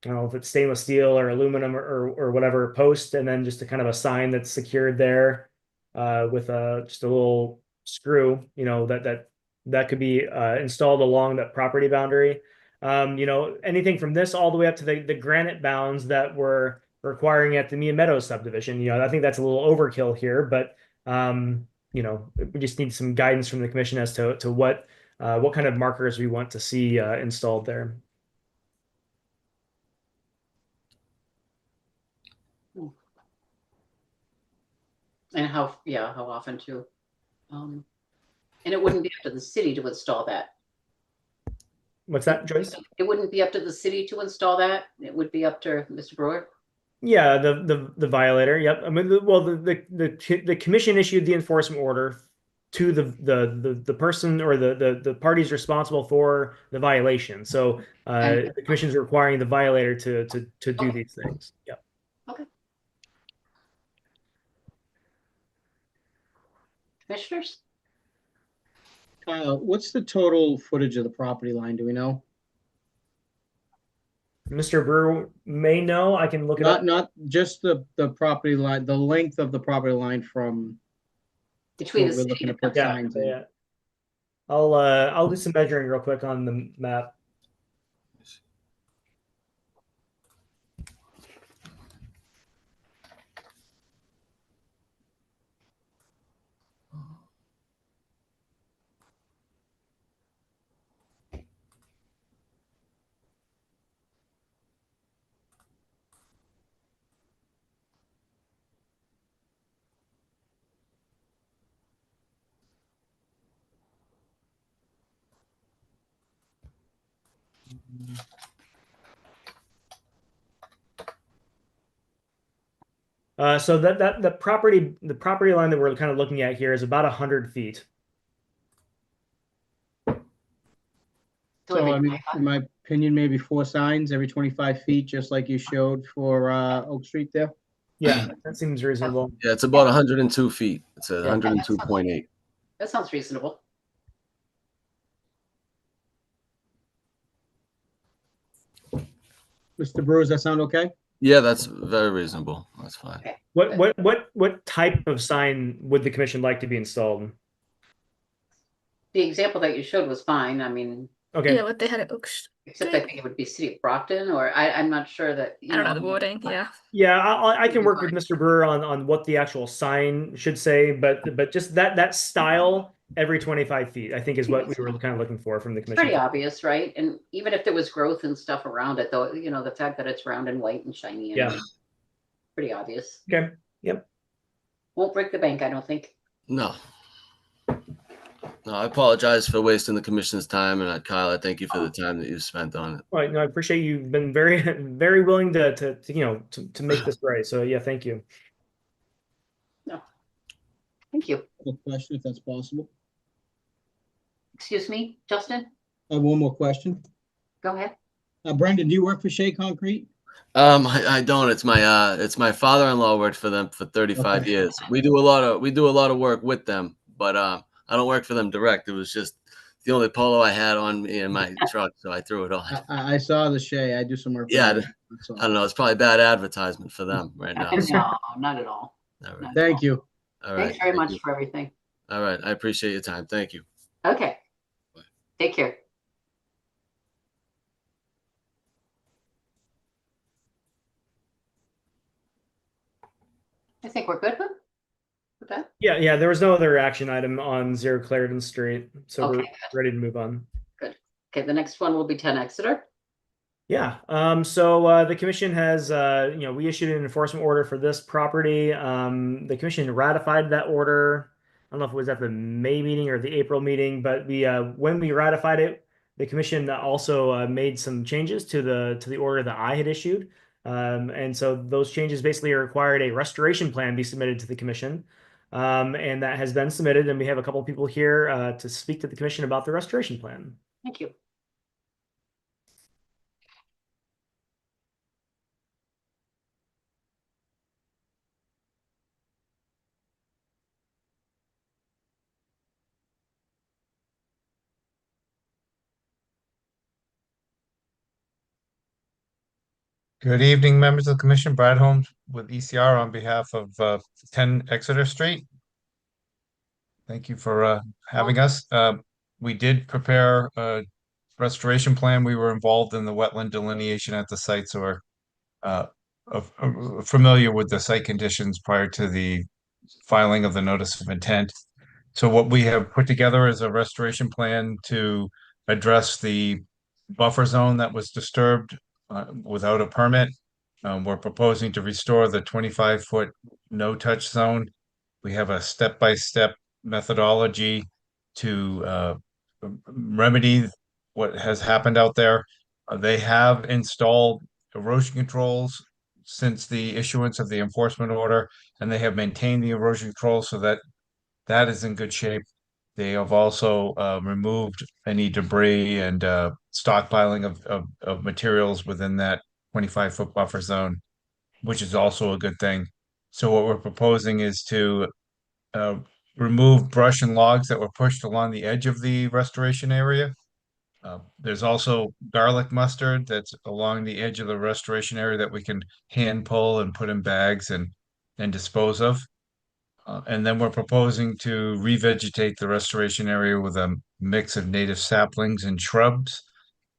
[SPEAKER 6] don't know if it's stainless steel or aluminum or whatever post, and then just a kind of a sign that's secured there with just a little screw, that could be installed along that property boundary. Anything from this all the way up to the granite bounds that we're requiring at the Mia Meadows subdivision. I think that's a little overkill here, but we just need some guidance from the commission as to what kind of markers we want to see installed there.
[SPEAKER 1] and how often too. And it wouldn't be up to the city to install that.
[SPEAKER 6] What's that, Joyce?
[SPEAKER 1] It wouldn't be up to the city to install that. It would be up to Mr. Brewer.
[SPEAKER 6] Yeah, the violator. Yep. I mean, the commission issued the enforcement order to the person or the parties responsible for the violation. So the commission is requiring the violator to do these things. Yep.
[SPEAKER 1] Okay. Commissioners?
[SPEAKER 5] What's the total footage of the property line? Do we know?
[SPEAKER 6] Mr. Brewer may know. I can look it up.
[SPEAKER 5] Not just the property line, the length of the property line from
[SPEAKER 1] Between
[SPEAKER 5] what
[SPEAKER 1] the
[SPEAKER 5] we're looking
[SPEAKER 1] city
[SPEAKER 5] to
[SPEAKER 1] and
[SPEAKER 5] put signs in.
[SPEAKER 6] Yeah. I'll do some measuring real quick on the map. So the property line that we're kind of looking at here is about 100 feet.
[SPEAKER 5] So I mean, in my opinion, maybe 4 signs every 25 feet, just like you showed for Oak Street there.
[SPEAKER 6] Yeah, that seems reasonable.
[SPEAKER 10] Yeah, it's about 102 feet. It's a
[SPEAKER 1] Yeah,
[SPEAKER 10] 102.8.
[SPEAKER 1] That sounds reasonable.
[SPEAKER 5] Mr. Brewer, does that sound okay?
[SPEAKER 10] Yeah, that's very reasonable. That's fine.
[SPEAKER 1] Okay.
[SPEAKER 6] What type of sign would the commission like to be installed?
[SPEAKER 1] The example that you showed was fine. I mean,
[SPEAKER 6] Okay.
[SPEAKER 3] Yeah, what they had at Oak Street.
[SPEAKER 1] except I think it would be City of Brockton, or I'm not sure that.
[SPEAKER 3] I don't know the wording. Yeah.
[SPEAKER 6] Yeah, I can work with Mr. Brewer on what the actual sign should say, but just that style every 25 feet, I think is what we were kind of looking for from the
[SPEAKER 1] It's
[SPEAKER 6] commission.
[SPEAKER 1] pretty obvious, right? And even if there was growth and stuff around it, though, the fact that it's round and white and shiny, and
[SPEAKER 6] Yeah.
[SPEAKER 1] pretty obvious.
[SPEAKER 6] Okay. Yep.
[SPEAKER 1] Won't break the bank, I don't think.
[SPEAKER 10] No. No, I apologize for wasting the commission's time, and Kyle, I thank you for the time that you've spent on it.
[SPEAKER 6] All right. No, I appreciate you've been very, very willing to make this right. So yeah, thank you.
[SPEAKER 1] No. Thank you.
[SPEAKER 5] A question, if that's possible.
[SPEAKER 1] Excuse me, Justin,
[SPEAKER 5] I have one more question.
[SPEAKER 1] go ahead.
[SPEAKER 5] Brendan, do you work for Shea Concrete?
[SPEAKER 10] I don't. It's my father-in-law worked for them for 35
[SPEAKER 5] Okay.
[SPEAKER 10] years. We do a lot of work with them, but I don't work for them direct. It was just the only polo I had on me in my truck, so I threw it on.
[SPEAKER 5] I saw the Shea. I do some work. for
[SPEAKER 10] Yeah,
[SPEAKER 5] them, that's all.
[SPEAKER 10] I don't know. It's probably bad advertisement for them right now.
[SPEAKER 1] No, not at all.
[SPEAKER 10] All right.
[SPEAKER 1] Not at
[SPEAKER 5] Thank
[SPEAKER 1] all.
[SPEAKER 5] you.
[SPEAKER 10] All right.
[SPEAKER 1] Thanks very
[SPEAKER 10] Thank
[SPEAKER 1] much
[SPEAKER 10] you.
[SPEAKER 1] for everything.
[SPEAKER 10] All right. I appreciate your time. Thank you.
[SPEAKER 1] Okay.
[SPEAKER 10] Bye.
[SPEAKER 1] Take care. I think we're good with that.
[SPEAKER 6] Yeah, there was no other action item on 0 Clarendon Street, so
[SPEAKER 1] Okay,
[SPEAKER 6] we're
[SPEAKER 1] good.
[SPEAKER 6] ready to move on.
[SPEAKER 1] Okay, the next one will be 10 Exeter.
[SPEAKER 6] Yeah, the commission has, we issued an enforcement order for this property. The commission ratified that order. I don't know if it was at the May meeting or the April meeting, but when we ratified it, the commission also made some changes to the order that I had issued. And so those changes basically required a restoration plan be submitted to the commission. And that has been submitted, and we have a couple of people here to speak to the commission about the restoration plan.
[SPEAKER 1] Thank you.
[SPEAKER 11] Good evening, members of the commission. Brad Holmes with ECR on behalf of 10 Exeter Street. Thank you for having us. We did prepare a restoration plan. We were involved in the wetland delineation at the site, so we're familiar with the site conditions prior to the filing of the notice of intent. So what we have put together is a restoration plan to address the buffer zone that was disturbed without a permit. We're proposing to restore the 25-foot no-touch zone. We have a step-by-step methodology to remedy what has happened out there. They have installed erosion controls since the issuance of the enforcement order, and they have maintained the erosion control so that that is in good shape. They have also removed any debris and stockpiling of materials within that 25-foot buffer zone, which is also a good thing. So what we're proposing is to remove brush and logs that were pushed along the edge of the restoration area. There's also garlic mustard that's along the edge of the restoration area that we can hand pull and put in bags and dispose of. And then we're proposing to revegetate the restoration area with a mix of native saplings and shrubs,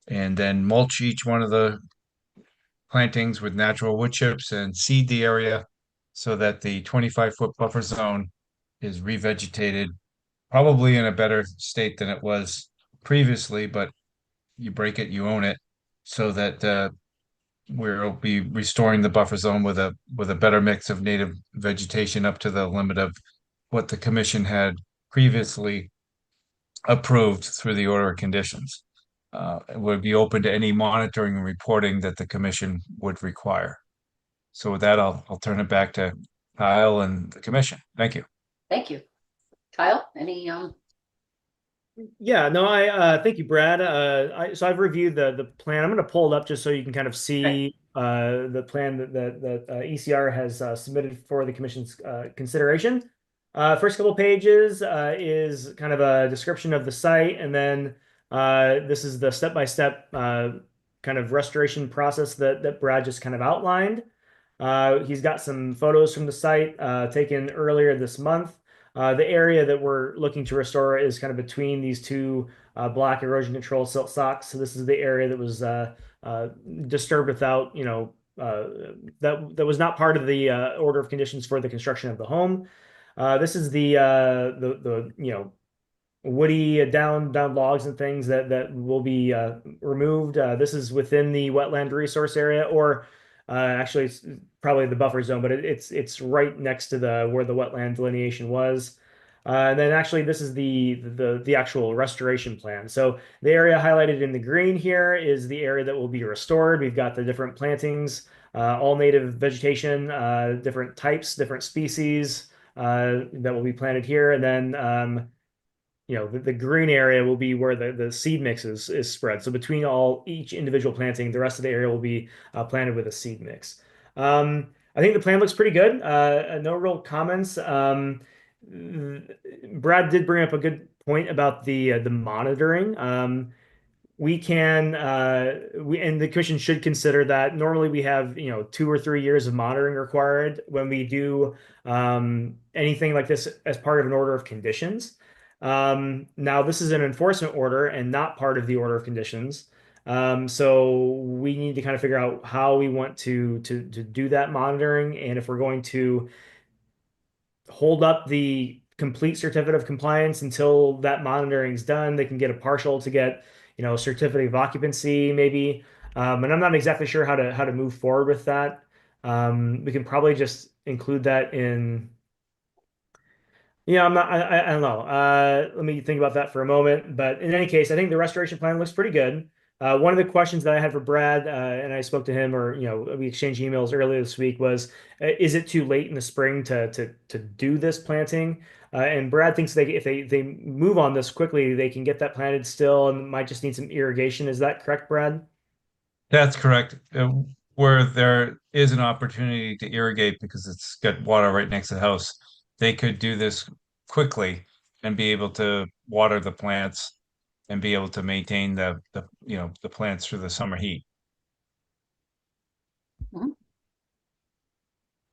[SPEAKER 11] and then mulch each one of the plantings with natural wood chips and seed the area so that the 25-foot buffer zone is revegetated, probably in a better state than it was previously, but you break it, you own it, so that we'll be restoring the buffer zone with a better mix of native vegetation up to the limit of what the commission had previously approved through the order of conditions. It would be open to any monitoring and reporting that the commission would require. So with that, I'll turn it back to Kyle and the commission. Thank you.
[SPEAKER 1] Thank you. Kyle, any
[SPEAKER 6] Yeah, no, I thank you, Brad. So I've reviewed the plan. I'm going to pull it up just so you can kind of see the plan that ECR has submitted for the commission's consideration. First couple pages is kind of a description of the site, and then this is the step-by-step kind of restoration process that Brad just kind of outlined. He's got some photos from the site taken earlier this month. The area that we're looking to restore is kind of between these two black erosion control silt socks. So this is the area that was disturbed without, that was not part of the order of conditions for the construction of the home. This is the woody down logs and things that will be removed. This is within the wetland resource area, or actually it's probably the buffer zone, but it's right next to where the wetland delineation was. And then actually this is the actual restoration plan. So the area highlighted in the green here is the area that will be restored. We've got the different plantings, all native vegetation, different types, different species. that will be planted here. And then, you know, the green area will be where the seed mix is spread. So between each individual planting, the rest of the area will be planted with a seed mix. I think the plan looks pretty good. No real comments. Brad did bring up a good point about the monitoring. We can and the commission should consider that. Normally we have, you know, 2 or 3 years of monitoring required when we do anything like this as part of an order of conditions. Now this is an enforcement order and not part of the order of conditions. So we need to kind of figure out how we want to do that monitoring, and if we're going to hold up the complete certificate of compliance until that monitoring is done. They can get a partial to get, you know, certificate of occupancy maybe. And I'm not exactly sure how to move forward with that. We can probably just include that in. Yeah, I don't know. Let me think about that for a moment. But in any case, I think the restoration plan looks pretty good. One of the questions that I had for Brad, and I spoke to him, or you know, we exchanged emails earlier this week, was, is it too late in the spring to do this planting? And Brad thinks if they move on this quickly, they can get that planted still, and might just need some irrigation. Is that correct, Brad?
[SPEAKER 11] That's correct. Where there is an opportunity to irrigate because it's got water right next to the house, they could do this quickly and be able to water the plants and be able to maintain the you know, the plants through the summer heat.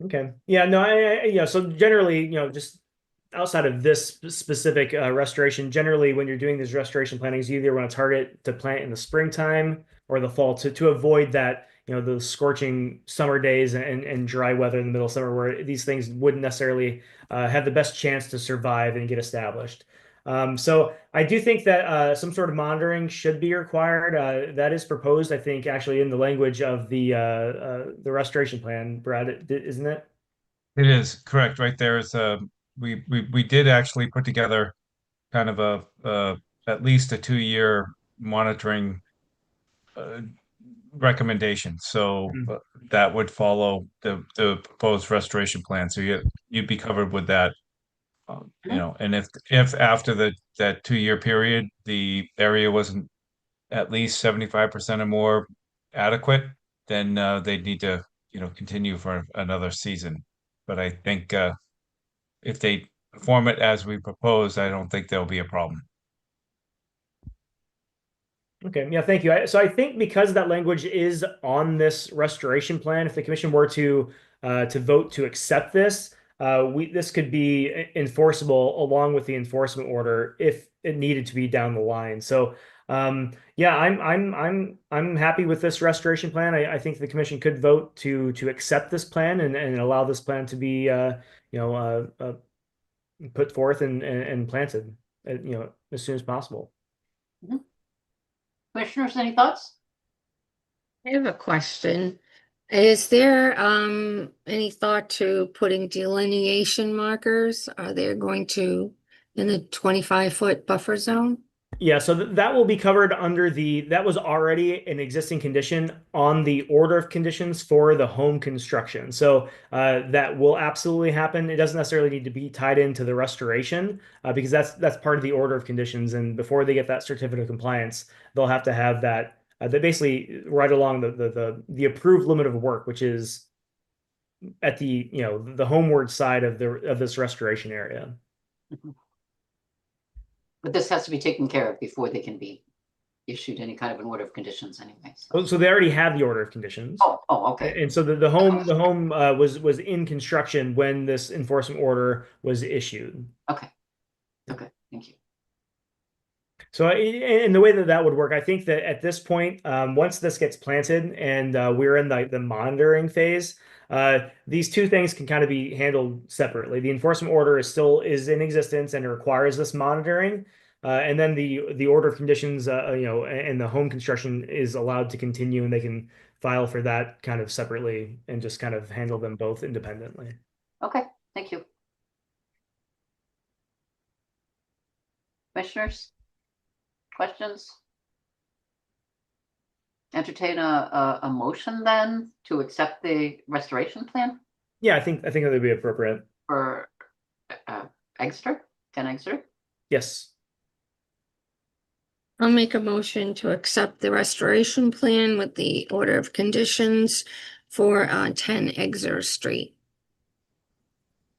[SPEAKER 6] Okay. Yeah, no, yeah, so generally, you know, just outside of this specific restoration, generally when you're doing these restoration plantings, you either want to target to plant in the springtime or the fall to avoid that, you know, those scorching summer days and dry weather in the middle of summer where these things wouldn't necessarily have the best chance to survive and get established. So I do think that some sort of monitoring should be required. That is proposed, I think, actually in the language of the restoration plan, Brad, isn't it?
[SPEAKER 11] It is correct. Right there is we did actually put together kind of a at least a 2-year monitoring uh, recommendation. So that would follow the proposed restoration plan. So you'd be covered with that. You know, and if after that 2-year period the area wasn't at least 75% or more adequate, then they'd need to, you know, continue for another season. But I think if they perform it as we propose, I don't think there'll be a problem.
[SPEAKER 6] Okay, yeah, thank you. So I think because that language is on this restoration plan, if the commission were to vote to accept this, this could be enforceable along with the enforcement order if it needed to be down the line. So yeah, I'm happy with this restoration plan. I think the commission could vote to accept this plan and allow this plan to be you know put forth and planted you know as soon as possible.
[SPEAKER 1] Commissioners, any thoughts?
[SPEAKER 2] I have a question. Is there any thought to putting delineation markers? Are they going to in the 25-foot buffer zone?
[SPEAKER 6] Yeah, so that will be covered under that was already an existing condition on the order of conditions for the home construction. So that will absolutely happen. It doesn't necessarily need to be tied into the restoration because that's part of the order of conditions. And before they get that certificate of compliance, they'll have to have that. They basically right along the approved limit of work, which is at the, you know, the homeward side of this restoration area.
[SPEAKER 1] But this has to be taken care of before they can be issued any kind of an order of conditions anyway.
[SPEAKER 6] So they already have the order of conditions.
[SPEAKER 1] Oh, okay.
[SPEAKER 6] And so the home was in construction when this enforcement order was issued.
[SPEAKER 1] Okay, thank you.
[SPEAKER 6] So in the way that would work, I think that at this point, once this gets planted and we're in the monitoring phase, these two things can kind of be handled separately. The enforcement order is in existence and it requires this monitoring. And then the order of conditions, you know, and the home construction is allowed to continue, and they can file for that kind of separately and just kind of handle them both independently.
[SPEAKER 1] Okay, thank you. Commissioners, questions? Entertain a motion then to accept the restoration plan
[SPEAKER 6] Yeah, I think that would be appropriate.
[SPEAKER 1] for Ken Egster.
[SPEAKER 6] Yes.
[SPEAKER 2] I'll make a motion to accept the restoration plan with the order of conditions for 10 Exeter Street.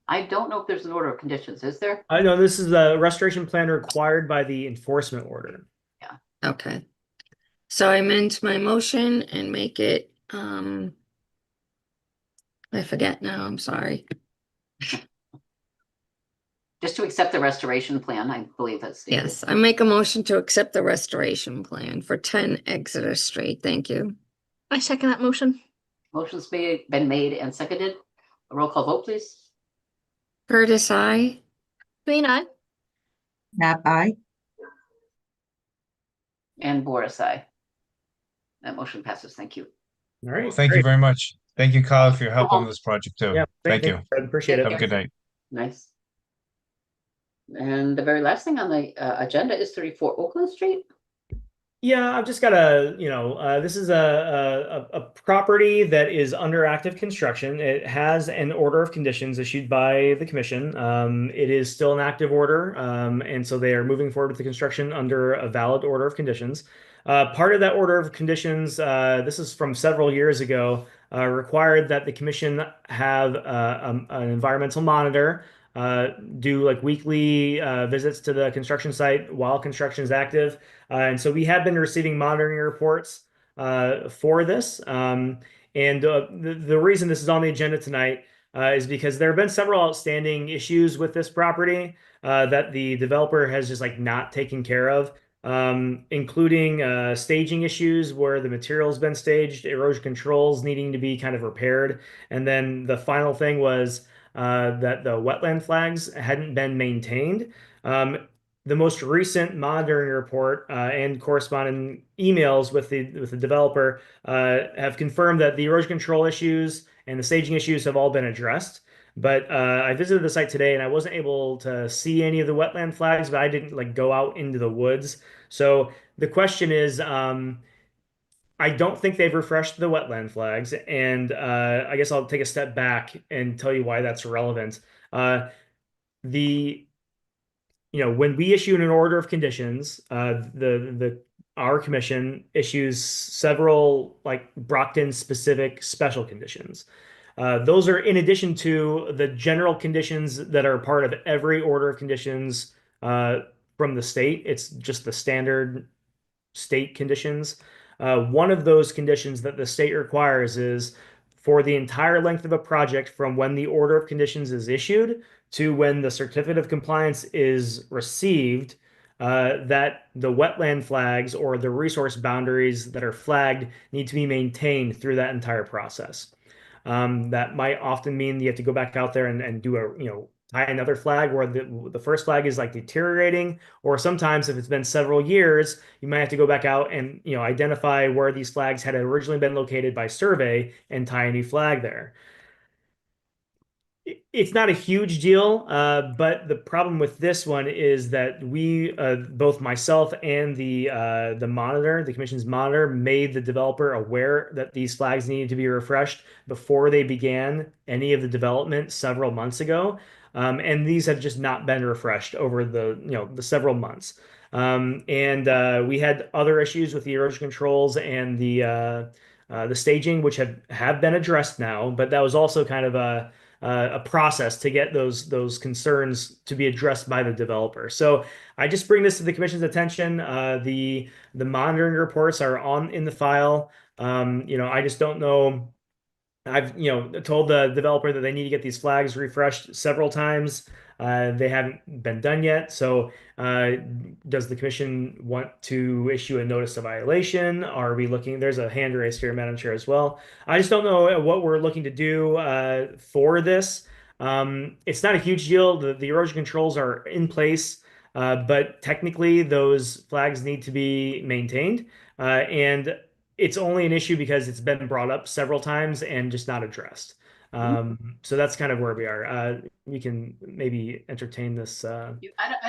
[SPEAKER 1] I don't know if there's an order of conditions, is there?
[SPEAKER 6] I know this is the restoration plan required by the enforcement order.
[SPEAKER 2] Okay. So I amend my motion and make it, I forget now, I'm sorry.
[SPEAKER 1] Just to accept the restoration plan, I believe that's stated.
[SPEAKER 2] Yes, I make a motion to accept the restoration plan for 10 Exeter Street. Thank you.
[SPEAKER 3] I second that motion.
[SPEAKER 1] Motion's been made and seconded. A roll call vote, please.
[SPEAKER 2] Curtis, I.
[SPEAKER 3] Green eye.
[SPEAKER 4] Nap eye.
[SPEAKER 1] And Boris, aye. That motion passes. Thank you.
[SPEAKER 6] All right.
[SPEAKER 11] Thank you
[SPEAKER 6] great.
[SPEAKER 11] very much. Thank you, Kyle, for your help on
[SPEAKER 1] welcome.
[SPEAKER 11] this project too.
[SPEAKER 6] Yeah.
[SPEAKER 11] Thank you.
[SPEAKER 6] Fred. Appreciate
[SPEAKER 1] Thank
[SPEAKER 6] it.
[SPEAKER 11] Have a good night.
[SPEAKER 1] Nice. And the very last thing on the agenda is 34 Oakland Street.
[SPEAKER 6] Yeah, I've just got this is a property that is under active construction. It has an order of conditions issued by the commission. It is still an active order, and so they are moving forward with the construction under a valid order of conditions. Part of that order of conditions, this is from several years ago, required that the commission have an environmental monitor do like weekly visits to the construction site while construction is active. And so we have been receiving monitoring reports for this. And the reason this is on the agenda tonight is because there have been several outstanding issues with this property that the developer has just like not taken care of, including staging issues where the material's been staged, erosion controls needing to be kind of repaired. And then the final thing was that the wetland flags hadn't been maintained. The most recent monitoring report and corresponding emails with the developer have confirmed that the erosion control issues and the staging issues have all been addressed. But I visited the site today and I wasn't able to see any of the wetland flags, but I didn't like go out into the woods. So the question is, I don't think they've refreshed the wetland flags, and I guess I'll take a step back and tell you why that's relevant. The when we issue an order of conditions, our commission issues several like Brockton specific special conditions. Those are in addition to the general conditions that are part of every order of conditions from the state. It's just the standard state conditions. One of those conditions that the state requires is for the entire length of a project from when the order of conditions is issued to when the certificate of compliance is received, that the wetland flags or the resource boundaries that are flagged need to be maintained through that entire process. That might often mean you have to go back out there and do tie another flag where the first flag is like deteriorating, or sometimes if it's been several years, you might have to go back out and identify where these flags had originally been located by survey and tie a new flag there. It's not a huge deal, but the problem with this one is that we, both myself and the monitor, the commission's monitor, made the developer aware that these flags needed to be refreshed before they began any of the development several months ago, and these have just not been refreshed over the several months. And we had other issues with the erosion controls and the staging, which have been addressed now, but that was also kind of a process to get those concerns to be addressed by the developer. So I just bring this to the commission's attention. The monitoring reports are in the file. I just don't know. I've told the developer that they need to get these flags refreshed several times. They haven't been done yet. So does the commission want to issue a notice of violation? Are we looking? There's a hand raised here, Madam Chair, as well. I just don't know what we're looking to do for this. It's not a huge deal. The erosion controls are in place, but technically those flags need to be maintained. And it's only an issue because it's been brought up several times and just not addressed. So that's kind of where we are. We can maybe entertain this.
[SPEAKER 1] I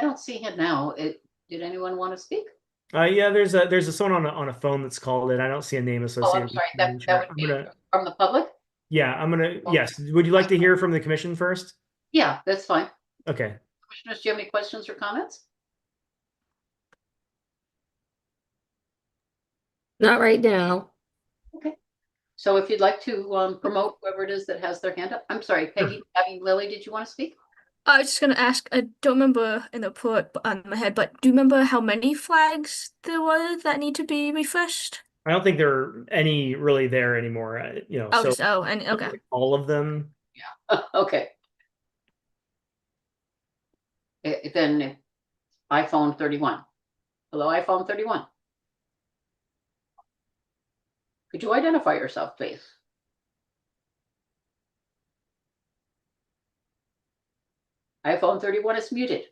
[SPEAKER 1] don't see him now. Did anyone want to speak?
[SPEAKER 6] Yeah, there's someone on a phone that's called it. I don't see a name
[SPEAKER 1] Oh,
[SPEAKER 6] associated.
[SPEAKER 1] I'm sorry.
[SPEAKER 6] with
[SPEAKER 1] That would be from the public?
[SPEAKER 6] Yeah, yes. Would you like to hear from the commission first?
[SPEAKER 1] Yeah, that's fine.
[SPEAKER 6] Okay.
[SPEAKER 1] Commissioners, do you have any questions or comments?
[SPEAKER 2] Not right now.
[SPEAKER 1] Okay. So if you'd like to promote whoever it is that has their hand up, I'm sorry, Peggy, Lily, did you want to speak?
[SPEAKER 3] I was just gonna ask, I don't remember in the report on my head, but do you remember how many flags there were that need to be refreshed?
[SPEAKER 6] I don't think there are any really there anymore.
[SPEAKER 3] Oh,
[SPEAKER 6] So
[SPEAKER 3] and okay.
[SPEAKER 6] all of them.
[SPEAKER 1] Okay. Then iPhone 31. Hello, iPhone 31. Could you identify yourself, please? iPhone 31 is muted.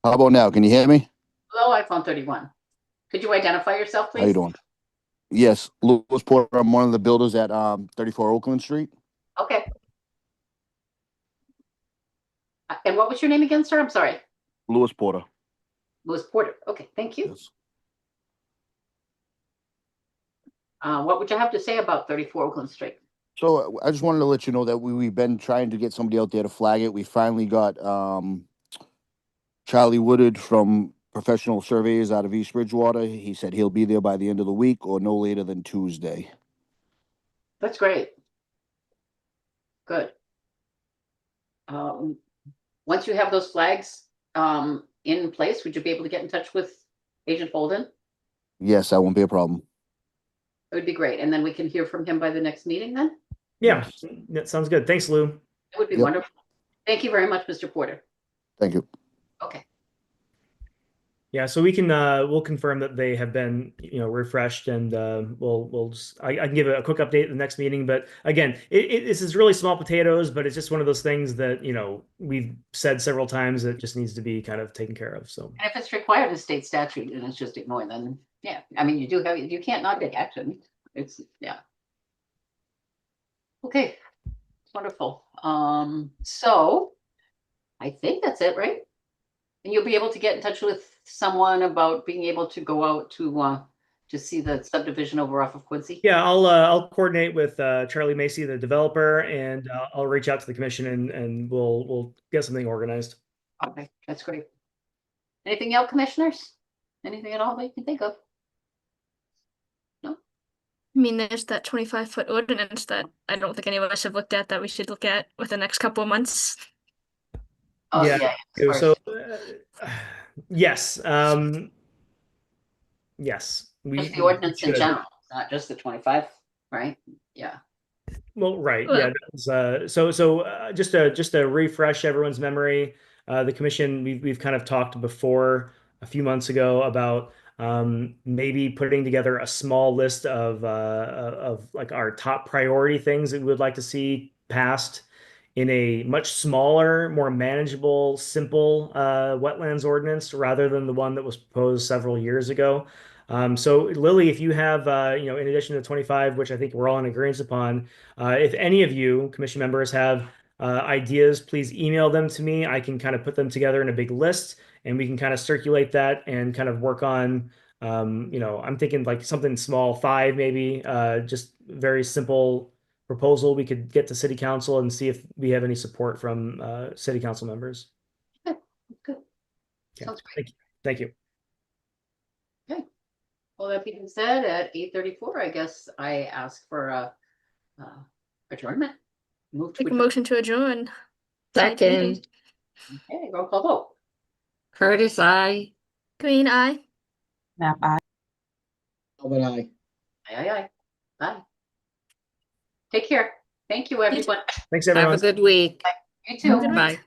[SPEAKER 12] How about now? Can you hear me?
[SPEAKER 1] Hello, iPhone 31. Could you identify yourself, please?
[SPEAKER 12] How you doing? Yes, Louis Porter. I'm one of the builders at 34 Oakland Street.
[SPEAKER 1] Okay. And what was your name again, sir? I'm sorry.
[SPEAKER 12] Louis Porter.
[SPEAKER 1] Louis Porter. Okay, thank you.
[SPEAKER 12] Yes.
[SPEAKER 1] What would you have to say about 34 Oakland Street?
[SPEAKER 12] So I just wanted to let you know that we've been trying to get somebody out there to flag it. We finally got Charlie Woodard from Professional Surveyors out of East Bridgewater. He said he'll be there by the end of the week or no later than Tuesday.
[SPEAKER 1] That's great. Good. Once you have those flags in place, would you be able to get in touch with Agent Holden?
[SPEAKER 12] Yes, that won't be a problem.
[SPEAKER 1] It would be great. And then we can hear from him by the next meeting then?
[SPEAKER 6] Yeah, that sounds good. Thanks, Lou.
[SPEAKER 1] It would be
[SPEAKER 12] Yep.
[SPEAKER 1] wonderful. Thank you very much, Mr. Porter.
[SPEAKER 12] Thank you.
[SPEAKER 1] Okay.
[SPEAKER 6] Yeah, so we can we'll confirm that they have been refreshed, and we'll just I can give a quick update at the next meeting. But again, this is really small potatoes, but it's just one of those things that we've said several times that just needs to be kind of taken care of. So
[SPEAKER 1] And if it's required in state statute and it's just ignored, then yeah, I mean you can't not take action. It's yeah. Okay, wonderful. So I think that's it, right? And you'll be able to get in touch with someone about being able to go out to see the subdivision over off of Quincy.
[SPEAKER 6] yeah, I'll coordinate with Charlie Macy, the developer, and I'll reach out to the commission and we'll get something organized.
[SPEAKER 1] Okay, that's great. Anything else, commissioners? Anything at all that you can think of? No?
[SPEAKER 3] I mean, there's that 25-foot ordinance that I don't think any of us have looked at that we should look at with the next couple of months.
[SPEAKER 1] Oh,
[SPEAKER 6] Yeah,
[SPEAKER 1] yeah. Of course.
[SPEAKER 6] So yes, yes,
[SPEAKER 1] Just the ordinance in
[SPEAKER 6] should.
[SPEAKER 1] general, not just the 25, right? Yeah.
[SPEAKER 6] Well, right,
[SPEAKER 3] Well-
[SPEAKER 6] yeah. Just to refresh everyone's memory, the commission we've kind of talked before a few months ago about maybe putting together a small list of like our top priority things that we would like to see passed in a much smaller, more manageable, simple wetlands ordinance rather than the one that was proposed several years ago. So Lily, if you have, in addition to 25, which I think we're all in agreement upon, if any of you commission members have ideas, please email them to me. I can kind of put them together in a big list and we can kind of circulate that and kind of work on, I'm thinking like something small, 5 maybe, just very simple proposal we could get to city council and see if we have any support from city council members.
[SPEAKER 1] Good.
[SPEAKER 6] Okay.
[SPEAKER 1] Sounds great.
[SPEAKER 6] Thank you.
[SPEAKER 1] Okay. Well, that being said, at 8:34, I guess I ask for adjournment. Move to
[SPEAKER 3] Make a
[SPEAKER 1] adjourn.
[SPEAKER 3] motion to adjourn.
[SPEAKER 2] Second,
[SPEAKER 1] Okay, roll call vote.
[SPEAKER 2] Curtis, I.
[SPEAKER 3] Green eye.
[SPEAKER 4] Nap eye.
[SPEAKER 5] But I.
[SPEAKER 1] Aye. Bye. Take care. Thank you, everyone.
[SPEAKER 6] Thanks,
[SPEAKER 2] Have
[SPEAKER 6] everyone.
[SPEAKER 2] a good week.
[SPEAKER 1] You too.
[SPEAKER 3] Good week.
[SPEAKER 2] Bye.